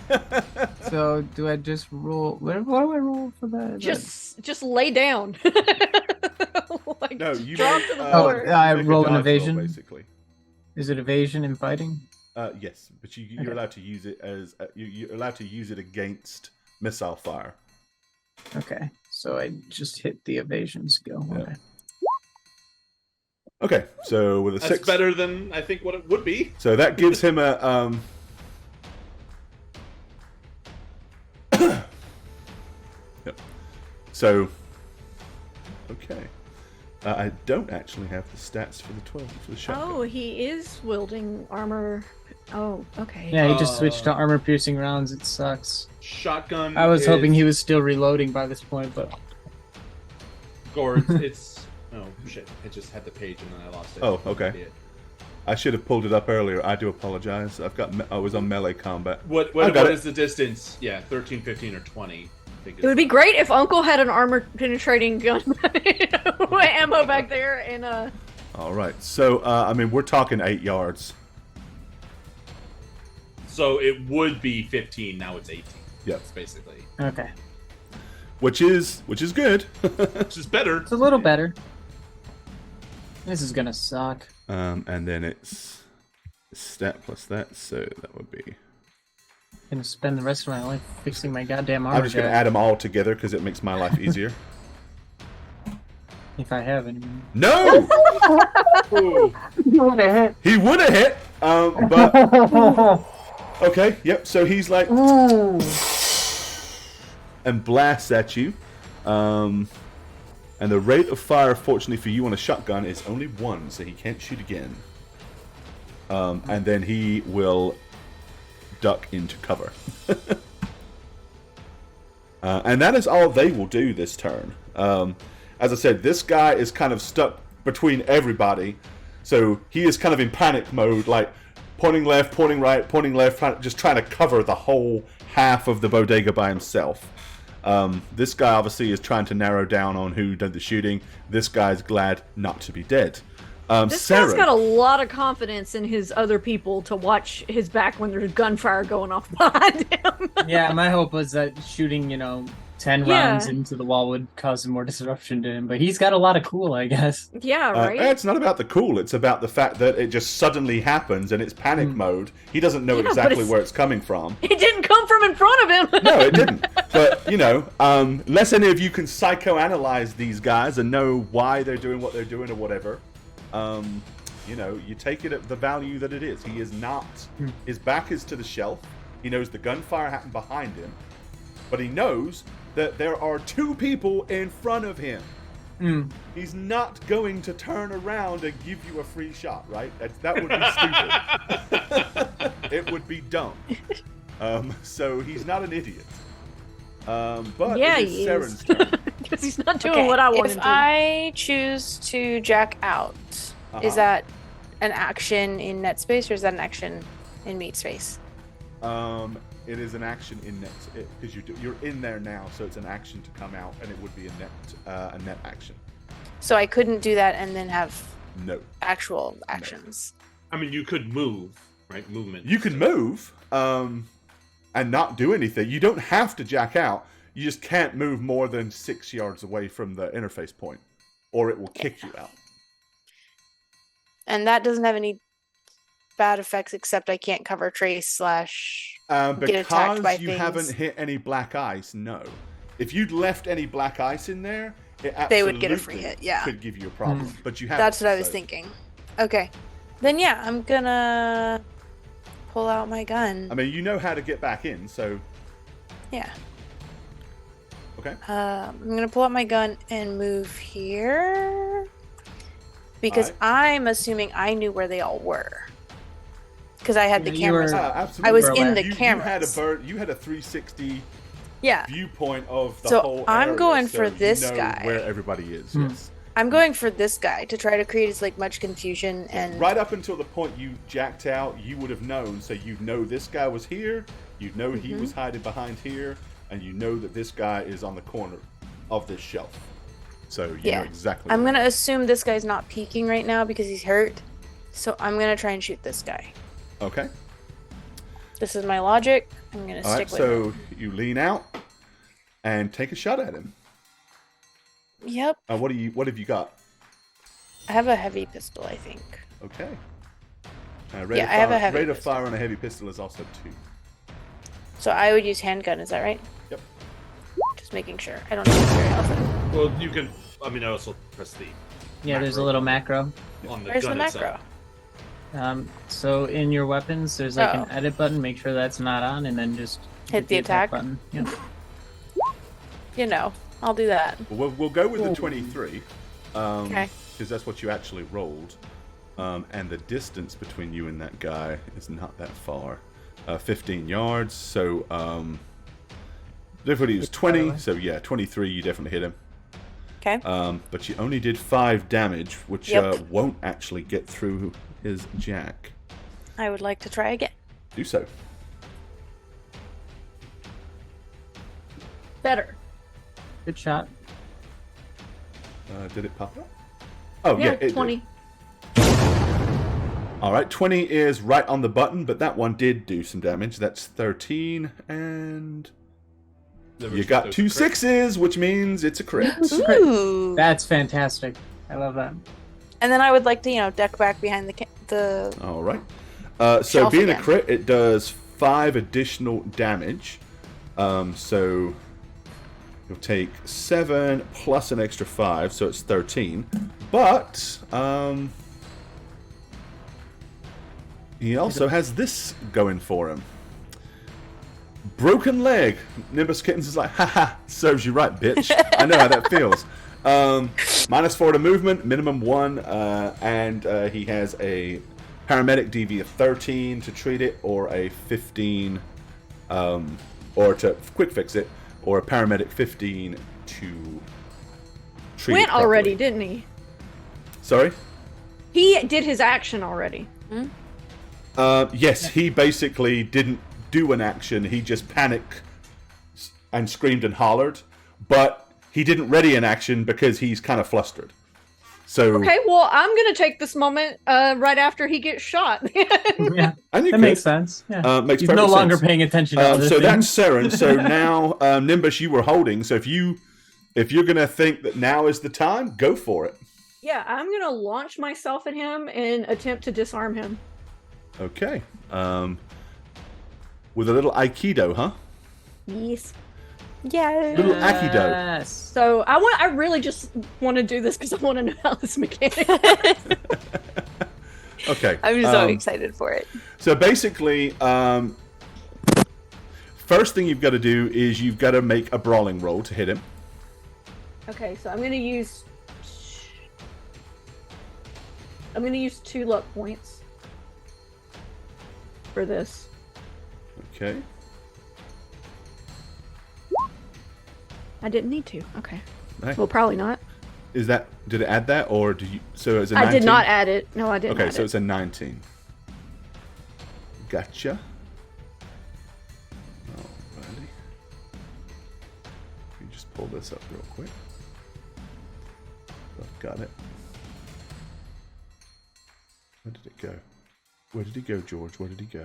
So do I just roll? What do I roll for that? Just lay down. Like, No, you drop make, to the uh, floor. I make a roll an dodge evasion? basically. Is it evasion and fighting? Yes, but you're Okay. allowed to use it as you're allowed to use it against missile fire. Okay, so I just hit the evasion skill. Yeah. Okay. Okay, so with a That's 6, better than I think what it would be. so that gives him a Yep. So, okay. I don't actually have the stats for the 12 for the shotgun. Oh, he is wielding armor. Oh, okay. Yeah, he just switched to armor piercing rounds. It sucks. Shotgun. I was hoping he is- was still reloading by this point, but Gore, it's oh shit! I just had the page and then I lost it. Oh, okay. I should have pulled it up earlier. I do apologize. I was on melee combat. What I got it. is the distance? Yeah, 13, 15, or 20. I think It would be great if Uncle had an armor penetrating gun ammo back there and All right. So, I mean, we're talking 8 yards. So it would be 15. Now it's 18. Yep. That's basically, okay. Which is good. which is better. It's a little better. This is gonna suck. And then it's stat plus that, so that would be... Gonna spend the rest of my life fixing my goddamn armor. I'm just going to guy, add them all together because it makes my life easier. if I have any. No! Ooh. He would have hit, but... Okay, yep, so he's like... And blasts at you. And the rate of fire, fortunately for you on a shotgun, is only 1, so he can't shoot again. And then he will duck into cover. And that is all they will do this turn. As I said, this guy is kind of stuck between everybody. So he is kind of in panic mode, like pointing left, pointing right, pointing left, just trying to cover the whole half of the bodega by himself. This guy obviously is trying to narrow down on who did the shooting. This guy's glad not to be dead. this Sarah, guy's got a lot of confidence in his other people to watch his back when there's gunfire going off behind him. Yeah, my hope was that shooting, 10 Yeah. rounds into the wall would cause more disruption to him, but he's got a lot of cool, I guess. Yeah, right. It's not about the cool. It's about the fact that it just suddenly happens and it's panic mode. He doesn't know Yeah, but exactly it's- where it's coming from. It didn't come from in front of him. No, it didn't. But, unless any of you can psychoanalyze these guys and know why they're doing what they're doing or whatever, you take it at the value that it is. He is not. His back is to the shelf. He knows the gunfire happened behind him. But he knows that there are two people in front of him. He's not going to turn around and give you a free shot, right? That would be stupid. It would be dumb. So he's not an idiot. But Yeah, it he is is. Saren's turn. Because he's not doing what I want If him to. I choose to jack out, is that an action in net space or is that an action in meat space? It is an action in net because you're in there now, so it's an action to come out, and it would be a net action. So I couldn't do that and then have No, actual actions. I mean, you could move, right? Movement. you can move and not do anything. You don't have to jack out. You just can't move more than 6 yards away from the interface point, or it will kick you out. And that doesn't have any bad effects except I can't cover trace / get attacked by Because you things. haven't hit any black ice, no. If you'd left any black ice in there, it absolutely They would get a free hit, yeah. could give you a problem. But you haven't. That's what I was so- thinking. Okay. Then yeah, I'm gonna pull out my gun. I mean, you know how to get back in, so Yeah. okay. I'm gonna pull out my gun and move here. Because Alright. I'm assuming I knew where they all were. Because I had the Yeah, you were- cameras on. Absolutely. I was We're in aware. the you cameras. You had a 360 Yeah. viewpoint of the So whole I'm area, going so for you this know guy. where everybody is. Hmm. Yes. I'm going for this guy to try to create as much confusion and Right up until the point you jacked out, you would have known. So you know this guy was here. You know he Mm-hmm. was hiding behind here, and you know that this guy is on the corner of this shelf. So you know exactly. I'm where gonna assume this guy's not peeking right now because he's hurt. So I'm gonna try and shoot this guy. Okay. This is my logic. I'm gonna All right. stick with So you lean out and take a shot at him. it. Yep. What have you got? I have a heavy pistol, I think. Okay. Yeah, I have a heavy Rate of pistol. fire on a heavy pistol is also 2. So I would use handgun, is that right? Yep. Just making sure. I don't use it very often. Well, you can. I mean, I also press the Yeah, there's a Macro. little macro. on the Where's gun the macro? itself. So in your weapons, there's like an Oh. edit button. Make sure that's not on, and then just Hit the attack? button. Yeah. You know, I'll do that. We'll go with the 23. Okay. Because that's what you actually rolled. And the distance between you and that guy is not that far. 15 yards, so difficulty is 20, so yeah, 23, you definitely hit him. Okay. But you only did 5 damage, which Yep. won't actually get through his jack. I would like to try again. Do so. Better. Good shot. Did it pop up? Oh, yeah, it 20. did. All right, 20 is right on the button, but that one did do some damage. That's 13, and you got 2 6s, which means it's a crit. Ooh. That's fantastic. I love that. And then I would like to, duck back behind the All right. So Shelf being again. a crit, it does 5 additional damage. So you'll take 7 plus an extra 5, so it's 13. But he also has this going for him. Broken leg. Nimbus Kittens is like, haha, serves you right, bitch. I know how that feels. -4 to movement, minimum 1, and he has a paramedic DV of 13 to treat it, or a 15, or to quick fix it, or a paramedic 15 to treat Went it already, properly. didn't he? Sorry? He did his action already. Yes, he basically didn't do an action. He just panicked and screamed and hollered, but he didn't ready an action because he's kind of flustered. So Okay, well, I'm gonna take this moment right after he gets shot. Yeah, and you that could. makes sense. Yeah. Makes He's perfect no longer sense. paying attention to other So that's things. Saren. So now, Nimbus, you were holding. So if you're gonna think that now is the time, go for it. Yeah, I'm gonna launch myself at him and attempt to disarm him. Okay. With a little Aikido, huh? Yes. Yeah. Little Aikido. Yes. So I really just want to do this because I want to know how this mechanic. Okay. I'm so excited for it. So basically, first thing you've got to do is you've got to make a brawling roll to hit him. Okay, so I'm gonna use 2 luck points for this. Okay. I didn't need to. Okay. Nice. Well, probably not. Did it add that, or did you? So it's a 19? I did not add it. No, I didn't. Okay, add so it. it's a 19. Gotcha. Alrighty. Let me just pull this up real quick. I've got it. Where did it go? Where did he go, George? Where did he go?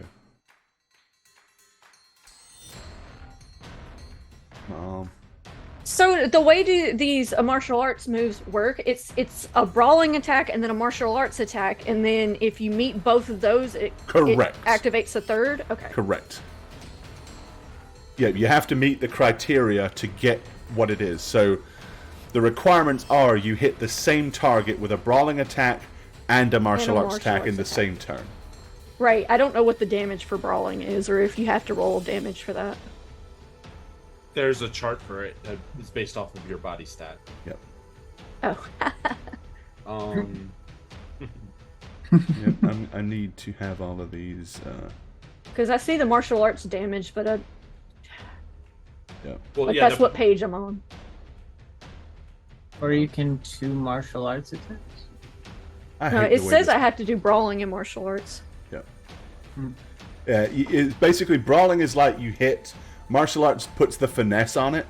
So the way these martial arts moves work, it's a brawling attack and then a martial arts attack, and then if you meet both of those, it activates a third. Okay. Correct. Yeah, you have to meet the criteria to get what it is. So the requirements are you hit the same target with a brawling attack and a martial arts attack in the same turn. Right. I don't know what the damage for brawling is, or if you have to roll damage for that. There's a chart for it that is based off of your body stat. Yep. Oh. Yeah, I need to have all of these. Because I see the martial arts damage, but Yeah. Well, like yeah, that's what page I'm on. Or you can 2 martial arts attacks. I No, hate it the way says this- I have to do brawling and martial arts. Yeah. Yeah. Basically, brawling is like you hit. Martial arts puts the finesse on it.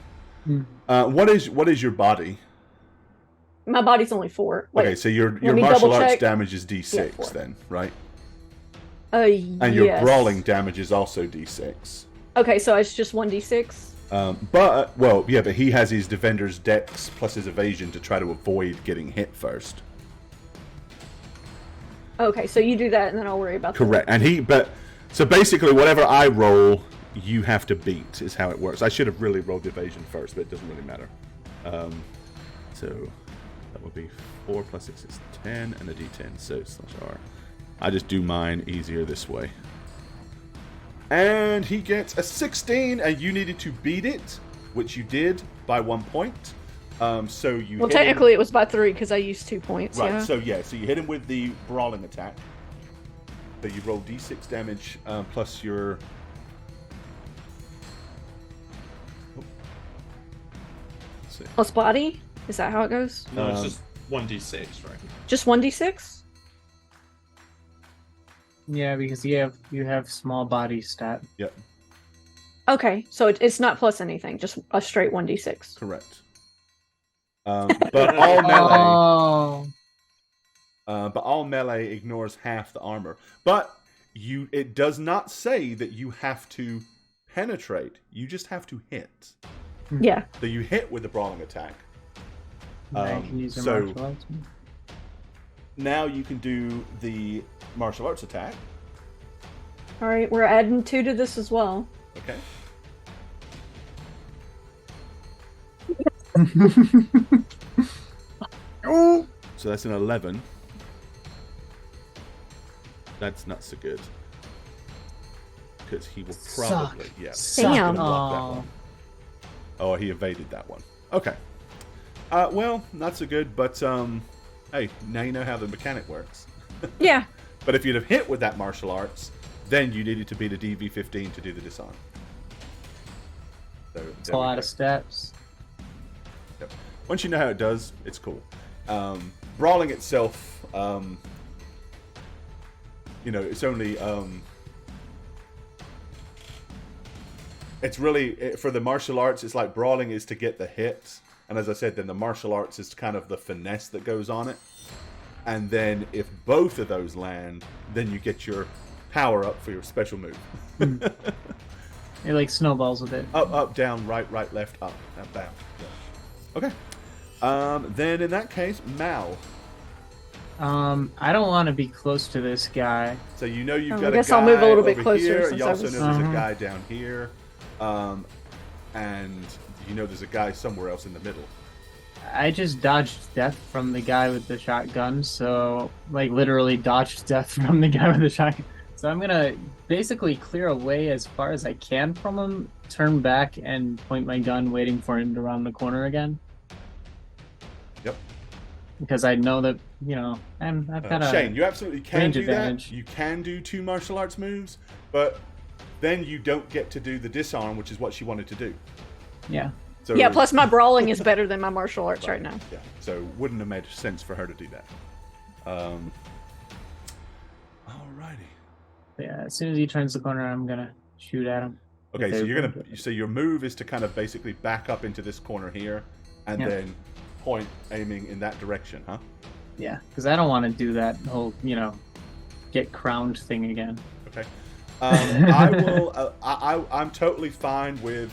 What is your body? My body's only 4. Wait, Okay, so your me martial double arts check. damage is D6 Yeah, 4. then, right? And your brawling damage is also D6. Okay, so it's just 1d6. But he has his defender's dex plus his evasion to try to avoid getting hit first. Okay, so you do that, and then I'll worry about. Correct, so basically, whatever I roll, you have to beat is how it works. I should have really rolled the evasion first, but it doesn't really matter. So that would be 4 plus 6 is 10 and a D10. So /R. I just do mine easier this way. And he gets a 16, and you needed to beat it, which you did by 1 point. So you. Well, hit technically, him. it was by 3 because I used 2 points. Right. Yeah. So you hit him with the brawling attack. So you roll D6 damage plus your. Plus body? Is that how it goes? No, it's just 1d6, right? Just 1d6? Yeah, because you have small body stat. Yep. Okay, so it's not plus anything, just a straight 1d6. Correct. But all melee. Oh. But all melee ignores half the armor. But it does not say that you have to penetrate. You just have to hit. Yeah. So you hit with the brawling attack. Now you can use your so- martial arts. Now you can do the martial arts attack. Alright, we're adding 2 to this as well. Okay. Oh. So that's an 11. That's not so good. Because he will probably, Suck. yeah. Suck. he's Damn. gonna block that Oh. one. Oh, he evaded that one. Okay. Well, not so good, but hey, now you know how the mechanic works. Yeah. But if you'd have hit with that martial arts, then you needed to beat a DV15 to do the disarm. So It's a there we lot go. of steps. Yep. Once you know how it does, it's cool. Brawling itself, it's only it's really for the martial arts. It's like brawling is to get the hit, And as I said, then the martial arts is kind of the finesse that goes on it. And then if both of those land, then you get your power up for your special move. It like snowballs a bit. Up, down, right, left, up, down. Yeah. Okay. Then in that case, Mal. I don't want to be close to this guy. So you know you've I got a guess guy I'll move a little bit over closer here. since You I also was- know there's a Uh-huh. guy down here. And you know there's a guy somewhere else in the middle. I just dodged death from the guy with the shotgun, so like literally dodged death from the guy with the shotgun. So I'm gonna basically clear away as far as I can from him, turn back and point my gun, waiting for him to round the corner again. Yep. Because I know that, you know, I've got a Shane, you absolutely can range do advantage. that. You can do 2 martial arts moves, but then you don't get to do the disarm, which is what she wanted to do. yeah. So, Yeah, plus my brawling is better than my martial arts right now. Yeah, so wouldn't have made sense for her to do that. Alrighty. Yeah, as soon as he turns the corner, I'm gonna shoot at him. Okay, so Okay, you're well, gonna. So your move is to kind of basically back up into this corner here, and Yeah. then point aiming in that direction, huh? Yeah, because I don't want to do that whole, you know, get crowned thing again. Okay. I will. I'm totally fine with,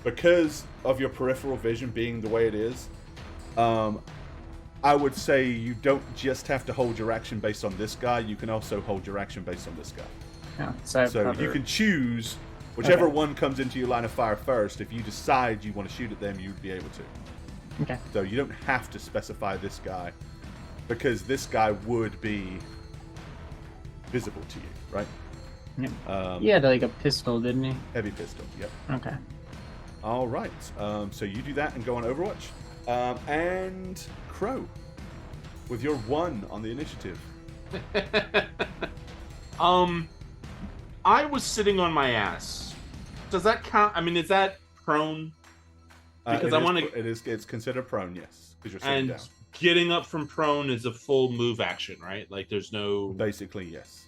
because of your peripheral vision being the way it is. I would say you don't just have to hold your action based on this guy. You can also hold your action based on this guy. Yeah, so I have So cover. you can choose whichever Okay. one comes into your line of fire first. If you decide you want to shoot at them, you'd be able to. Okay. So you don't have to specify this guy, because this guy would be visible to you, right? Yeah. He had like a pistol, didn't he? Heavy pistol. Yep. Okay. All right. So you do that and go on Overwatch. And Crow, with your 1 on the initiative. I was sitting on my ass. Does that count? I mean, is that prone? Because I want to. It's considered prone, yes, because you're sitting And down. getting up from prone is a full move action, right? Like, there's no. Basically, yes.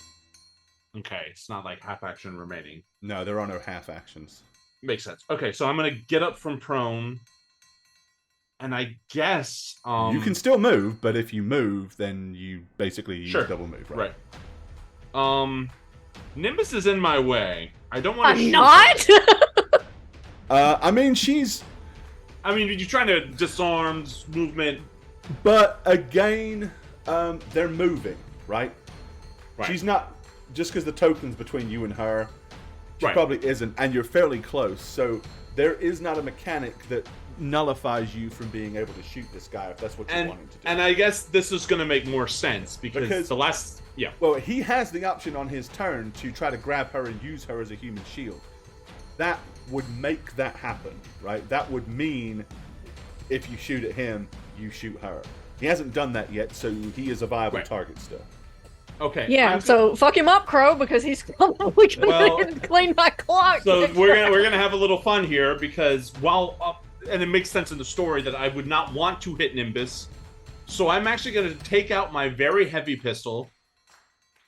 Okay, it's not like half action remaining. No, there are no half actions. Makes sense. Okay, so I'm gonna get up from prone, and I guess You can still move, but if you move, then you basically use Sure. double move, right? right. Nimbus is in my way. I don't want to. I'm not. I mean, she's. I mean, you're trying to disarm movement. But again, they're moving, right? Right. She's not, just because the token's between you and her, she Right. probably isn't, and you're fairly close. So there is not a mechanic that nullifies you from being able to shoot this guy if that's what you're wanting to do. And I guess this is going to make more sense because the last. Yeah. Well, he has the option on his turn to try to grab her and use her as a human shield. That would make that happen, right? That would mean if you shoot at him, you shoot her. He hasn't done that yet, so he is a viable Right. target still. Okay. Yeah, so fuck him up, Crow, because he's probably gonna Well, clean my clock. So we're gonna have a little fun here because and it makes sense in the story that I would not want to hit Nimbus, so I'm actually gonna take out my very heavy pistol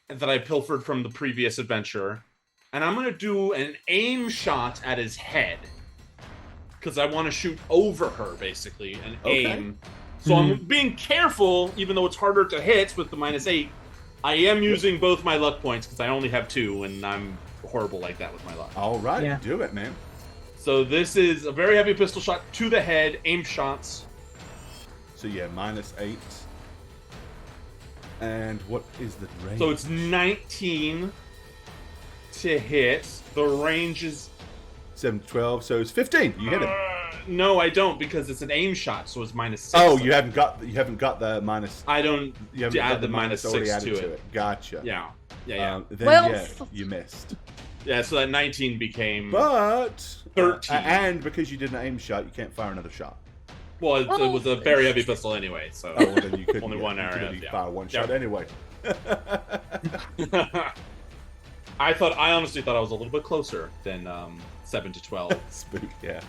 that I pilfered from the previous adventure, and I'm gonna do an aim shot at his head because I want to shoot over her basically and aim. So I'm being careful, even though it's harder to hit with the -8. I am using both my luck points because I only have 2, and I'm horrible like that with my luck. All right, Yeah. do it, man. So this is a very heavy pistol shot to the head, aim shots. So yeah, -8. And what is the range? So it's 19 to hit. The range is 7 to 12, so it's 15. You hit him. no, I don't because it's an aim shot, so it's -6. Oh, you haven't got the minus. I don't You haven't add got the minus already -6 added to it. Gotcha. Yeah. Then Well, yeah, you missed. Yeah, so that 19 became But 13. And because you did an aim shot, you can't fire another shot. well, it was a very heavy pistol anyway, so Oh, well, then you couldn't. Only yeah, one you could arrow, only yeah. fire one Yeah. shot anyway. I honestly thought I was a little bit closer than 7 to 12. Spook, yeah.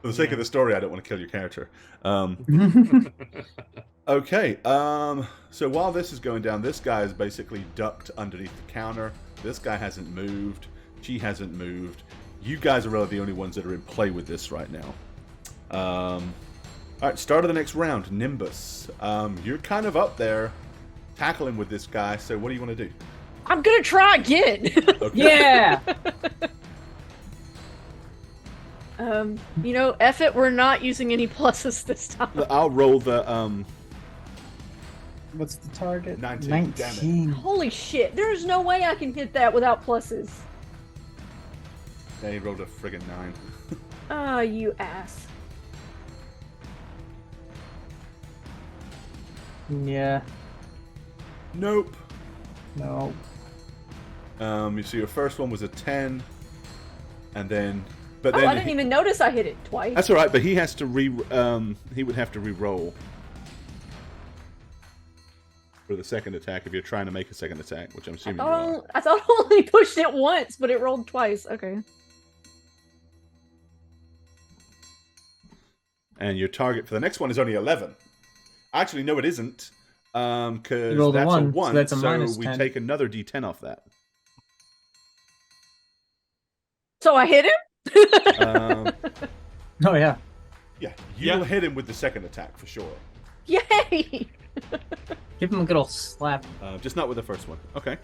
For the sake of the story, I don't want to kill your character. Okay, so while this is going down, this guy is basically ducked underneath the counter. This guy hasn't moved. She hasn't moved. You guys are really the only ones that are in play with this right now. All right, start of the next round, Nimbus. You're kind of up there tackling with this guy, so what do you want to do? I'm gonna try again. Okay. Yeah. F it, we're not using any pluses this time. I'll roll the What's the target? 19. Damn it. Holy shit, there's no way I can hit that without pluses. Yeah, he rolled a friggin' 9. Ah, you ass. Yeah. Nope. No. You see, your first one was a 10, and then, Oh, I didn't even notice I hit it twice. That's all right, but he has to he would have to re-roll for the second attack if you're trying to make a second attack, which I'm assuming you are. I thought I only pushed it once, but it rolled twice. Okay. And your target for the next one is only 11. Actually, no, it isn't, because You rolled a that's one, a 1, so that's a minus we 10. take another d10 off that. So I hit him? Oh yeah. Yeah, you'll hit him with the second attack for sure. Yay! Give him a good old slap. Just not with the first one. Okay.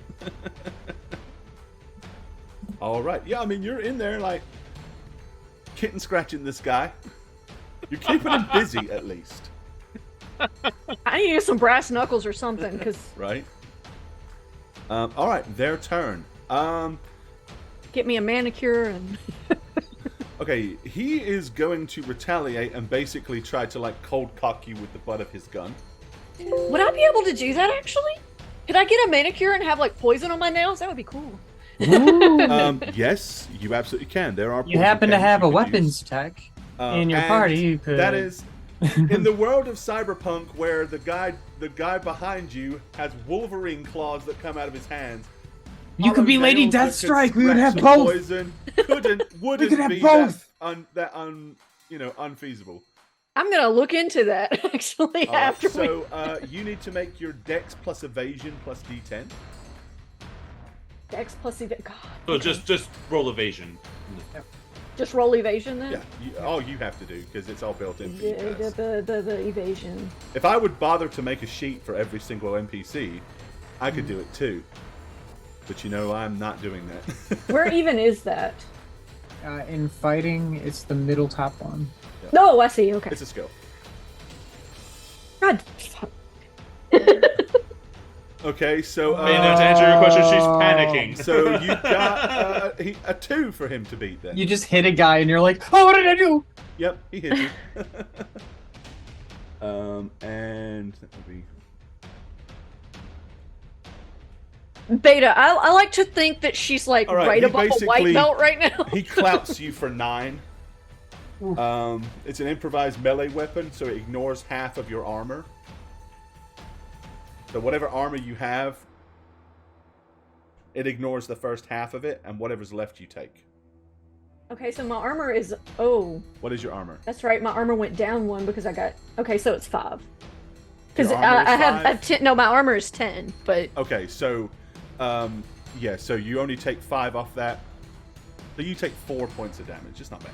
All right. Yeah, I mean, you're in there like kitten scratching this guy. You're keeping him busy at least. I need to use some brass knuckles or something, because... Right. All right, their turn. Get me a manicure and... Okay, he is going to retaliate and basically try to like cold cock you with the butt of his gun. Would I be able to do that, actually? Could I get a manicure and have, like, poison on my nails? That would be cool. Yes, you absolutely can. There are. You happen to poison have a cannons you could weapons use. tech in your And party. You could. That is in the world of Cyberpunk, where the guy behind you has Wolverine claws that come out of his hands. You could be Hollow Lady nails that could Deathstrike. We would have scratch both. Poison wouldn't could have be both. unfeasible. I'm gonna look into that, actually, All right, after so you need to make your Dex plus Evasion plus D10. Dex plus evasion. God. So okay. just roll evasion. Just roll evasion, then? Yeah, all you have to do because it's all built in for you guys. The evasion. If I would bother to make a sheet for every single NPC, I could do it too. But I'm not doing that. Where even is that? In fighting, it's the middle top one. No, I see. Okay. It's a skill. God. Okay, so To answer your question, she's panicking. so you got a 2 for him to beat then. You just hit a guy and you're like, oh, what did I do? Yep, he hit you. And that would be Beta, I like to think that she's like All right, right he above a white basically- belt right now. he clouts you for 9. It's an improvised melee weapon, so it ignores half of your armor. So whatever armor you have, it ignores the first half of it, and whatever's left you take. Okay, so my armor is... Oh, What is your armor? that's right. My armor went down 1 because I got... Okay, so it's 5. Because Your armor is I have 5? 10... No, my armor is 10, but... Okay, so yeah, so you only take 5 off that. So you take 4 points of damage. It's not bad.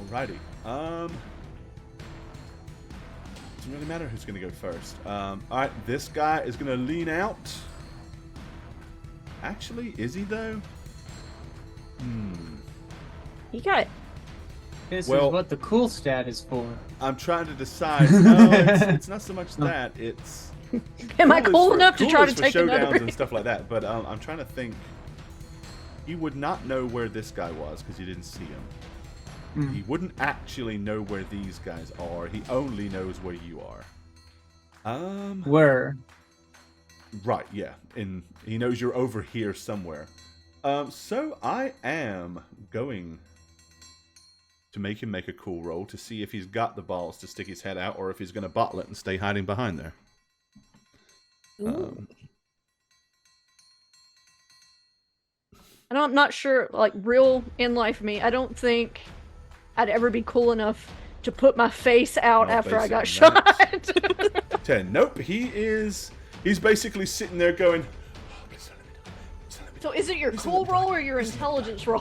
Alrighty. Doesn't really matter who's gonna go first. Alright, this guy is gonna lean out. Actually, is he though? You got... This Well- is what the cool stat is for. I'm trying to decide. No, it's not so much that. It's Am I is cool for- enough to try is to for take showdowns another... and stuff like that. But I'm trying to think. He would not know where this guy was because you didn't see him. He wouldn't actually know where these guys are. He only knows where you are. Where? Right, yeah. And he knows you're over here somewhere. So I am going to make him make a cool roll to see if he's got the balls to stick his head out or if he's going to bottle it and stay hiding behind there. I'm not sure, like, real in-life me, I don't think I'd ever be cool enough to put my face out No, after I got basic shot. 10. Nope, he is He's basically sitting there going, oh, please don't let me die. Please don't let me So is it your cool roll or your intelligence roll?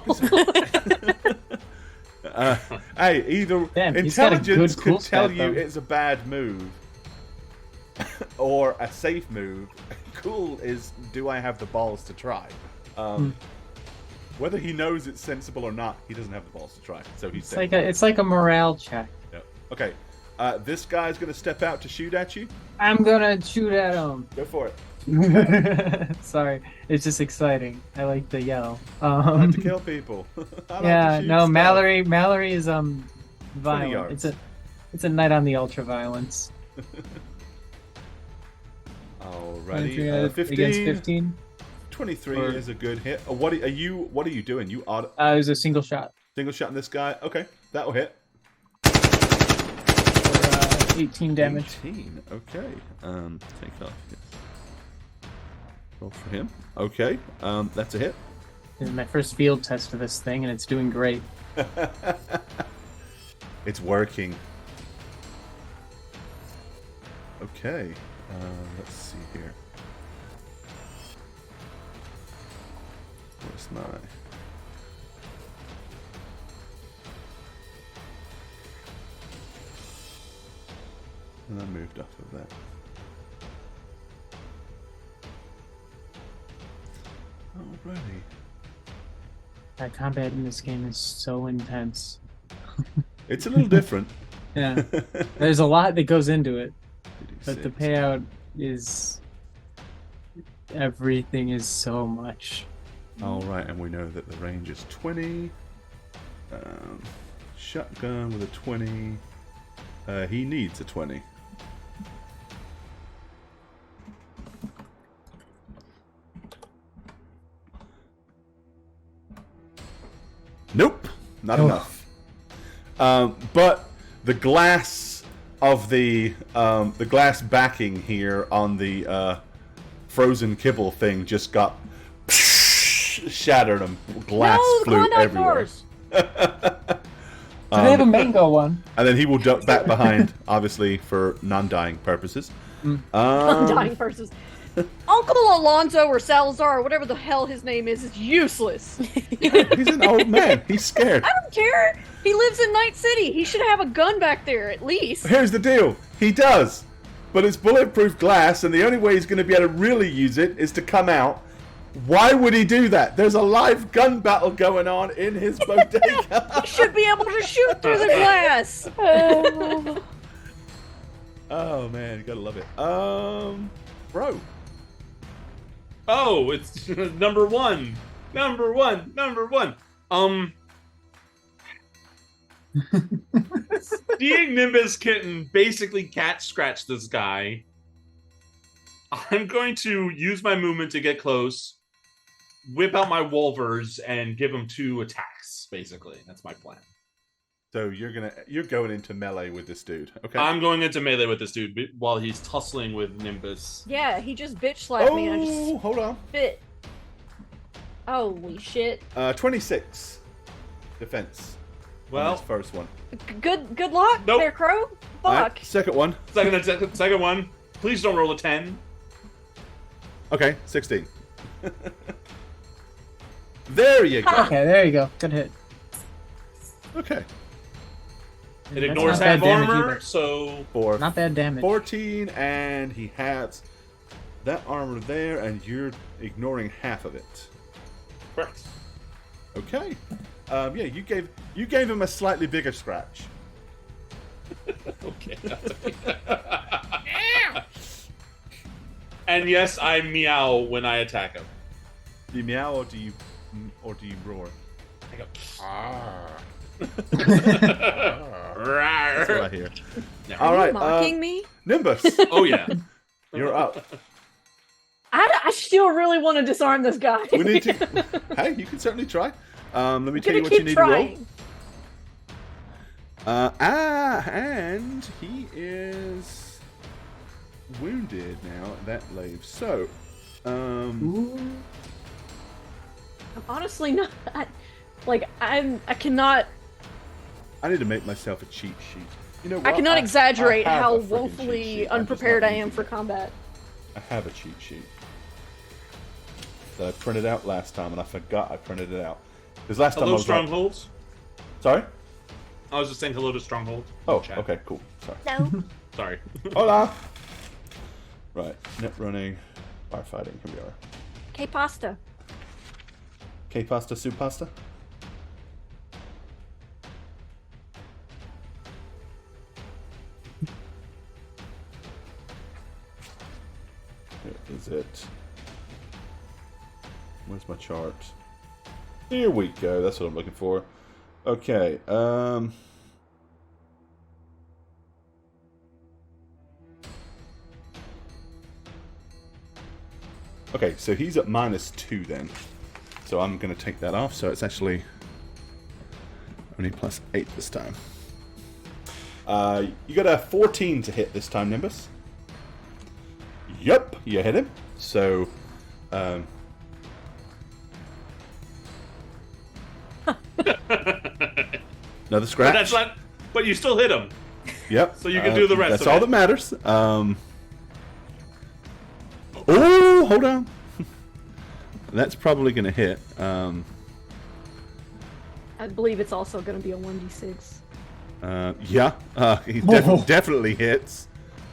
Hey, either Damn, he's got a intelligence good could cool tell stat, you though. it's a bad move or a safe move. Cool is, do I have the balls to try? Whether he knows it's sensible or not, he doesn't have the balls to try. So he's It's like a morale check. yeah. Okay. This guy's gonna step out to shoot at you. I'm gonna shoot at him. Go for it. Sorry, it's just exciting. I like to yell. I like to kill people. I like Yeah, to shoot no, stuff. Mallory is violent. yards. It's a night on the ultra violence. Alrighty. 15. Against 15. 23 Or- is a good hit. What are you doing? You auto It was a single shot single shot in this guy. Okay, that'll hit. for 18 damage. 18. Okay. Take off. Roll for him. Okay. That's a hit. This is my first field test of this thing, and it's doing great. It's working. Okay. Let's see here. Where's my... And I moved off of that. Alrighty. That combat in this game is so intense. It's a little different. Yeah, there's a lot that goes into it, but the payout is everything is so much. Alright, and we know that the range is 20. Shotgun with a 20. He needs a 20. Nope, not enough. But the glass of the glass backing here on the frozen kibble thing just got shattered and glass No, the flew Klondike everywhere. bars. Do they have a mango one? And then he will duck back behind, obviously for non-dying purposes. Undying versus Uncle Alonzo or Salazar or whatever the hell his name is useless. He's an old man. He's scared. I don't care. He lives in Night City. He should have a gun back there at least. Here's the deal. He does. But it's bulletproof glass, and the only way he's going to be able to really use it is to come out. Why would he do that? There's a live gun battle going on in his bodega. He should be able to shoot through the glass. Oh, man. You gotta love it. Bro. Oh, it's number one. Seeing Nimbus Kitten basically cat scratch this guy, I'm going to use my movement to get close, whip out my Wolvers, and give him 2 attacks. Basically, that's my plan. So you're going into melee with this dude. Okay. I'm going into melee with this dude while he's tussling with Nimbus. Yeah, he just bitch slapped me and I Oh, just hold on. spit. Holy shit. 26 defense. Well, on this first one. Good luck, Nope. there, Crow. All Fuck. right, second one. second one. Please don't roll a 10. Okay, 16. There you go. Okay, there you go. Good hit. Okay. It That's ignores not bad half damage armor, either. so For Not bad damage. 14, and he has that armor there, and you're ignoring half of it. correct. Okay. Yeah, you gave him a slightly bigger scratch. Okay. And yes, I meow when I attack him. Do you meow or do you roar? I go. That's what I hear. Yeah. All Are right, you mocking me? Nimbus, Oh yeah. you're up. I still really want to disarm this guy. We need to. Hey, you can certainly try. Let me I'm tell you gonna what you keep need trying. to roll. And he is wounded now. That leaves. So, I'm honestly not. I cannot. I need to make myself a cheat sheet. You know what? I cannot exaggerate I have how a freaking cheat woefully sheet. I'm just unprepared not I am using for it. combat. I have a cheat sheet that I printed out last time, and I forgot I printed it out. Because last time I Hello, was Strongholds. Sorry? I was just saying hello to Stronghold. Oh, Chat. okay, cool. Sorry. No. Sorry. Hola! Right, net running, firefighting, here we are. K-pasta. K-pasta, soup pasta? Where is it? Where's my chart? Here we go, that's what I'm looking for. Okay, Okay, so he's at -2 then. So I'm going to take that off, so it's actually only +8 this time. You got a 14 to hit this time, Nimbus. Yep, you hit him. So, another scratch. But that's not. But you still hit him. Yep. So you can do the rest That's of all it. that matters. Oh, hold on. That's probably going to hit. I believe it's also going to be a 1d6. Yeah, he definitely hits.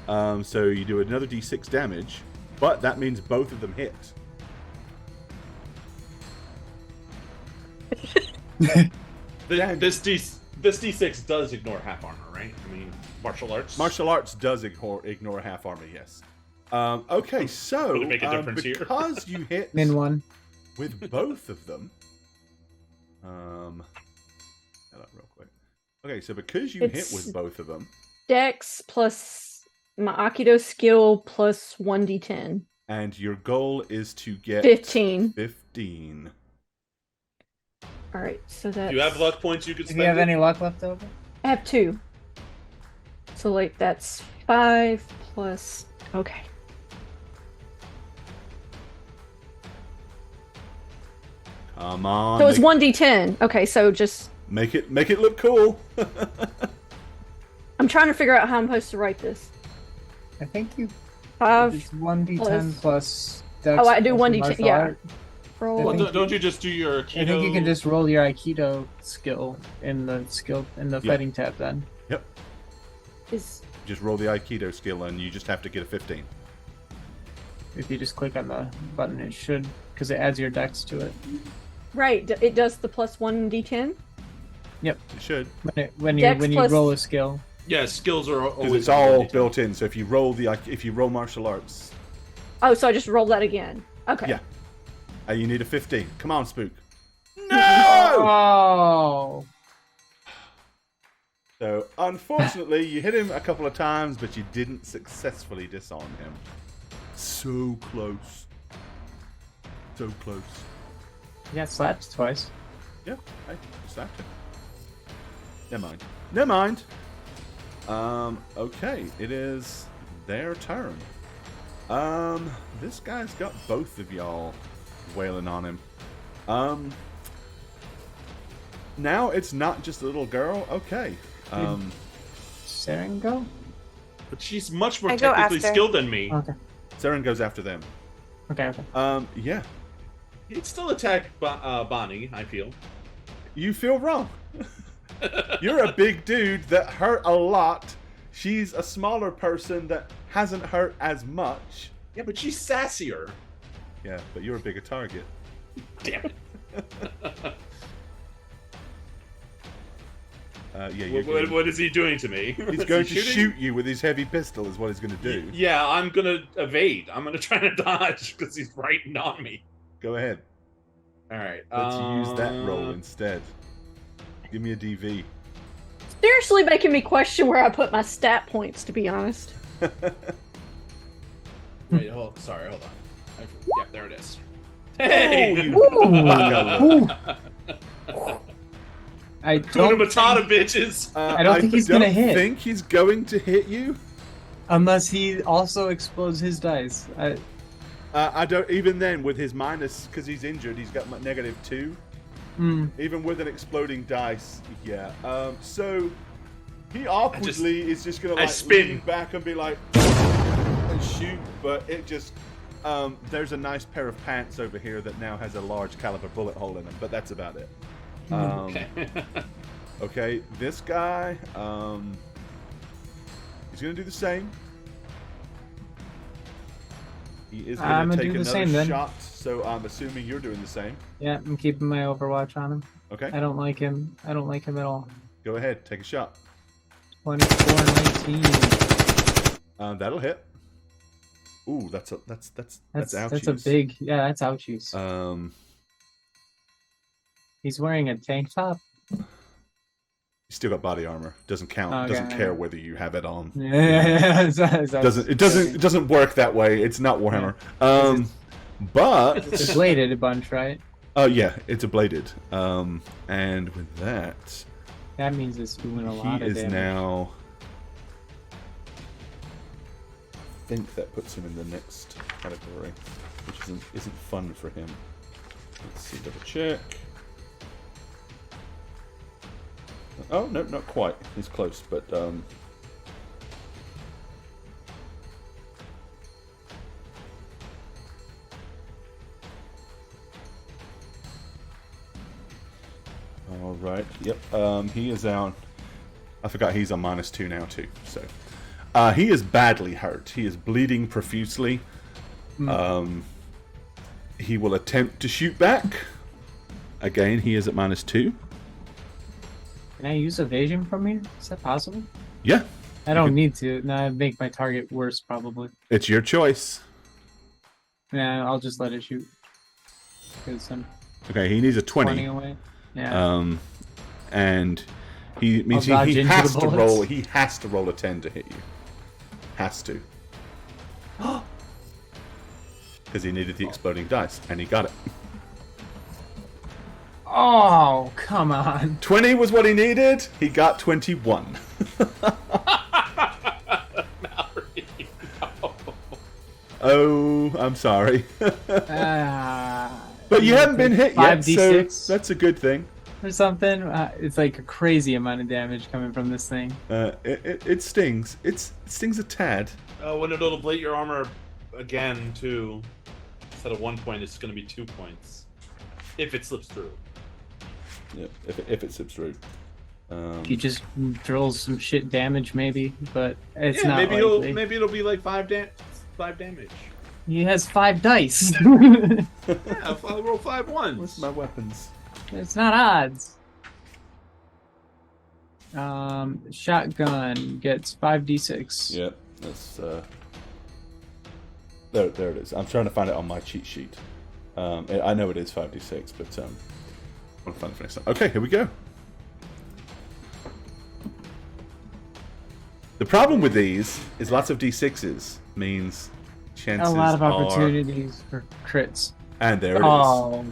So you do another d6 damage, but that means both of them hit. This D6 does ignore half armor, right? I mean, martial arts. Martial arts does ignore half armor, yes. Okay, so Really make a difference here. because you hit Min 1. with both of them. Hold on real quick. Okay, so because you hit It's- with both of them, Dex plus my Aikido skill plus 1d10. and your goal is to get 15. 15. Alright, so that's... Do you have luck points you could Do spend? you have any luck left over? I have 2. So, like, that's 5 plus... Okay. Come on. So it's 1d10. Okay, so just... Make it look cool. I'm trying to figure out how I'm supposed to write this. I think you. 5 It's 1d10 plus. Dex Oh, I do plus 1d10, martial yeah. art. roll. Well, think don't you just do your Aikido? I think you can just roll your Aikido skill in the Yeah. fighting tab then. Yep. Is... Just roll the Aikido skill and you just have to get a 15. If you just click on the button, it should, because it adds your dex to it. Right, it does the plus 1d10? It should. When you Dex plus- roll a skill. Yeah, skills are Because always it's all 1d10. built in. So if you roll martial arts, Oh, so I just roll that again. Okay. Yeah. You need a 15. Come on, Spook. No! Oh! So unfortunately, you hit him a couple of times, but you didn't successfully disarm him. So close. So close. You got slapped twice. Yeah, I slapped him. Never mind. Okay, it is their turn. This guy's got both of y'all wailing on him. Now it's not just a little girl. Okay. Saren go? But she's much more I go technically after. skilled than me. Okay. Saren goes after them. Okay. Yeah. He'd still attack Bonnie, I feel. You feel wrong. You're a big dude that hurt a lot. She's a smaller person that hasn't hurt as much. Yeah, but she's sassier. Yeah, but you're a bigger target. Damn it. Yeah, you're What is he doing to me? He's Is going he to shooting? shoot you with his heavy pistol is what he's going to do. Yeah, I'm gonna evade. I'm gonna try to dodge because he's right on me. Go ahead. All right. Let's use that roll instead. Give me a DV. Seriously making me question where I put my stat points, to be honest. Wait, sorry, hold on. Yeah, there it is. Oh, Hey! you bugger. I Kuna don't Matata, bitches! I don't think he's gonna hit. I think he's going to hit you. unless he also explodes his dice. I don't. Even then, with his minus, because he's injured, he's got -2. Even with an exploding dice, yeah. So he awkwardly is just gonna I like spin. lean back and be like, and shoot, but it just there's a nice pair of pants over here that now has a large caliber bullet hole in them, but that's about it. Okay. Okay, this guy, he's gonna do the same. He is I'm gonna gonna take do the another same, then. shot, so I'm assuming you're doing the same. Yeah, I'm keeping my Overwatch on him. Okay, I don't like him. I don't like him at all. go ahead, take a shot. 24-19. That'll hit. Ooh, that's ouchies. That's a big. Yeah, that's ouchies. He's wearing a tank top. He's still got body armor. Doesn't count. Okay. Doesn't care whether you have it on. Yeah. It doesn't work that way. It's not Warhammer. But It's a bladed a bunch, right? yeah, it's a bladed. And with that, That means it's doing a lot he of is damage. now. I think that puts him in the next category, which isn't fun for him. Let's see, double check. Oh no, not quite. He's close, but all right. Yep. He is on. I forgot he's on -2 now too. So he is badly hurt. He is bleeding profusely. He will attempt to shoot back. Again, he is at -2. Can I use evasion from here? Is that possible? Yeah, I don't need to. No, I'd make my target worse, probably. it's your choice. Nah, I'll just let it shoot. Because I'm Okay, he needs a 20 20. away. Yeah. And he means I'll dodge he into has the to bullets. roll. He has to roll a 10 to hit you. Has to. Because he needed the exploding dice, and he got it. Oh, come on. 20 was what he needed. He got 21. Oh, I'm sorry. But you haven't been hit yet, so 5d6 that's a good thing. or something. It's like a crazy amount of damage coming from this thing. It stings. It stings a tad. When it'll ablate your armor again, too. Instead of 1 point, it's going to be 2 points. If it slips through. Yeah, if it slips through. He just drills some shit damage, maybe, but it's Yeah, not likely. maybe it'll be like 5 damage. He has 5 dice. Yeah, I'll roll 5 ones. Where's my weapons? It's not odds. Shotgun gets 5d6. Yep, that's there it is. I'm trying to find it on my cheat sheet. I know it is 5d6, but I'll find it for next time. Okay, here we go. The problem with these is lots of d6s means chances A lot of are- opportunities for crits. And there it is. Oh,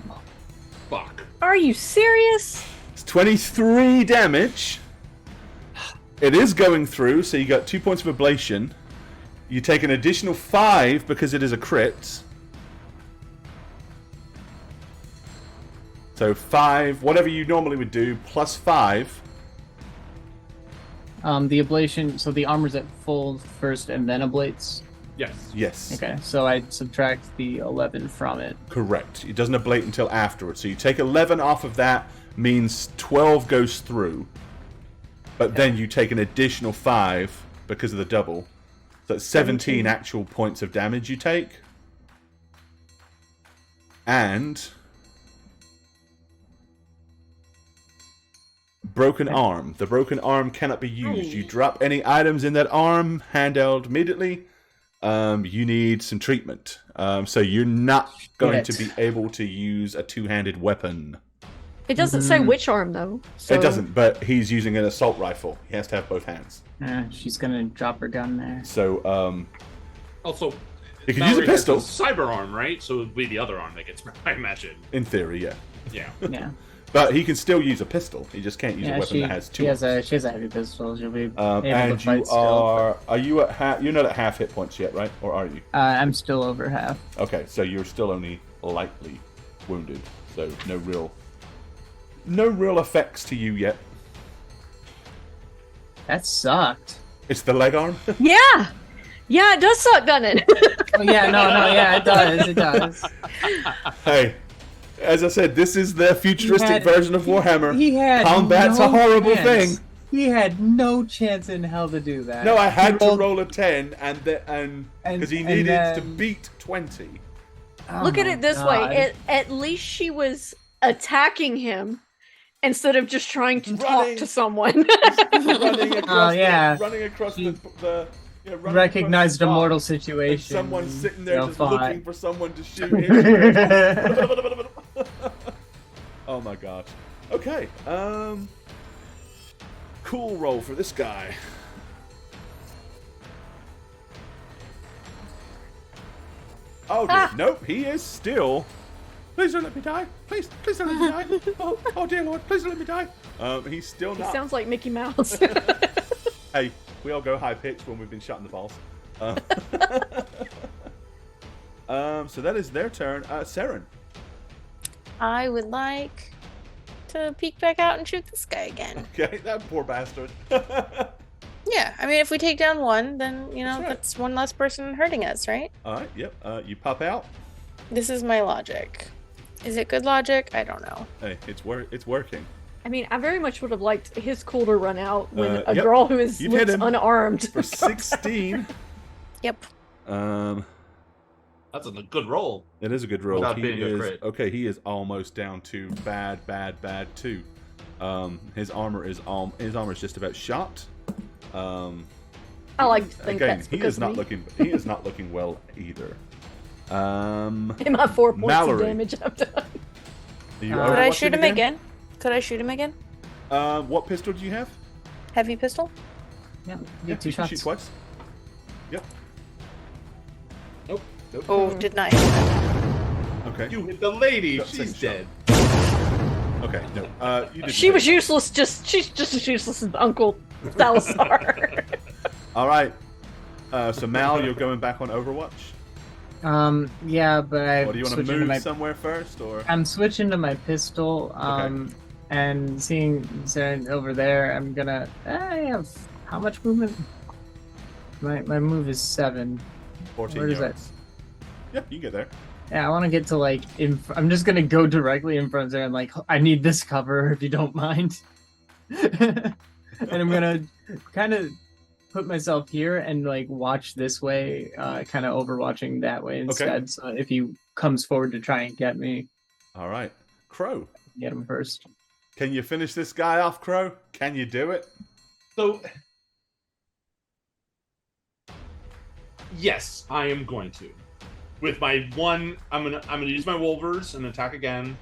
Fuck. Are you serious? It's 23 damage. It is going through, so you got 2 points of ablation. You take an additional 5 because it is a crit. So 5, whatever you normally would do, plus 5. the ablation. So the armor's at full first, and then ablates. Yes. Yes. Okay, so I subtract the 11 from it. Correct. It doesn't ablate until afterwards. So you take 11 off of that, means 12 goes through. But then you take an additional 5 because of the double. So it's 17 actual points of damage you take. And broken arm. The broken arm cannot be used. You drop any items in that arm, handheld immediately. You need some treatment. So you're not going to be able to use a two-handed weapon. It doesn't say which arm though. So... It doesn't, but he's using an assault rifle. He has to have both hands. She's gonna drop her gun there. So, Also, he could use a Mallory has pistol. the cyber arm, right? So it would be the other arm that gets, I imagine. In theory, yeah. Yeah. Yeah. But he can still use a pistol. He just can't use a weapon that has two. She has a heavy pistol. She'll be able to and fight you still. are you at half? You're not at half hit points yet, right? Or are you? I'm still over half. Okay, so you're still only lightly wounded. So no real effects to you yet. That sucked. It's the leg arm. Yeah. Yeah, it does suck, doesn't it? Oh, yeah, no, yeah, it does, it does. Hey, as I said, this is the futuristic version of Warhammer. He had Combat's no a horrible chance. thing. He had no chance in hell to do that. No, I had He to rolled- roll a 10, and because he and needed to then- beat 20. Oh Look at my it this God. way. At least she was attacking him instead of just trying to Running. talk to someone. running across yeah. running across She the running Recognized a across the mortal spot, situation. and someone's sitting there they'll just fight. looking for someone to shoot him. Oh my god. Okay. Cool roll for this guy. Oh dear. Nope, he is still. Please don't let me die. Please don't let me die. Oh dear Lord, please don't let me die. He's still He not. sounds like Mickey Mouse. Hey, we all go high pitched when we've been shot in the balls. So that is their turn. Saren. I would like to peek back out and shoot this guy again. Okay, that poor bastard. Yeah, I mean, if we take down one, then, you know, That's right. that's one less person hurting us, right? Alright, yep. You pop out. This is my logic. Is it good logic? I don't know. Hey, it's working. I mean, I very much would have liked his cool to run out when a Yep. girl who is You've hit looks him. unarmed. For 16. Yep. That's a good roll. It is a good roll. Without He being a is crit. okay. He is almost down to bad too. His armor is just about shot. I like to think Again, that's he because is not of me. looking. He is not looking well either. In my 4 points Mallory. of damage I've done. Are you Could I overwatching shoot him again? Could I shoot him again? What pistol do you have? Heavy pistol? Yeah, Yeah, get 2 you can shots. shoot twice. Yep. Nope. Nope. Oh, did not hit him. Okay. You hit the lady. Got She's second dead. Okay. No. You didn't She hit was him. useless. She's just as useless as Uncle Salazar. All right. So Mal, you're going back on Overwatch. Yeah, but I Or do you want to switching to move my somewhere first, or? I'm switching to my pistol. And seeing Saren over there, I'm gonna. I have how much movement? My move is 7. 14 Where is that? yards. Yeah, you can get there. Yeah, I want to get to like. I'm just gonna go directly in front of Saren. Like, I need this cover if you don't mind. And I'm gonna kind of put myself here and like watch this way, kind of overwatching that way instead. So if he comes forward to try and get me, All right. Crow. get him first. Can you finish this guy off, Crow? Can you do it? So, yes, I am going to. With my one, I'm gonna use my Wolvers and attack again.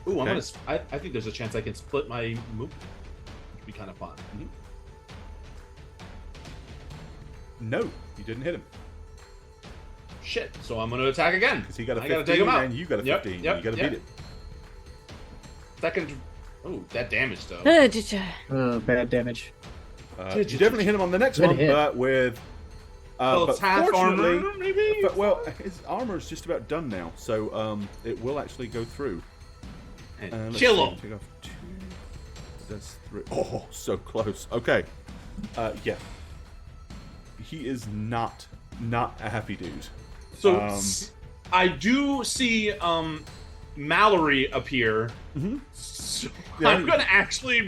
Ooh, Okay. I think there's a chance I can split my move. Which would be kind of fun. No, you didn't hit him. Shit. So I'm gonna attack again. Because he got a I gotta 15 take him out. and you got a Yep, 15. yep, you got to yep. beat it. Second. Oh, that damage though. Oh, bad damage. You definitely hit him on the next Good one, hit. but with... well, but it's half fortunately, armor, maybe. But, well, his armor is just about done now, so it will actually go through. And Let's kill see, him. Take off 2. That's 3. Oh, so close. Okay. Yeah. He is not a happy dude. So I do see Mallory appear. Mhm. So Yeah, I'm gonna actually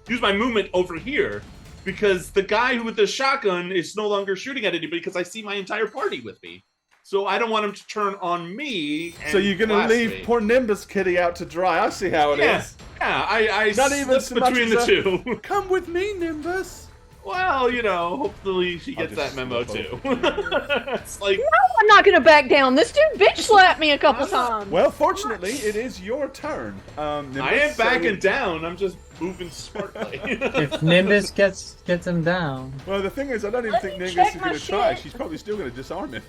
use my movement over here because the guy with the shotgun is no longer shooting at anybody because I see my entire party with me. So I don't want him to turn on me. And So you're gonna blast leave me. poor Nimbus Kitty out to dry. I see how it is. Yeah, I Not even slip so much between as the two. Come with me, Nimbus. Well, you know, hopefully she I'll gets just that memo slip too. over. It's like, I'm not gonna back down. This dude bitch slapped me a couple times. Well, fortunately, it is your turn. Nimbus, I am so- backing down. I'm just moving smartly. If Nimbus gets him down, Well, the thing is, I don't even Let think me Nimbus check is my going to try. shit. She's probably still going to disarm him.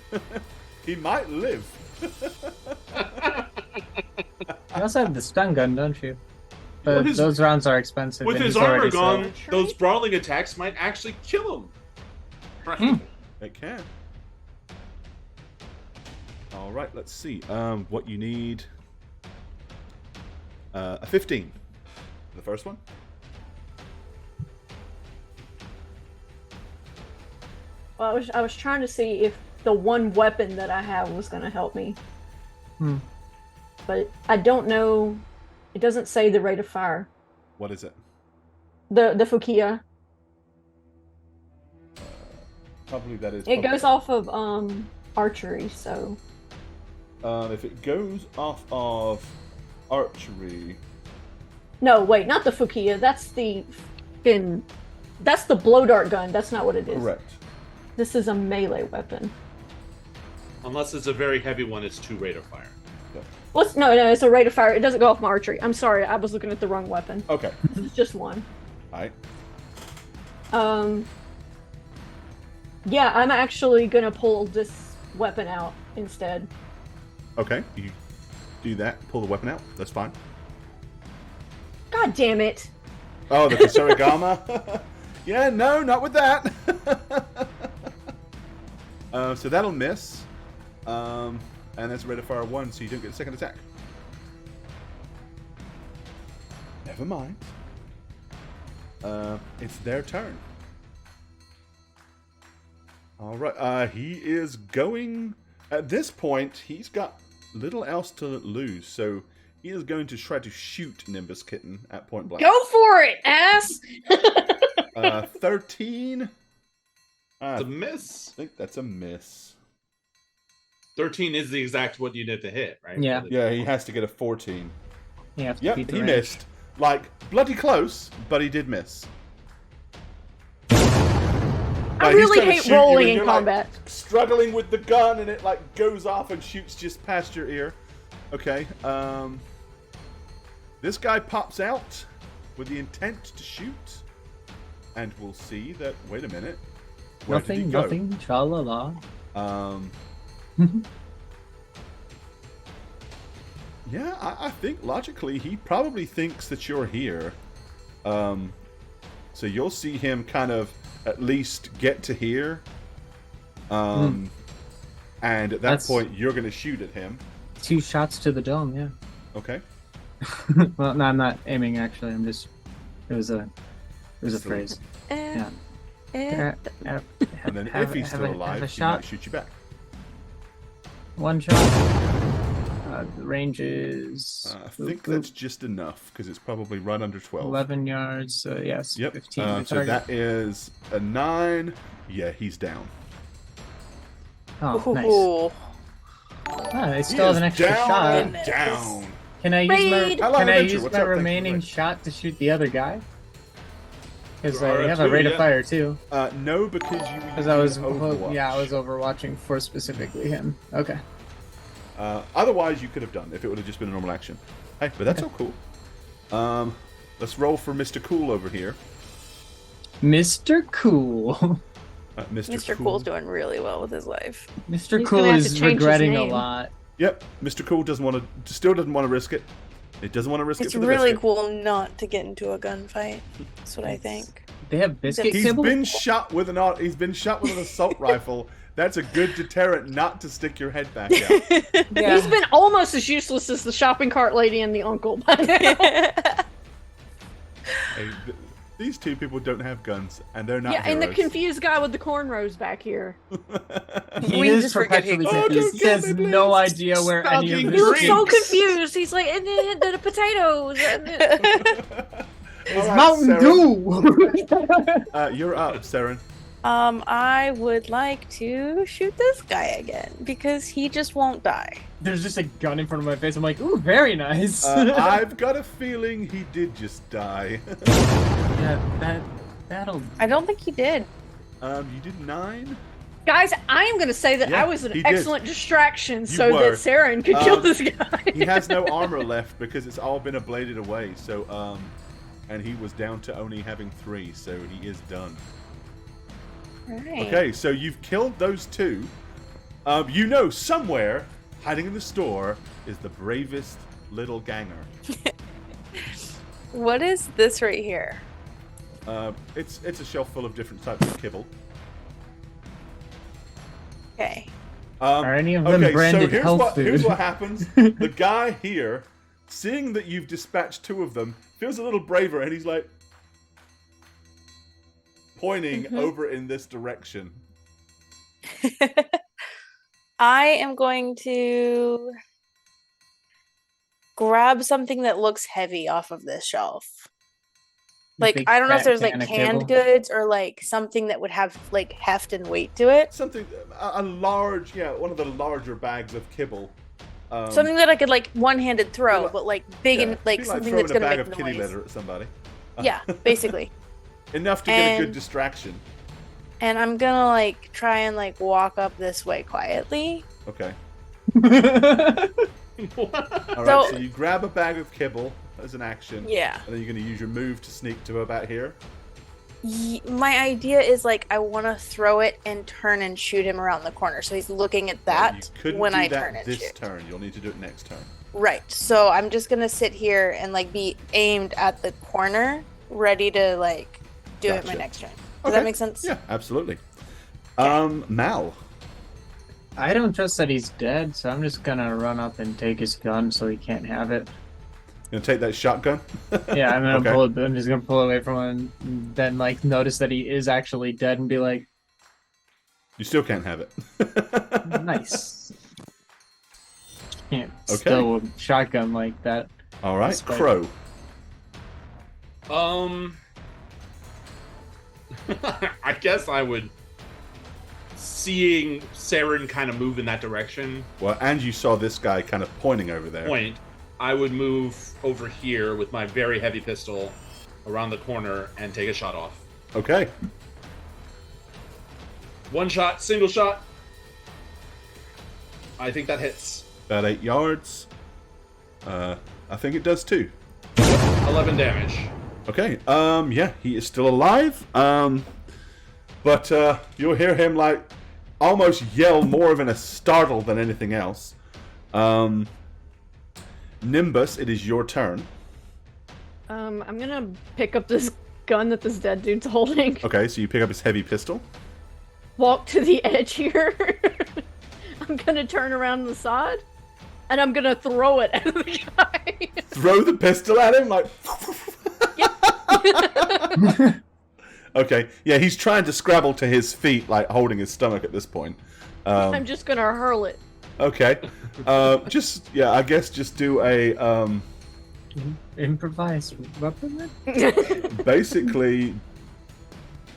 He might live. you also have the stun gun, don't you? Well, But his- those rounds are expensive. With and his he's armor already gone, so- those brawling attacks might actually kill him. It can. All right, let's see. What you need? A 15. The first one. I was trying to see if the one weapon that I have was going to help me. But I don't know. It doesn't say the rate of fire. What is it? The Fukia. Probably that is. It goes off of archery, so. If it goes off of archery. No, wait, not the Fukia. That's the That's the blow dart gun. That's not what it is. Correct. This is a melee weapon. Unless it's a very heavy one, it's 2 rate of fire. No, it's a rate of fire. It doesn't go off my archery. I'm sorry, I was looking at the wrong weapon. Okay. It's just one. Alright. Yeah, I'm actually gonna pull this weapon out instead. Okay, you do that, pull the weapon out, that's fine. God damn it! Oh, the Kusarigama? Yeah, no, not with that. So that'll miss. And that's a rate of fire 1, so you don't get a second attack. Never mind. It's their turn. Alright, he is going... At this point, he's got little else to lose, so he is going to try to shoot Nimbus Kitten at point blank. Go for it, ass! 13. It's a miss. I think that's a miss. 13 is the exact what you need to hit, right? Yeah. Yeah, he has to get a 14. You have to Yep, beat the he range. missed. Like, bloody close, but he did miss. I He's really trying to hate shoot you rolling and in you're, combat. Like, struggling with the gun, and it like goes off and shoots just past your ear. Okay. This guy pops out with the intent to shoot, and we'll see that. Wait a minute. Where did he go? Nothing. Tra la la. Yeah, I think logically he probably thinks that you're here. So you'll see him kind of at least get to here. And at that point, you're going to shoot at him. 2 shots to the dome. Yeah. Okay. Well, no, I'm not aiming. Actually, I'm just. It was a phrase. Yeah. And then if he's still alive, he shot. might shoot you back. 1 shot. The range is. I think that's just enough because it's probably right under 12. 11 yards. So yes. Yep. 15. So that is a 9. Yeah, he's down. Oh, nice. Ooh. Ah, they still have an extra shot. Down. Can I use my Raid! Hello, Can I Adventure. use What's my up? Thanks for remaining the raid. shot to shoot the other guy? Because There are I have a two, rate of yeah. fire too. No, because you. Because I was, Overwatch. I was overwatching for specifically him. Okay. Otherwise, you could have done if it would have just been a normal action. Hey, but that's all cool. Let's roll for Mr. Cool over here. Mr. Cool. Mr. Cool's doing really well with his life. Mr. He's Cool gonna have to is change his regretting a name. lot. Yep, Mr. Cool still doesn't want to risk it. It doesn't want to risk It's it for the really biscuit. cool not to get into a gunfight. That's what I think. They have biscuit He's kibble. been shot with an assault rifle. That's a good deterrent not to stick your head back out. Yeah. He's been almost as useless as the shopping cart lady and the uncle by now. Hey, these two people don't have guns, and they're not Yeah, and the heroes. confused guy with the cornrows back here. He We is just forget perpetually he confused. exists. He has Oh, don't kill me, no please. idea where any Stalking of He this looks so Drinks. confused. He's like, and then the potatoes. And the... is. All right, Mountain Saren. Dew. You're up, Saren. I would like to shoot this guy again because he just won't die. There's just a gun in front of my face. I'm like, ooh, very nice. I've got a feeling he did just die. Yeah, that'll. I don't think he did. You did 9? Guys, I am going to say that Yeah, I was an he did. excellent distraction so were. that Saren could kill this guy. He has no armor left because it's all been ablated away. So, and he was down to only having 3, so he is done. Right. Okay, so you've killed those 2. Somewhere hiding in the store is the bravest little ganger. What is this right here? It's a shelf full of different types of kibble. Okay. Are any of them branded here's health what, food? Here's what happens. The guy here, seeing that you've dispatched 2 of them, feels a little braver, and he's like pointing over in this direction. I am going to grab something that looks heavy off of this shelf. Like, Big I don't know if fat there's can like of canned kibble. goods or like something that would have like heft and weight to it. Something, a large, one of the larger bags of kibble. Something that I could like one-handed throw, like- but like big and like be something throwing that's gonna a bag make of kitty noise. litter at somebody. Yeah, basically. Enough to get a good And- distraction. And I'm gonna like try and like walk up this way quietly. Okay. What? All right. So- So you grab a bag of kibble as an action. Yeah. And then you're going to use your move to sneak to about here. My idea is like I want to throw it and turn and shoot him around the corner, so he's looking at Well, that you couldn't when do I that turn and this shoot. turn. You'll need to do it next turn. Right. So I'm just gonna sit here and like be aimed at the corner, ready to like do it my Gotcha. next turn. Does Okay. that make sense? Yeah, absolutely. Mal. I don't trust that he's dead, so I'm just gonna run up and take his gun so he can't have it. You gonna take that shotgun? Yeah, I'm gonna Okay. pull it. I'm just gonna pull away from him, and then like notice that he is actually dead, and be like, You still can't have it. "Nice." Can't Okay. stow a shotgun like that. All right, Despite- Crow. I guess I would, seeing Saren kind of move in that direction, Well, and you saw this guy kind of pointing over there. point, I would move over here with my very heavy pistol around the corner and take a shot off. Okay. One shot, single shot. I think that hits. About 8 yards. I think it does too. 11 damage. Okay. Yeah, he is still alive. But you'll hear him like almost yell more of in a startle than anything else. Nimbus, it is your turn. I'm gonna pick up this gun that this dead dude's holding. Okay, so you pick up his heavy pistol. Walk to the edge here. I'm gonna turn around on the side, and I'm gonna throw it at the guy. Throw the pistol at him like. Okay, yeah, he's trying to scrabble to his feet, like holding his stomach at this point. I'm just gonna hurl it. Okay, I guess just do a Improvise weapon. Then? basically.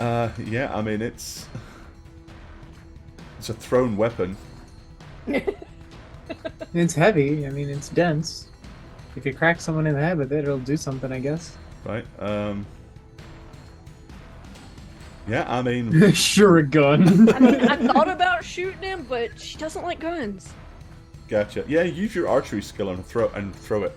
Yeah, I mean it's a thrown weapon. It's heavy. I mean, it's dense. If you crack someone in the head with it, it'll do something, I guess. Right. Yeah, I mean, Sure, a gun. I mean, I thought about shooting him, but she doesn't like guns. gotcha. Yeah, use your archery skill and throw it.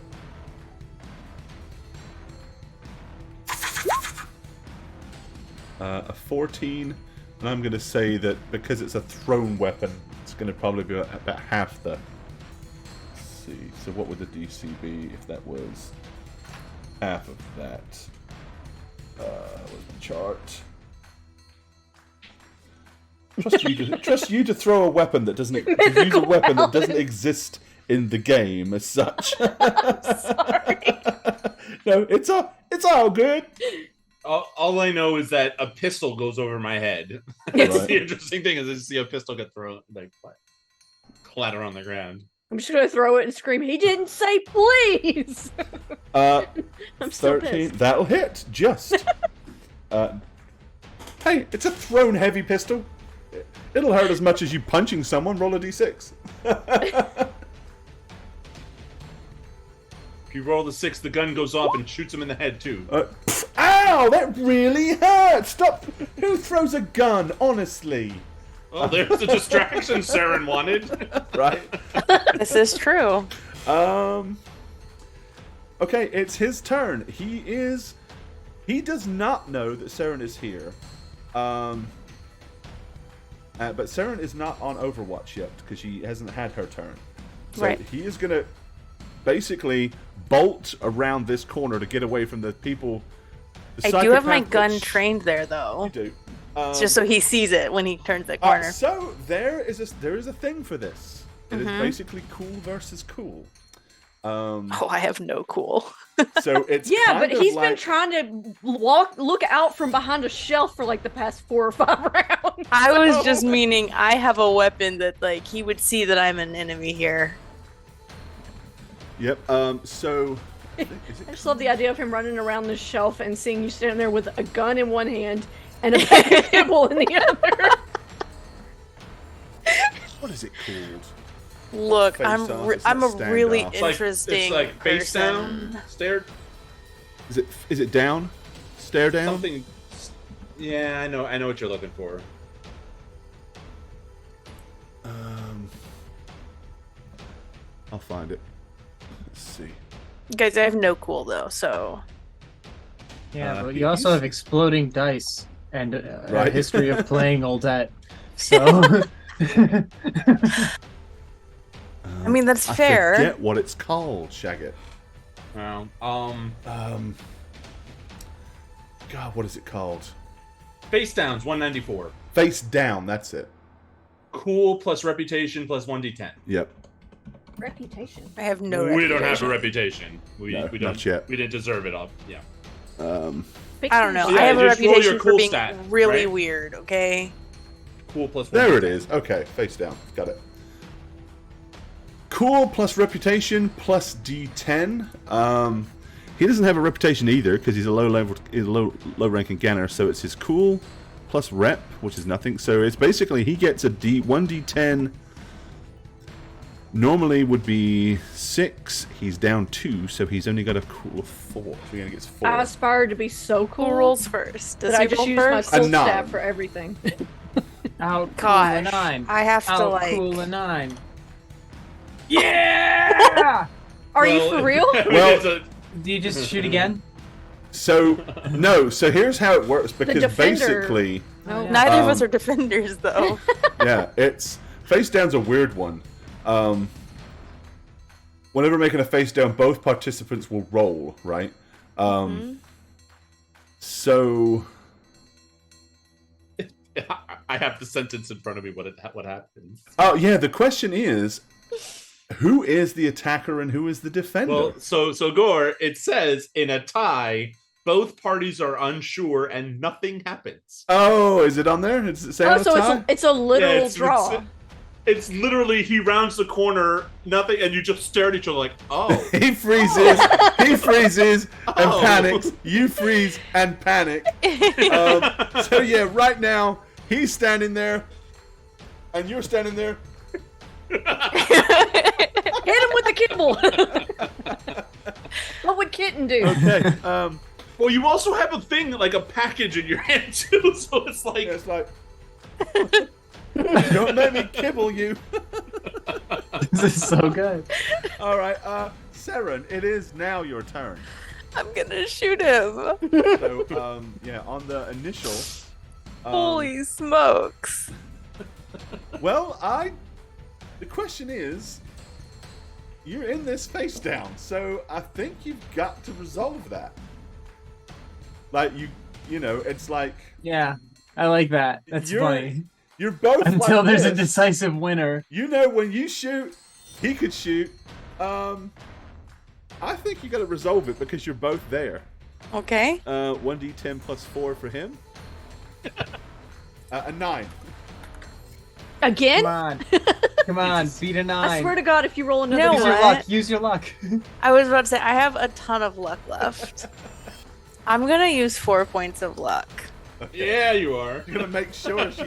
A 14, and I'm going to say that because it's a thrown weapon, it's going to probably be about half the. Let's see. So what would the DC be if that was half of that? Where's the chart? Trust you to throw a weapon that doesn't to use a weapon that doesn't exist in the game as such. Sorry. No, it's all good. All I know is that a pistol goes over my head. That's Right. the interesting thing is I see a pistol get thrown, like clatter on the ground. I'm just gonna throw it and scream, "He didn't say please!" I'm still 13. pissed. That'll hit. Just. Hey, it's a thrown heavy pistol. It'll hurt as much as you punching someone. Roll a d6. If you roll the 6, the gun goes off and shoots him in the head too. Ow! That really hurt. Stop. Who throws a gun? Honestly. Oh, there's the distraction Saren wanted. Right. This is true. Okay, it's his turn. He does not know that Saren is here. But Saren is not on Overwatch yet because she hasn't had her turn. So Right. he is gonna basically bolt around this corner to get away from the people. The I do have my psychopath gun that trained there You though. do. Just so he sees it when he turns the corner. So there is a thing for this. It is Mhm. basically cool versus cool. Oh, I have no cool. So it's Yeah, kind but of he's like, been trying to look out from behind a shelf for like the past 4 or 5 rounds. I was so- just meaning I have a weapon that like he would see that I'm an enemy here. Yep. So is I just love the idea of him running around the shelf and seeing you standing there with a gun in one hand and a bag of kibble in the other. what is it called? Look, Face I'm off, it's I'm not a really standoff. interesting It's like face person. down, stare, Is it down? Stare down? something. Yeah, I know what you're looking for. I'll find it. Let's see. Guys, I have no cool though, so Yeah, but he- you also he's- have exploding dice and Right. a history of playing Oldette. So I mean that's I fair. forget what it's called, Shagget. Well, God, what is it called? face down's 194. Face down, that's it. Cool plus reputation plus 1d10. Yep. Reputation. I have no We don't have a reputation. reputation. We No, don't. not yet. We didn't deserve it. Yeah. I don't know. Yeah, I have a just roll your reputation for cool being stat, really right? weird, okay? Cool plus. There it 1d10. is. Okay, face down. Got it. Cool plus reputation plus D10. He doesn't have a reputation either because he's a low ranking Ganner, so it's his cool plus rep, which is nothing. So it's basically he gets a one D10. Normally would be 6. He's down 2, so he's only got a cool of 4. So he only gets 4. I aspire to be so cool. Who rolls first? Does that I he just roll use my first? cool A 9. stat for everything. out Gosh, cool a 9. I have to Out like. cool a 9. Yeah! Are you for real? Well- it's a- Do you just shoot again? So no. So here's how it works because defender. basically, No. Yeah. Neither of us Um, are defenders, though. yeah, it's face down's a weird one. Whenever making a face down, both participants will roll, right? So I have the sentence in front of me. What happens? oh yeah, the question is, who is the attacker and who is the defender? Well, so Gore, it says in a tie, both parties are unsure and nothing happens. Oh, is it on there? Does it say on Oh, the so tie? it's a literal it's- draw. It's literally he rounds the corner, nothing, and you just stare at each other like, oh. He freezes. He freezes and Oh. panics. You freeze and panic. So yeah, right now he's standing there, and you're standing there. Hit him with the kibble. What would Kitten do? Okay. Well, you also have a thing like a package in your hand too, so it's like It's like, don't let me kibble you. This is so good. All right, Seren, it is now your turn. I'm gonna shoot him. So, yeah, on the initial. Holy smokes. Well, the question is, you're in this face down, so I think you've got to resolve that. Like you know, it's like Yeah, I like that. That's You're- funny. you're both Until like there's a this. decisive winner. You know, when you shoot, he could shoot. I think you got to resolve it because you're both there. Okay. 1d10 plus 4 for him. A 9. Again? Come on. Come on, beat a 9. I swear to God, if you roll another No, Use your what? luck. Use your luck. I was about to say, I have a ton of luck left. I'm gonna use 4 points of luck. yeah, you are. You're gonna make sure she.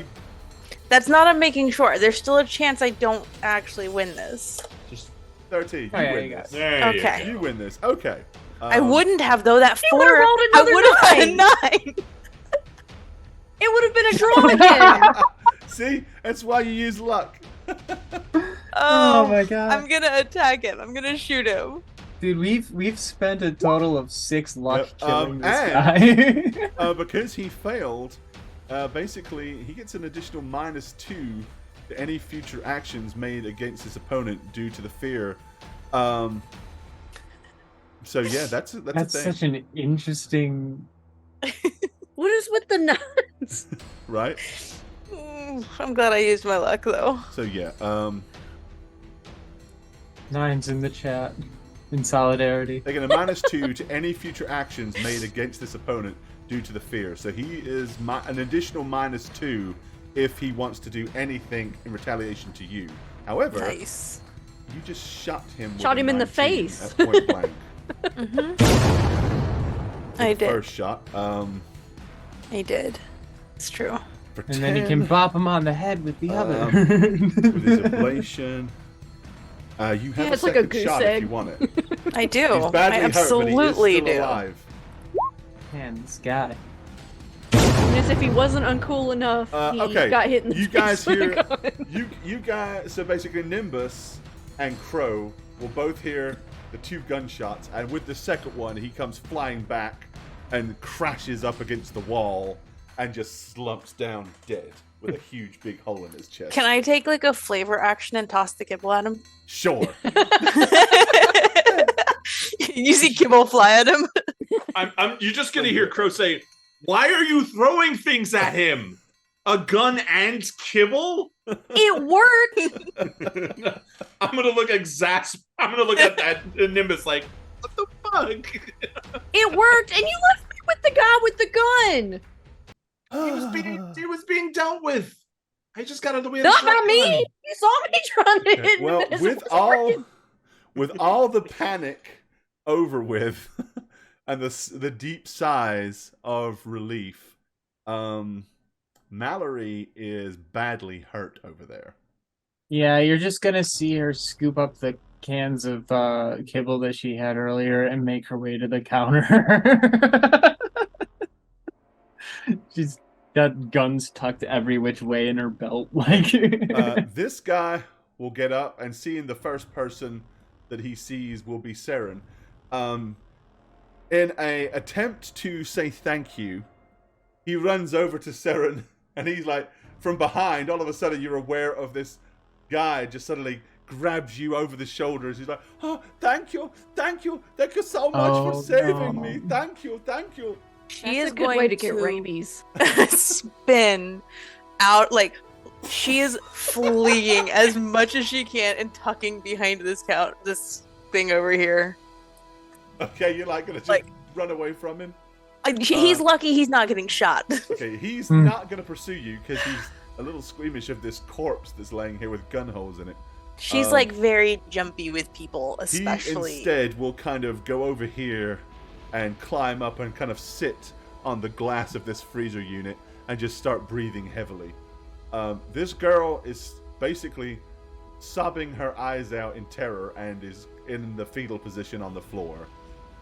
That's not a making sure. There's still a chance I don't actually win this. Just 13. You Oh, yeah, win you got this. there. Okay. You win this. Okay. I wouldn't have though. That You 4. would've rolled another I would have had a 9. It would have been a draw again. See, that's why you use luck. Oh my god. I'm gonna attack him. I'm gonna shoot him. Dude, we've spent a total of 6 luck Yep, killing this and- guy. Because he failed, basically he gets an additional -2 to any future actions made against his opponent due to the fear. So yeah, that's a That's thing, such an interesting. What is with the nuns? right? I'm glad I used my luck though. So yeah, 9's in the chat. In solidarity. They get a -2 to any future actions made against this opponent due to the fear. So he is an additional -2 if he wants to do anything in retaliation to you. However, Nice. you just shot him. Shot with a him in the 19 face. at point blank. I did. First shot. I did. It's true. For And then he 10, can bop him on the head with the other. with his ablation. You have a it's like a second goose shot egg. if you want it. I do. He's badly I hurt, absolutely but he is still do. alive. Man, this guy. As if he wasn't uncool enough, he Okay, got hit in the you face guys with a hear gun. you guys. So basically, Nimbus and Crow will both hear the 2 gunshots, and with the second one, he comes flying back and crashes up against the wall and just slumps down dead with a huge big hole in his chest. Can I take like a flavor action and toss the kibble at him? Sure. You see kibble fly at him? You're just gonna hear Crow say, "Why are you throwing things at him? A gun and kibble?" It worked. I'm gonna look at that Nimbus like, "What the fuck?" It worked, and you left me with the guy with the gun. He was being dealt with. I just got out of the way. Not by me. You saw me trying to hit Well, Nimbus. with It wasn't working. all the panic over with, and the deep sighs of relief, Mallory is badly hurt over there. Yeah, you're just gonna see her scoop up the cans of kibble that she had earlier and make her way to the counter. She's got guns tucked every which way in her belt. Like This guy will get up, and seeing the first person that he sees will be Saren. In a attempt to say thank you, he runs over to Saren, and he's like, from behind, all of a sudden you're aware of this guy just suddenly grabs you over the shoulders. He's like, "Oh, thank you so much for saving me. Thank you." She That's is a good going way to get rabies. spin out, like she is fleeing as much as she can and tucking behind this thing over here. Okay, you're like gonna just Like- run away from him. He's lucky he's not getting shot. Okay, he's not gonna pursue you because he's a little squeamish of this corpse that's laying here with gun holes in it. She's like very jumpy with people, especially. He instead will kind of go over here and climb up and kind of sit on the glass of this freezer unit and just start breathing heavily. This girl is basically sobbing her eyes out in terror and is in the fetal position on the floor.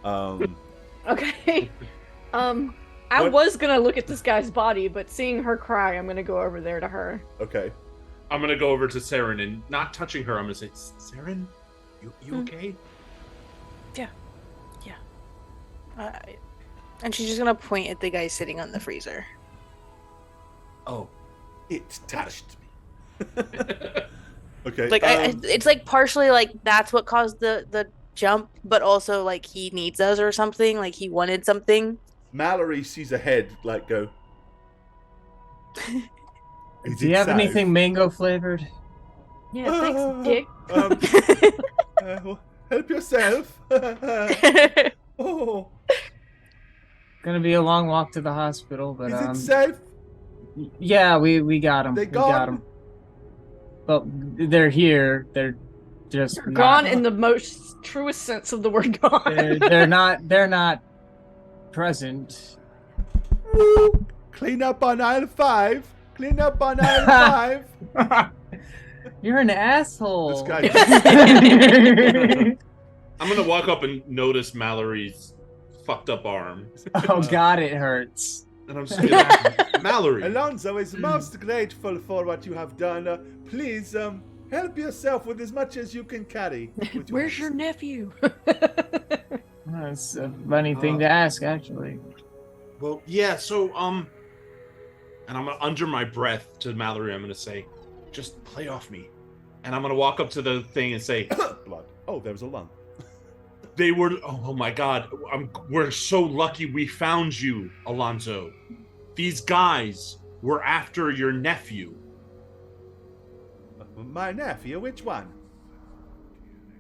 Okay. I What- was gonna look at this guy's body, but seeing her cry, I'm gonna go over there to her. Okay. I'm gonna go over to Saren and not touching her. I'm gonna say, "Saren, you okay?" And she's just gonna point at the guy sitting on the freezer. Oh, It touched me. Okay. Like it's like partially like that's what caused the jump, but also like he needs us or something. Like he wanted something. Mallory sees a head like go. do you have anything mango flavored? Yeah, thanks, Dick. Well, help yourself. Oh, Gonna be a long walk to the hospital, but is it safe? yeah, we got him. They We got gone? him. But they're here. They're just not- Gone in the most truest sense of the word gone. They're not present. Woo! Clean up on aisle 5. Clean up on aisle 5. You're an asshole. This guy. I'm gonna walk up and notice Mallory's fucked up arm, Oh God, it hurts. and I'm just gonna ask, Mallory. Alonzo is most grateful for what you have done. Please, help yourself with as much as you can carry. with Where's your hands. nephew? That's a funny thing to ask, actually. Well, yeah. So, and I'm gonna under my breath to Mallory. I'm gonna say, "Just play off me," and I'm gonna walk up to the thing and say, Blood. Oh, there was a lung. "They were. Oh my God. We're so lucky we found you, Alonzo. These guys were after your nephew." My nephew, which one?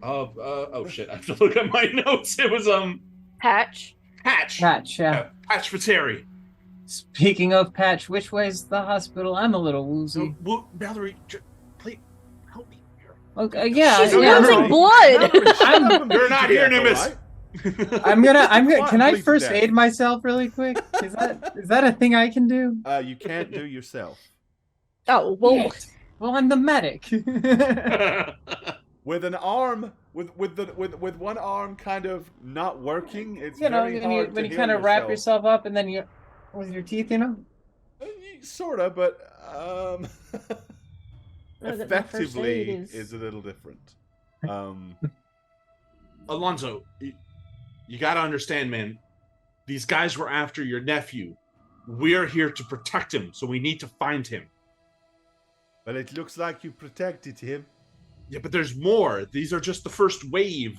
Oh shit! I have to look at my notes. It was Patch. Patch. Patch, yeah. Patch for Terry. Speaking of Patch, which way's the hospital? I'm a little woozy. Well, Valerie, please help me here. Okay, yeah, She's yeah. losing no. blood. You're not here, Nimbus. I'm gonna. Can I Please first do. aid myself really quick? Is that a thing I can do? You can't do yourself. Oh, well, Shit. Well, I'm the medic. With an arm, with one arm kind of not working, it's you know, very hard when to you heal kind of wrap yourself up and then you, with your teeth, you know. Sorta, but that my first effectively aid is a little different. Alonzo, you gotta understand, man. These guys were after your nephew. We're here to protect him, so we need to find him. But it looks like you protected him. Yeah, but there's more. These are just the first wave,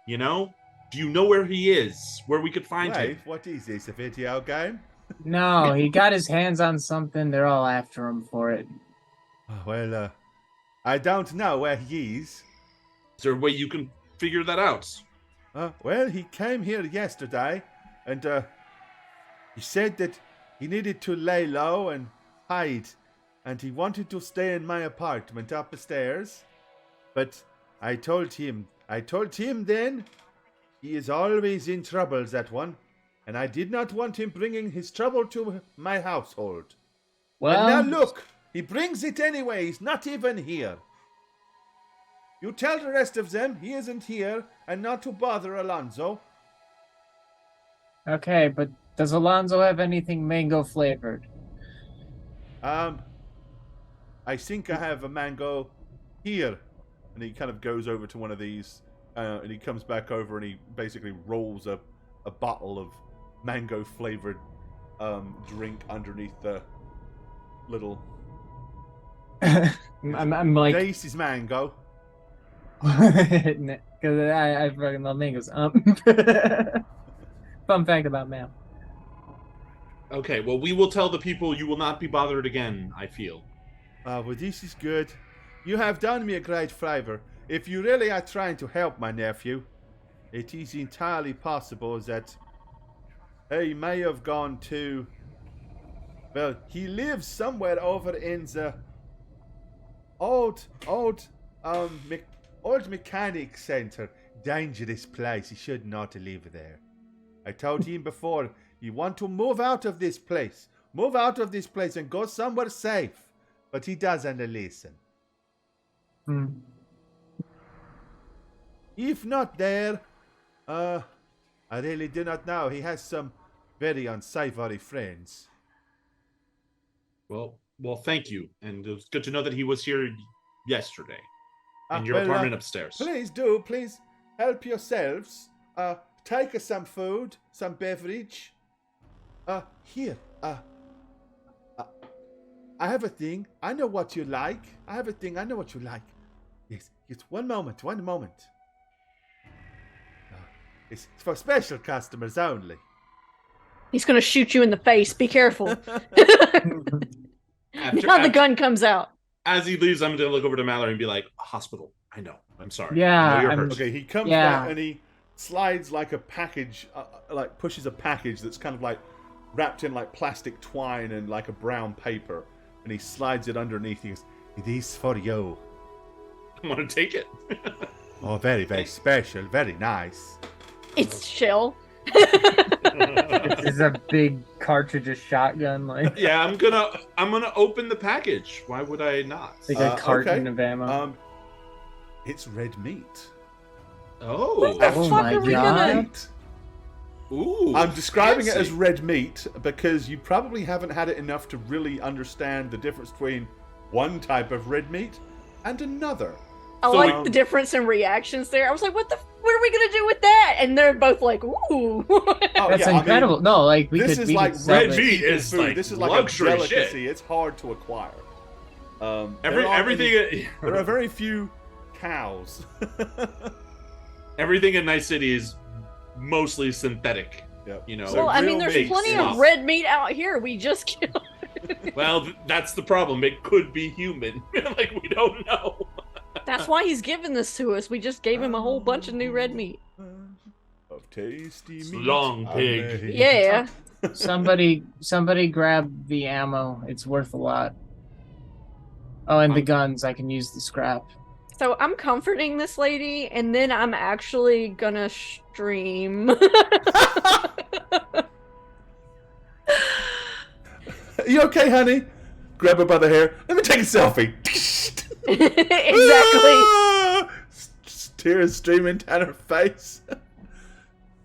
you know? Do you know where he is? Where we could find him? Wait, what is this? A video game? No, he got his hands on something. They're all after him for it. Well, I don't know where he is. Is there a way you can figure that out? Well, he came here yesterday, and he said that he needed to lay low and hide, and he wanted to stay in my apartment up the stairs. But I told him then, he is always in trouble, that one, and I did not want him bringing his trouble to my household. Well, And now look, he brings it anyway, he's not even here. You tell the rest of them he isn't here and not to bother Alonzo. okay, but does Alonzo have anything mango flavored? I think I have a mango here. And he kind of goes over to one of these, and he comes back over and he basically rolls a bottle of mango flavored drink underneath the little. I'm like, This is mango. because I fucking love mangoes. Fun fact about Mal. Okay, well, we will tell the people you will not be bothered again, I feel. Well, this is good. You have done me a great favor. If you really are trying to help my nephew, it is entirely possible that he may have gone to. Well, he lives somewhere over in the old mechanic center. Dangerous place. He should not live there. I told him before, you want to move out of this place. Move out of this place and go somewhere safe. But he doesn't listen. If not there, I really do not know. He has some very unsavory friends. Well, thank you. And it was good to know that he was here yesterday. In your apartment upstairs. Please help yourselves. Take some food, some beverage. Here. I have a thing. I know what you like. Yes, one moment. It's for special customers only. he's gonna shoot you in the face. Be careful. Now the gun comes out. As he leaves, I'm going to look over to Mallory and be like, hospital. I know. I'm sorry. Yeah, I know you're I'm- hurt. Okay, he comes Yeah. back and he slides like a package, pushes a package that's kind of like wrapped in like plastic twine and like a brown paper, and he slides it underneath. He goes, "It is for you." I'm going to take it. Oh, very, very special, very nice. It's Shell. This is a big cartridge of shotgun, like Yeah, I'm gonna open the package. Why would I not? a carton okay. of ammo. It's red meat. Oh. What the Oh fuck my are we God. gonna? Meat. Ooh. I'm describing it as fancy. red meat because you probably haven't had it enough to really understand the difference between one type of red meat and another. I So, like the difference in reactions there. I was like, what are we gonna do with that? And they're both like, ooh. Oh, That's yeah, I mean, incredible. No, like we this could. is we like could sell red it. meat is food. like This is like luxury a delicacy. shit. It's hard to acquire. There Everything. are very few cows. Everything in Night City is mostly synthetic. Yep. You know. So Well, I mean, real there's meat plenty is- of red meat out here. We just killed. Well, that's the problem. It could be human. Like we don't know. That's why he's giving this to us. We just gave him a whole bunch of new red meat. Of tasty meat. Long I pig. made. Yeah. Somebody grab the ammo. It's worth a lot. Oh, and the guns. I can use the scrap. So I'm comforting this lady, and then I'm actually gonna stream. You okay, honey? Grab her by the hair. Let me take a selfie. Exactly. Tears streaming down her face.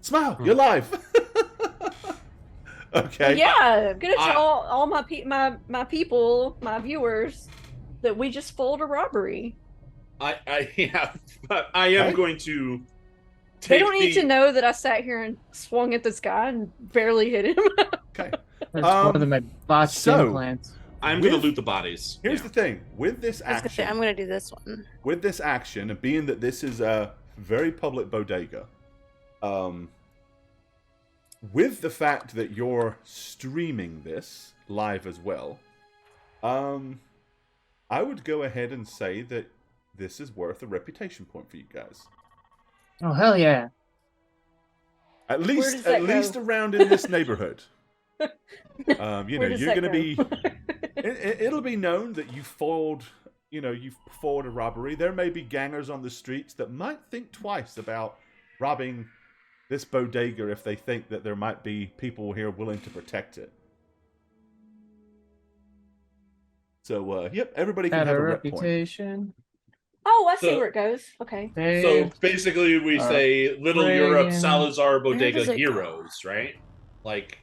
Smile, you're live. Okay. Yeah, I'm gonna tell all my people, my viewers, that we just foiled a robbery. But I am going to. They don't need to know that I sat here and swung at this guy and barely hit him. Okay. There's more than my botched implants. I'm going to loot the bodies. Here's the thing. With this I was gonna say, action, I'm gonna do this one. with this action, and being that this is a very public bodega, with the fact that you're streaming this live as well, I would go ahead and say that this is worth a reputation point for you guys. Oh hell yeah! At does least that go? around in this neighborhood. You know, Where does you're that going to be. go? It'll be known that you foiled. You know, you've foiled a robbery. There may be gangers on the streets that might think twice about robbing this bodega if they think that there might be people here willing to protect it. So, yep, everybody can Had have a a rep point. reputation. Oh, I see So- where it goes. Okay. So Hey, basically, we say Little friggin- Europe Salazar does Bodega it go? Heroes, right? Like,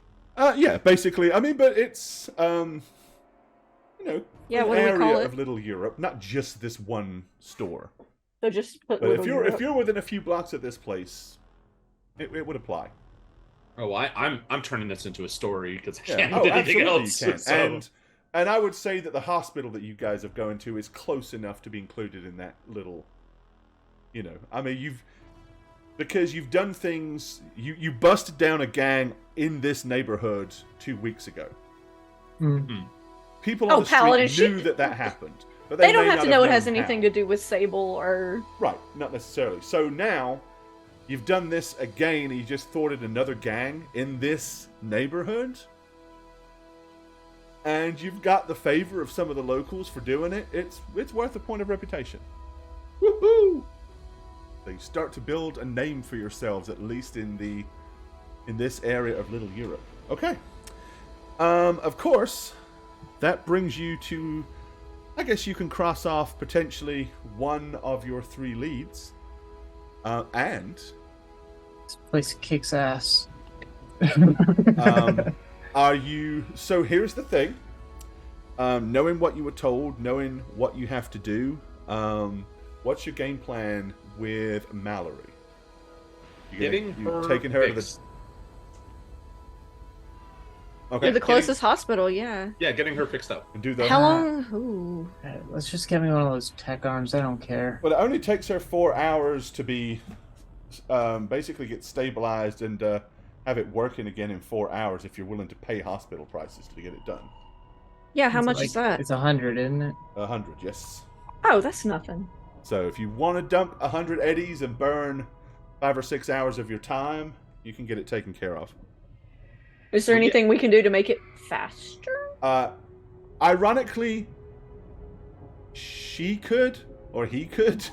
Yeah, basically. I mean, but it's you know, Yeah, an what do we area call it? of Little Europe, not just this one store. So just put But Little if Europe. you're within a few blocks of this place, it would apply. I'm turning this into a story because I Yeah. can't Oh, do anything absolutely else. you can. So, And I would say that the hospital that you guys have going to is close enough to be included in that little. You know, I mean, because you've done things. You busted down a gang in this neighborhood 2 weeks ago. People on Oh, the street Paladin, knew that happened, but they don't may have not to know it has known anything how. to do with Sable or. Right, not necessarily. So now, you've done this again, and you just thwarted another gang in this neighborhood. And you've got the favor of some of the locals for doing it. It's worth a point of reputation. Woohoo! So you start to build a name for yourselves, at least in this area of Little Europe. Okay. Of course, that brings you to, I guess you can cross off potentially one of your 3 leads. And this place kicks ass. are you... So here's the thing. Knowing what you were told, knowing what you have to do, what's your game plan with Mallory? getting her taking her to the... fixed. Okay. To the closest hospital, yeah. Yeah, getting her fixed up. And do the... How long? Ooh. Let's just get me one of those tech arms. I don't care. Well, it only takes her 4 hours to be... basically get stabilized and have it working again in 4 hours if you're willing to pay hospital prices to get it done. Yeah, how It's much like- is that? It's 100, isn't it? 100, yes. Oh, that's nothing. So if you want to dump 100 eddies and burn 5 or 6 hours of your time, you can get it taken care of. Is there Well, yeah. anything we can do to make it faster? Ironically, she could, or he could,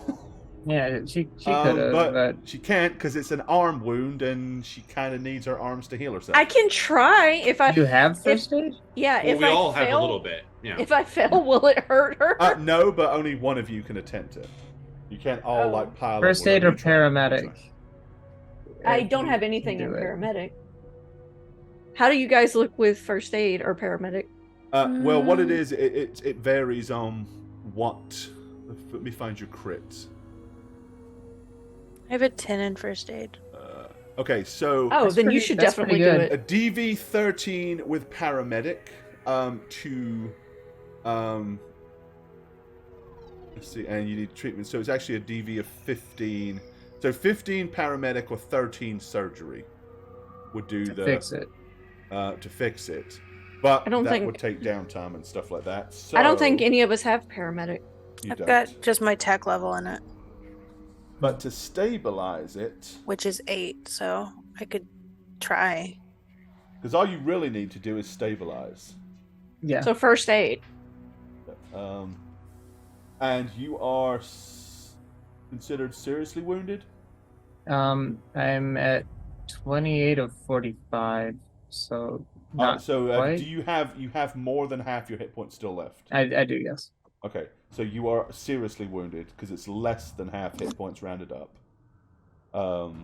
Yeah, she could have, but she can't because it's an arm wound and she kind of needs her arms to heal herself. I can try if I. you have first aid? Yeah, Well, if we I all fail, have a little bit. Yeah. If I fail, will it hurt her? No, but only one of you can attempt it. You can't all Oh. like pile up First aid wherever or you try. paramedic? I don't have anything in Do it. paramedic. How do you guys look with first aid or paramedic? Well, what it is, it varies on what. Let me find your crit. I have a 10 in first aid. Okay, so Oh, That's then you pretty- should that's definitely pretty do good. a it. DV13 with paramedic to let's see, and you need treatment. So it's actually a DV of 15. So 15 paramedic or 13 surgery would do To the fix it. to fix it. But I don't that think- would take downtime and stuff like that. So, I don't think any of us have paramedic. You I've don't. got just my tech level in it, But to stabilize it, which is 8, so I could try. because all you really need to do is stabilize. Yeah. So first aid. And you are considered seriously wounded. I'm at 28 of 45, so not So quite. do you have more than half your hit points still left? I do, yes. Okay, so you are seriously wounded because it's less than half hit points rounded up. So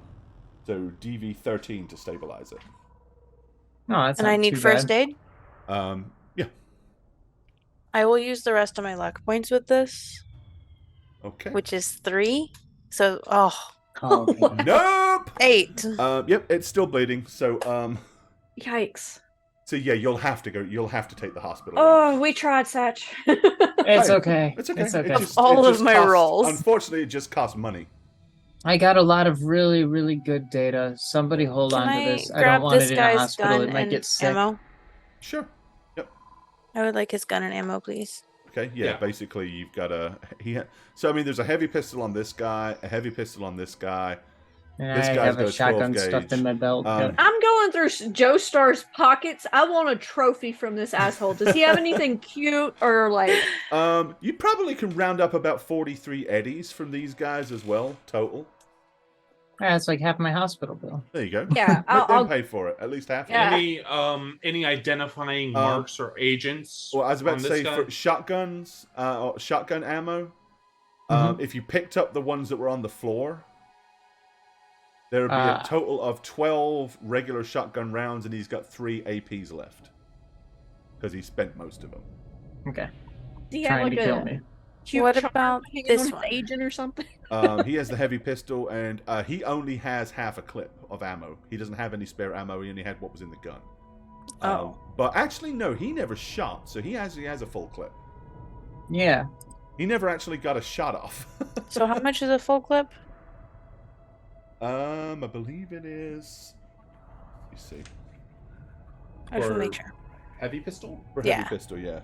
DV 13 to stabilize it. No, that's And not I need too first bad. aid? Yeah. I will use the rest of my luck points with this, Okay. which is 3. So, Oh, okay. Nope. 8. Yep, it's still bleeding. So Yikes. So yeah, you'll have to take the hospital. Oh, we tried, Satch. It's Hey, okay. It's okay. It's okay. All of my rolls. Unfortunately, it just costs money. I got a lot of really, really good data. Somebody hold Can on to I this. I grab don't want this it in a guy's hospital. gun It might and get sick. ammo? Sure. Yep. I would like his gun and ammo, please. Okay. Yeah. Yeah. Basically, you've got so I mean, there's a heavy pistol on this guy, a heavy pistol on this guy. And This I guy's have got a a 12 shotgun gauge. stuffed in my belt. I'm going through Joestar's pockets. I want a trophy from this asshole. Does he have anything cute or like? You probably can round up about 43 eddies from these guys as well, total. Yeah, it's like half my hospital bill. There you go. Yeah, Let them I'll pay for it. At least half. Yeah. Any identifying marks or agents? Well, I was about on to this say guy? for shotguns, or shotgun ammo. Mhm. If you picked up the ones that were on the floor, there would be a total of 12 regular shotgun rounds, and he's got 3 APs left because he spent most of them. Okay. Do you have Trying like to kill a me. cute What charm about hanging this on his one? agent or something? He has the heavy pistol, and he only has half a clip of ammo. He doesn't have any spare ammo. He only had what was in the gun. Oh. But actually, no, he never shot, so he actually has a full clip. Yeah. He never actually got a shot off. So how much is a full clip? I believe it is. Let me see. I just want to For make sure. heavy pistol? For heavy Yeah. pistol, yeah.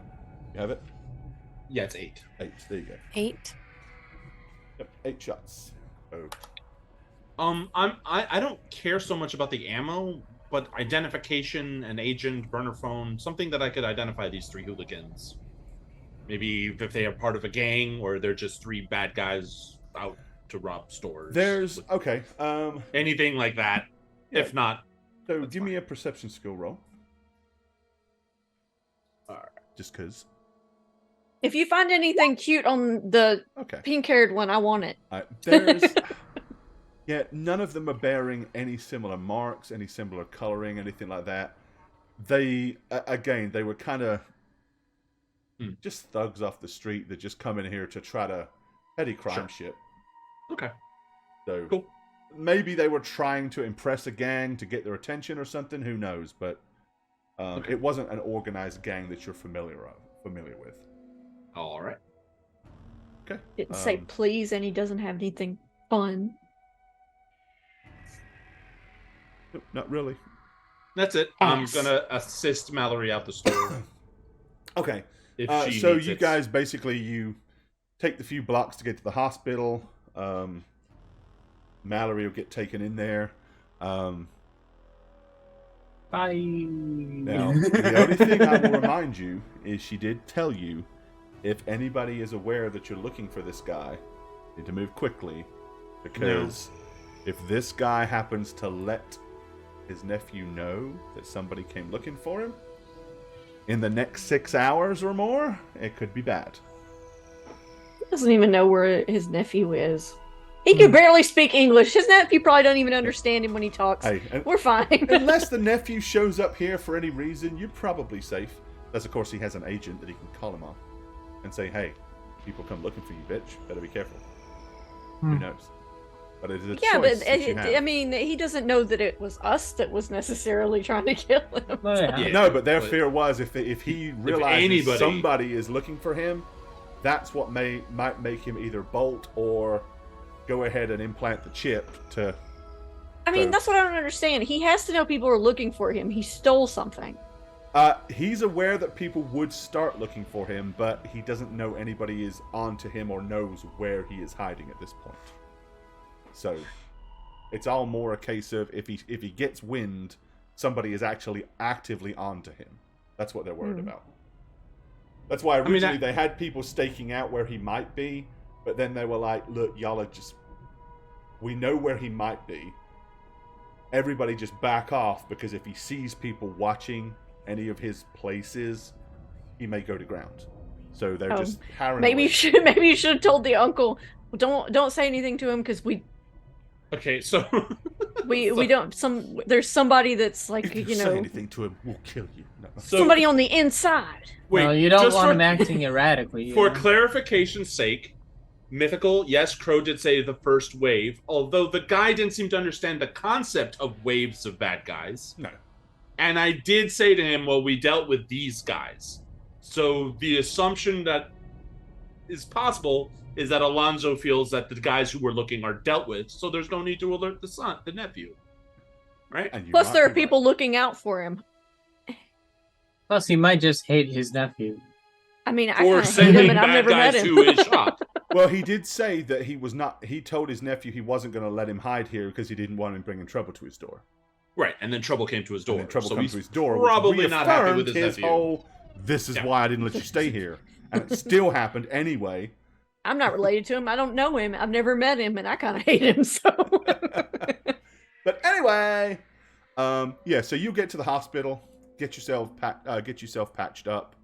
You have it? Yeah, it's 8. 8. There you go. 8. Yep, 8 shots. Oh. I don't care so much about the ammo, but identification, an agent, burner phone, something that I could identify these 3 hooligans. Maybe if they are part of a gang or they're just 3 bad guys out to rob stores. Okay. Anything like that. Yeah. If not, So That's give me fine. a perception skill roll. Alright. Just cause. If you find anything cute on the Okay. pink-haired one, I want it. There's. Yeah, none of them are bearing any similar marks, any similar coloring, anything like that. They they were kind of just thugs off the street that just come in here to try to petty crime shit. Okay. So Cool. maybe they were trying to impress a gang to get their attention or something. Who knows? But Okay. it wasn't an organized gang that you're familiar with. All right. Okay. Didn't say please, and he doesn't have anything fun. Nope, not really. That's it. Ass. I'm gonna assist Mallory out the store. Okay. If she So needs you it. guys basically you take the few blocks to get to the hospital. Mallory will get taken in there. Bye. Now, the only thing I will remind you is she did tell you if anybody is aware that you're looking for this guy, you need to move quickly because if this guy happens to let his nephew know that somebody came looking for him in the next 6 hours or more, it could be bad. He doesn't even know where his nephew is. He can barely speak English. His nephew probably don't even understand him when he talks. Hey, We're fine. unless the nephew shows up here for any reason, you're probably safe. Unless, of course, he has an agent that he can call him on and say, hey, people come looking for you, bitch. Better be careful. Who knows? But it is a Yeah, choice but that you have. I mean, he doesn't know that it was us that was necessarily trying to kill him. Oh, yeah. Yeah, No, but their but- fear was if he realizes anybody- somebody is looking for him, that's what might make him either bolt or go ahead and implant the chip to... I mean, So- that's what I don't understand. He has to know people are looking for him. He stole something. He's aware that people would start looking for him, but he doesn't know anybody is onto him or knows where he is hiding at this point. So, it's all more a case of if he gets wind, somebody is actually actively onto him. That's what they're worried about. That's why originally they had people staking out where he might be, but then they were like, look, y'all are just... We know where he might be. Everybody just back off, because if he sees people watching any of his places, he may go to ground. So they're just paranoid. Maybe you should have told the uncle, don't say anything to him, because we... Okay, so... we don't... There's somebody that's like, if you say anything to him, we'll kill you. No. Somebody on the inside. Wait, well, you don't want him acting erratically. For clarification's sake, mythical, yes, Crow did say the first wave, although the guy didn't seem to understand the concept of waves of bad guys. No. And I did say to him, well, we dealt with these guys. So the assumption that is possible is that Alonzo feels that the guys who we're looking are dealt with, so there's no need to alert the nephew. Right? Plus, there are people looking out for him. Plus, he might just hate his nephew. I mean, I Or kind of hate him, sending and I've bad never met guys him. to his shop. Well, he did say that he was not... He told his nephew he wasn't going to let him hide here because he didn't want him bringing trouble to his door. Right, and then trouble came to his door. And then trouble so comes he's to his door. probably which not happy with his reaffirmed nephew. whole, this is why I didn't let you stay here. And it still happened anyway. I'm not related to him. I don't know him. I've never met him, and I kind of hate him, so... But anyway... yeah, so you get to the hospital, get yourself patched up,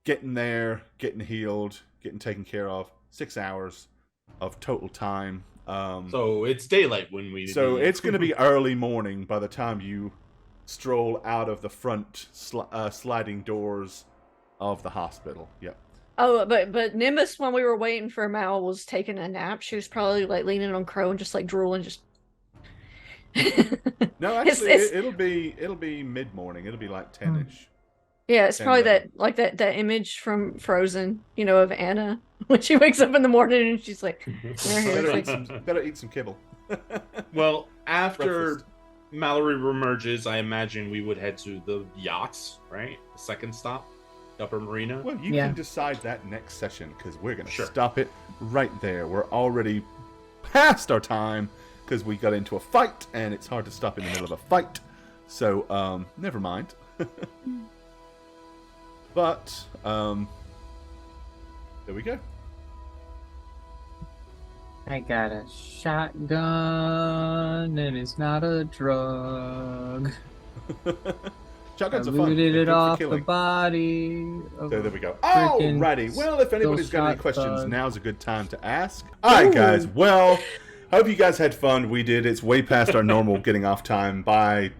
getting there, getting healed, getting taken care of. 6 hours of total time. So it's daylight when we... So it's going to be early morning by the time you stroll out of the front sliding doors of the hospital. Yep. Oh, but Nimbus, when we were waiting for Mal, was taking a nap. She was probably like leaning on Crow and just like drooling, just... No, actually, it'll be mid morning. It'll be like 10ish. Yeah, it's probably that image from Frozen, you know, of Anna when she wakes up in the morning and she's like, better eat some kibble. Well, after Breakfast. Mallory remerges, I imagine we would head to the yachts, right? The second stop, Upper Marina. Well, you Yeah. can decide that next session because we're going to Sure. stop it right there. We're already past our time because we got into a fight and it's hard to stop in the middle of a fight. So, never mind. But, there we go. I got a shotgun, and it's not a drug. Shotguns I are fun. looted They're it good for off the killing. body. So there we go. Frickin' Alrighty. Well, if anybody's got any shot questions, bug. now's a good time to ask. Alright, guys. Well, hope you guys had fun. We did. It's way past our normal getting off time by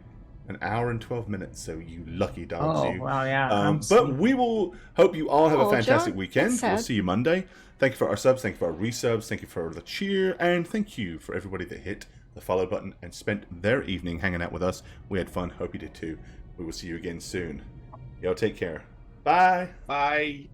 an hour and 12 minutes. So you lucky dogs, Oh, you. wow, yeah. But we will hope you all have a Oh, fantastic John, weekend. that's We'll sad. see you Monday. Thank you for our subs. Thank you for our resubs. Thank you for the cheer. And thank you for everybody that hit the follow button and spent their evening hanging out with us. We had fun. Hope you did too. We will see you again soon. Y'all take care. Bye. Bye.